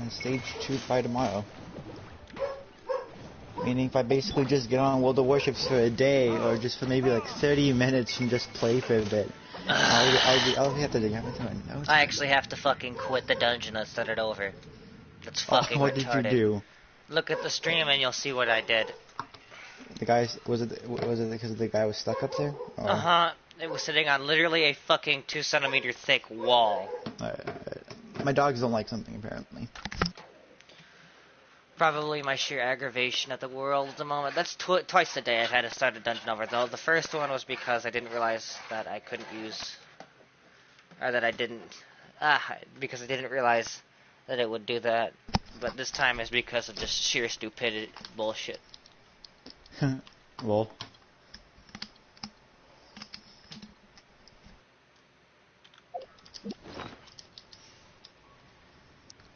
Stage 2 by tomorrow. Meaning if I basically just get on World of Warships for a day, or just for maybe like 30 minutes and just play for a bit, I'll have to do it. I actually have to fucking quit the dungeon and start it over. That's fucking what retarded. Did you do? Look at the stream and you'll see what I did. The guys, was it because the guy was stuck up there? Or? Uh-huh. It was sitting on literally a fucking 2 centimeter thick wall. My dogs don't like something, apparently. Probably my sheer aggravation at the world at the moment. That's twice a day I've had to start a dungeon over, though. The first one was because I didn't realize that I couldn't use... Or that I didn't... because I didn't realize that it would do that. But this time is because of just sheer stupidity bullshit. Well...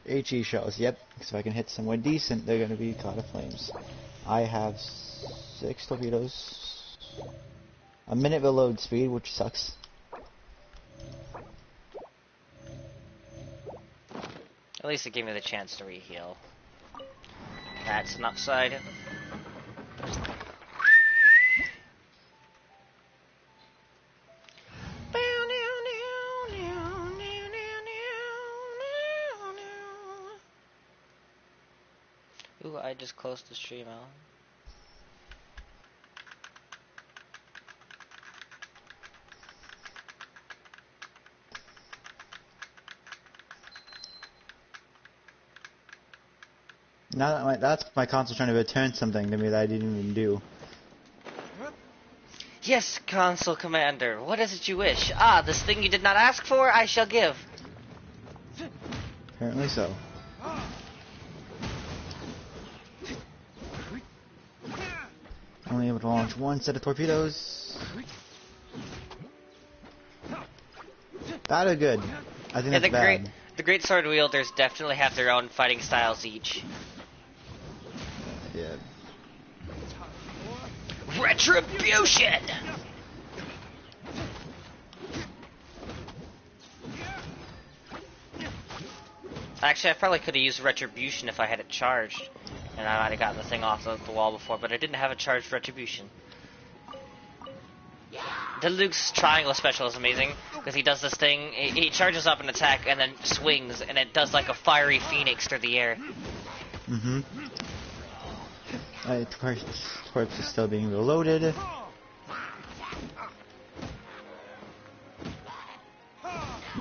HE shells, yep, because if I can hit somewhere decent, they're going to be caught in flames. I have 6 torpedoes. A minute reload speed, which sucks. At least it gave me the chance to re-heal. That's an upside. Ooh, I just closed the stream out. Now that that's my console trying to return something to me that I didn't even do. Yes, console commander. What is it you wish? Ah, this thing you did not ask for, I shall give. Apparently so. Only able to launch 1 set of torpedoes. That are good. I think that's bad. The great sword wielders definitely have their own fighting styles each. Yeah. Retribution! Actually, I probably could have used Retribution if I had it charged. And I might have gotten the thing off the wall before, but I didn't have a charged Retribution. Diluc's triangle special is amazing, because he does this thing, he charges up an attack and then swings, and it does like a fiery phoenix through the air. Mm-hmm. Corpse is still being reloaded.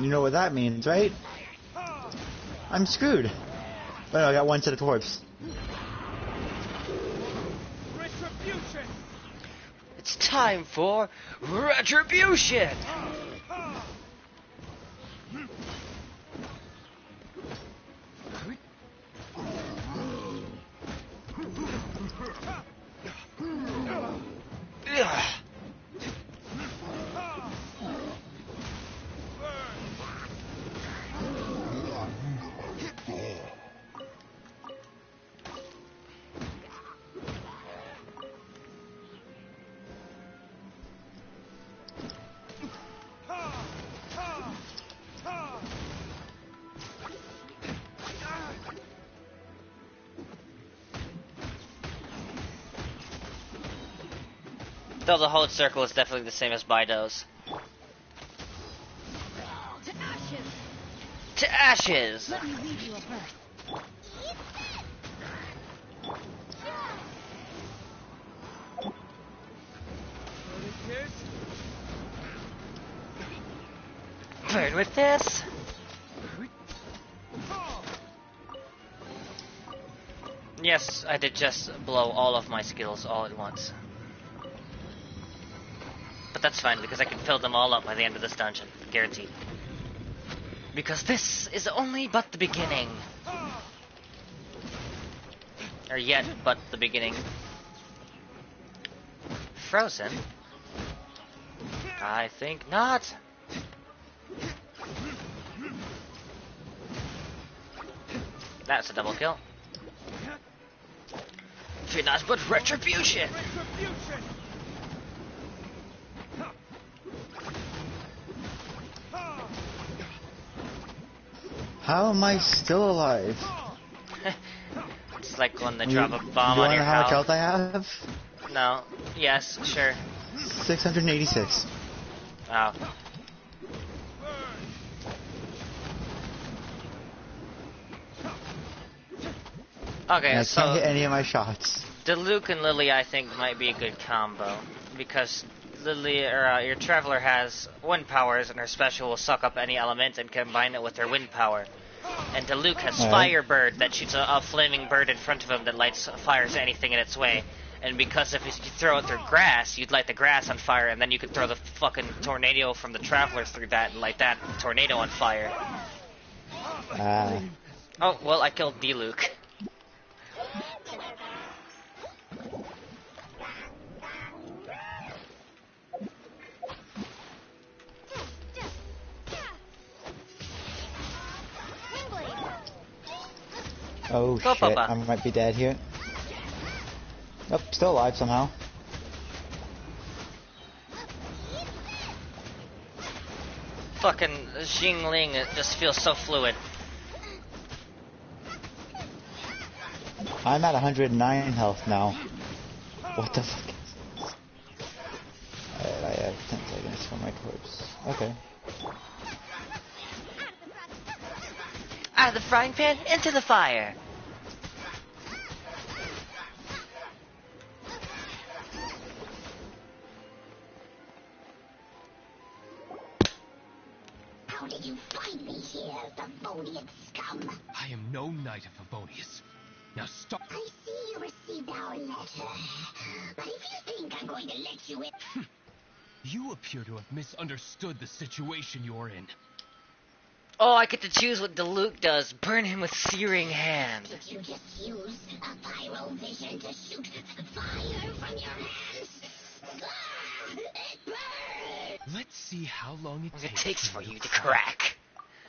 You know what that means, right? I'm screwed. But no, I got one set of torps. Retribution! It's time for Retribution! Though the hold circle is definitely the same as Bido's. To ashes! To ashes! Let me lead you a verse. Burn with this! Yes, I did just blow all of my skills all at once. But that's fine, because I can fill them all up by the end of this dungeon. Guaranteed. Because this is only but the beginning. Or yet but the beginning. Frozen? I think not. That's a double kill. Fear not but retribution! How am I still alive? It's like when they drop a bomb you on wanna your know how much house. health I have? No. Yes, sure. 686. Oh. Okay, And I so can't hit any of my shots. Diluc and Lily, I think, might be a good combo because Lily, or your Traveler, has wind powers, and her special will suck up any element and combine it with her wind power. And Diluc has Firebird that shoots a flaming bird in front of him that lights fires anything in its way. And because if you throw it through grass, you'd light the grass on fire, and then you could throw the fucking tornado from the Traveler through that and light that tornado on fire. Oh, well, I killed Diluc. Oh Go, shit, Papa. I might be dead here. Nope, still alive somehow. Fucking Xingling, it just feels so fluid. I'm at 109 health now. What the fuck is this? Alright, I have 10 seconds for my corpse. Okay. Out of the frying pan, into the fire! How did you find me here, Favonian scum? I am no knight of Favonius. Now stop. I see you received our letter. But if you think I'm going to let you in... You appear to have misunderstood the situation you're in. Oh, I get to choose what Diluc does. Burn him with searing hand. Did you just use a pyro vision to shoot fire from your hands? Ah, it burns! Let's see how long it takes for you to crack.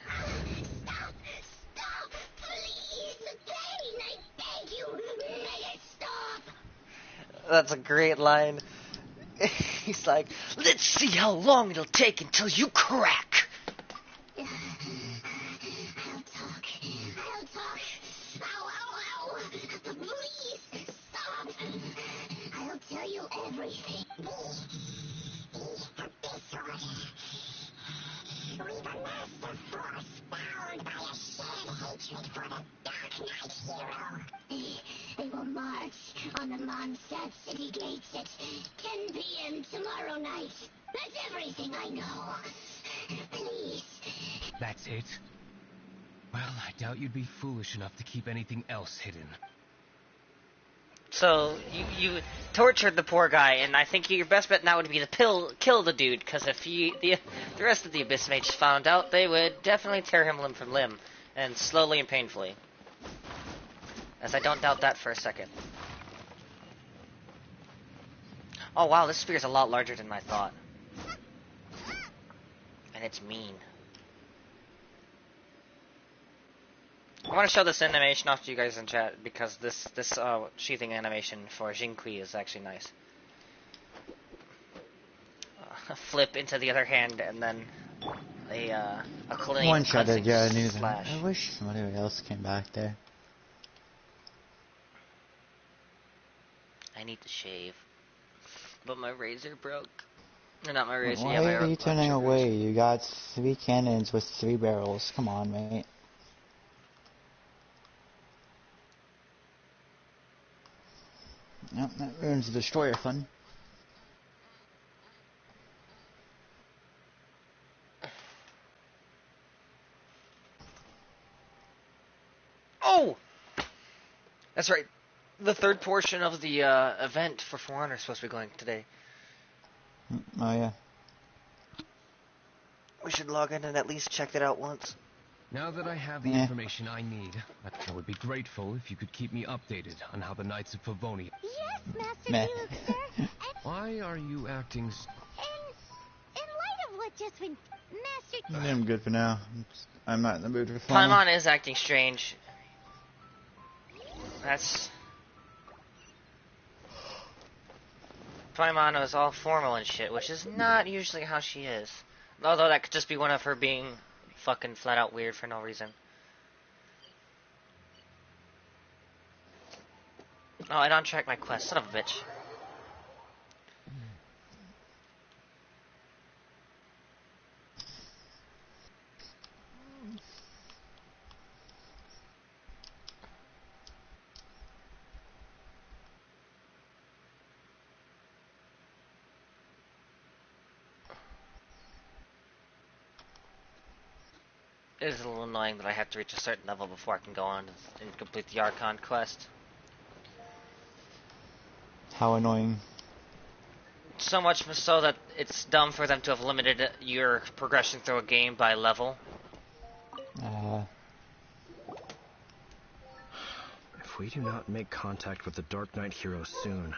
Stop! Stop! Please! Pain! I beg you! May it stop! That's a great line. He's like, let's see how long it'll take until you crack. I'll talk. Ow. Please, stop. I'll tell you everything. Disorder. We the Master Force, bound by a shared hatred for the Dark Knight hero. They will march on the Mondstadt city gates at 10 p.m. tomorrow night. That's everything I know. Please. That's it? Well, I doubt you'd be foolish enough to keep anything else hidden. So, you tortured the poor guy, and I think your best bet now would be to kill the dude, because if the rest of the Abyss Mages found out, they would definitely tear him limb from limb, and slowly and painfully. As I don't doubt that for a second. Oh wow, this spear is a lot larger than I thought. And it's mean. I want to show this animation off to you guys in chat because this sheathing animation for Jinqi is actually nice. Flip into the other hand and then a clean one-shotted, yeah, I knew that. slash. I wish somebody else came back there. I need to shave, but my razor broke. Or not my razor. Why Yeah, my are you turning away? You got 3 cannons with 3 barrels. Come on, mate. Nope, that ruins the destroyer fun. Oh! That's right. The third portion of the event for For Honor is supposed to be going today. Oh, yeah. We should log in and at least check that out once. Now that I have the information I need, I would be grateful if you could keep me updated on how the Knights of Favonia... Yes, Master Felix, sir. Why are you acting... In light of what just went... Master... I'm good for now. I'm not in the mood for fun. Paimon is acting strange. That's... Paimon is all formal and shit, which is not usually how she is. Although that could just be one of her being fucking flat out weird for no reason. Oh, I don't track my quest, son of a bitch. It is a little annoying that I have to reach a certain level before I can go on and complete the Archon quest. How annoying. So much so that it's dumb for them to have limited your progression through a game by level. If we do not make contact with the Dark Knight hero soon...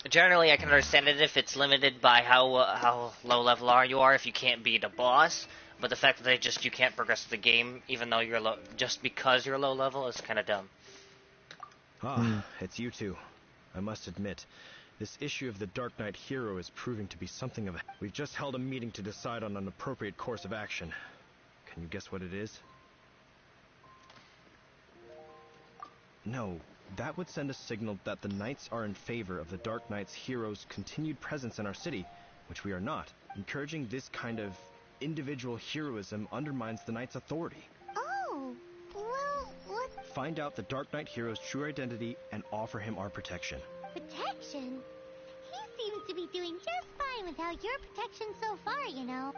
Generally, I can understand it if it's limited by how low level you are if you can't beat a boss. But the fact that you can't progress the game even though you're low, just because you're low level, is kind of dumb. It's you two. I must admit, this issue of the Dark Knight hero is proving to be something of a... We've just held a meeting to decide on an appropriate course of action. Can you guess what it is? No, that would send a signal that the Knights are in favor of the Dark Knight's hero's continued presence in our city, which we are not. Encouraging this kind of individual heroism undermines the Knight's authority. Oh, well, what? Find out the Dark Knight hero's true identity and offer him our protection. Protection? He seems to be doing just fine without your protection so far, you know.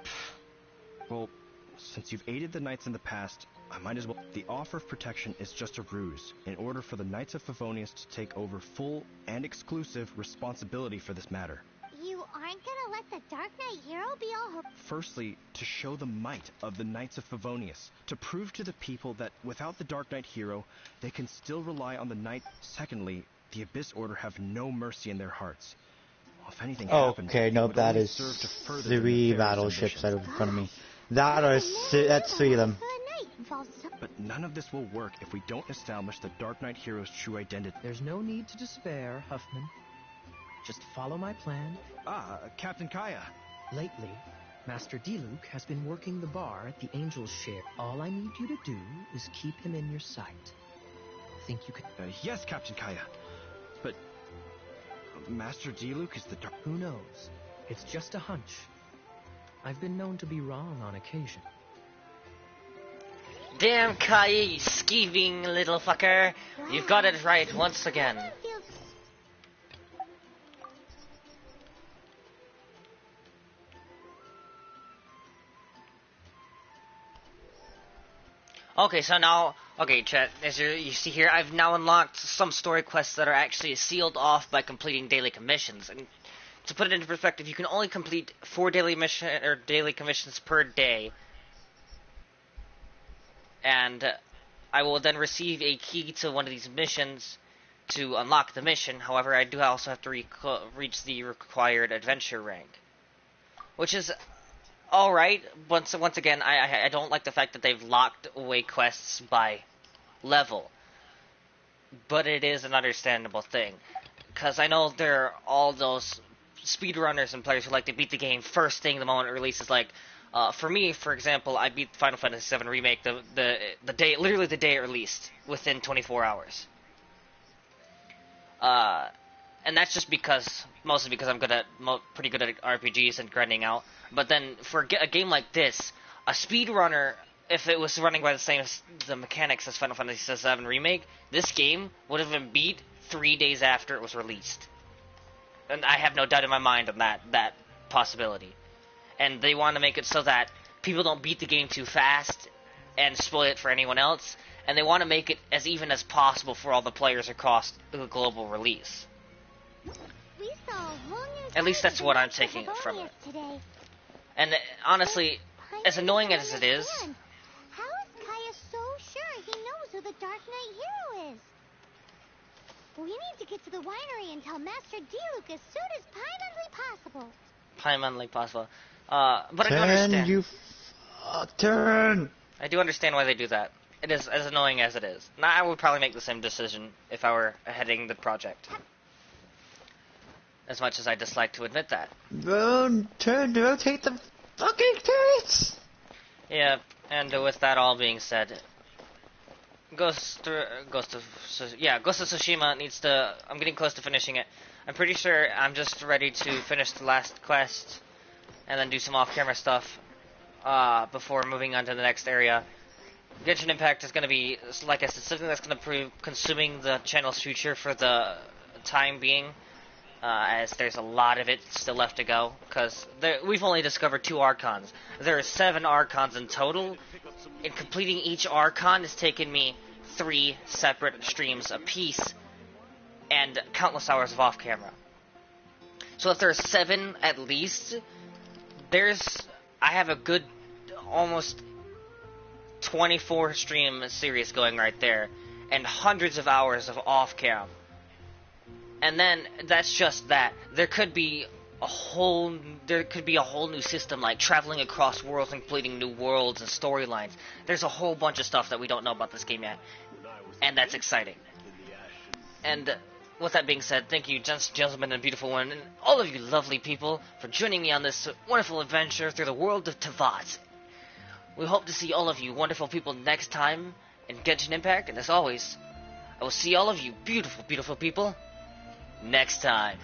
Well, since you've aided the Knights in the past, I might as well... The offer of protection is just a ruse, in order for the Knights of Favonius to take over full and exclusive responsibility for this matter. You aren't gonna let the Dark Knight hero be all... Firstly, to show the might of the Knights of Favonius, to prove to the people that without the Dark Knight hero, they can still rely on the Knight. Secondly, the Abyss Order have no mercy in their hearts. Well, if anything happened, okay, nope, that is 3 battleships out in front of me. That's 3 of them. But none of this will work if we don't establish the Dark Knight hero's true identity. There's no need to despair, Huffman. Just follow my plan. Captain Kaya. Lately, Master Diluc has been working the bar at the Angel's Share. All I need you to do is keep him in your sight. Think you could... Yes, Captain Kaya. But... Master Diluc is the dark... Who knows? It's just a hunch. I've been known to be wrong on occasion. Damn, Kai, you skeeving little fucker. You got it right once again. Okay, so now, okay, chat, as you see here, I've now unlocked some story quests that are actually sealed off by completing daily commissions. And to put it into perspective, you can only complete 4 daily commissions per day. And I will then receive a key to one of these missions to unlock the mission. However, I do also have to reach the required adventure rank, which is alright. Once again, I don't like the fact that they've locked away quests by level, but it is an understandable thing, because I know there are all those speedrunners and players who like to beat the game first thing the moment it releases. Like, for me, for example, I beat Final Fantasy VII Remake the day, literally the day it released, within 24 hours. And that's just mostly because I'm pretty good at RPGs and grinding out. But then for a game like this, a speedrunner, if it was running by the mechanics as Final Fantasy VII Remake, this game would have been beat 3 days after it was released. And I have no doubt in my mind on that possibility. And they want to make it so that people don't beat the game too fast and spoil it for anyone else. And they want to make it as even as possible for all the players across the global release. We saw a whole new At least that's what I'm taking from it. Today. And honestly, as annoying as it is... How is Kaya so sure he knows who the Dark Knight hero is? We need to get to the winery and tell Master Diluc as soon as humanly possible. But I do understand. Turn! I do understand why they do that. It is as annoying as it is. Now, I would probably make the same decision if I were heading the project. As much as I dislike to admit that. Turn to rotate the fucking turrets! Yeah, and with that all being said, Ghost of Tsushima needs to... I'm getting close to finishing it. I'm pretty sure I'm just ready to finish the last quest and then do some off-camera stuff before moving on to the next area. Genshin Impact is going to be, like I said, something that's going to prove consuming the channel's future for the time being, as there's a lot of it still left to go, because we've only discovered 2 Archons. There are 7 Archons in total, and completing each Archon has taken me 3 separate streams apiece, and countless hours of off-camera. So if there's 7 at least, I have a good, almost 24 stream series going right there, and hundreds of hours of off-cam. And then that's just that. There could be a whole new system, like traveling across worlds and completing new worlds and storylines. There's a whole bunch of stuff that we don't know about this game yet, and that's exciting. And with that being said, thank you, gentlemen and beautiful women, and all of you lovely people, for joining me on this wonderful adventure through the world of Teyvat. We hope to see all of you wonderful people next time in Genshin Impact, and as always, I will see all of you beautiful, beautiful people next time.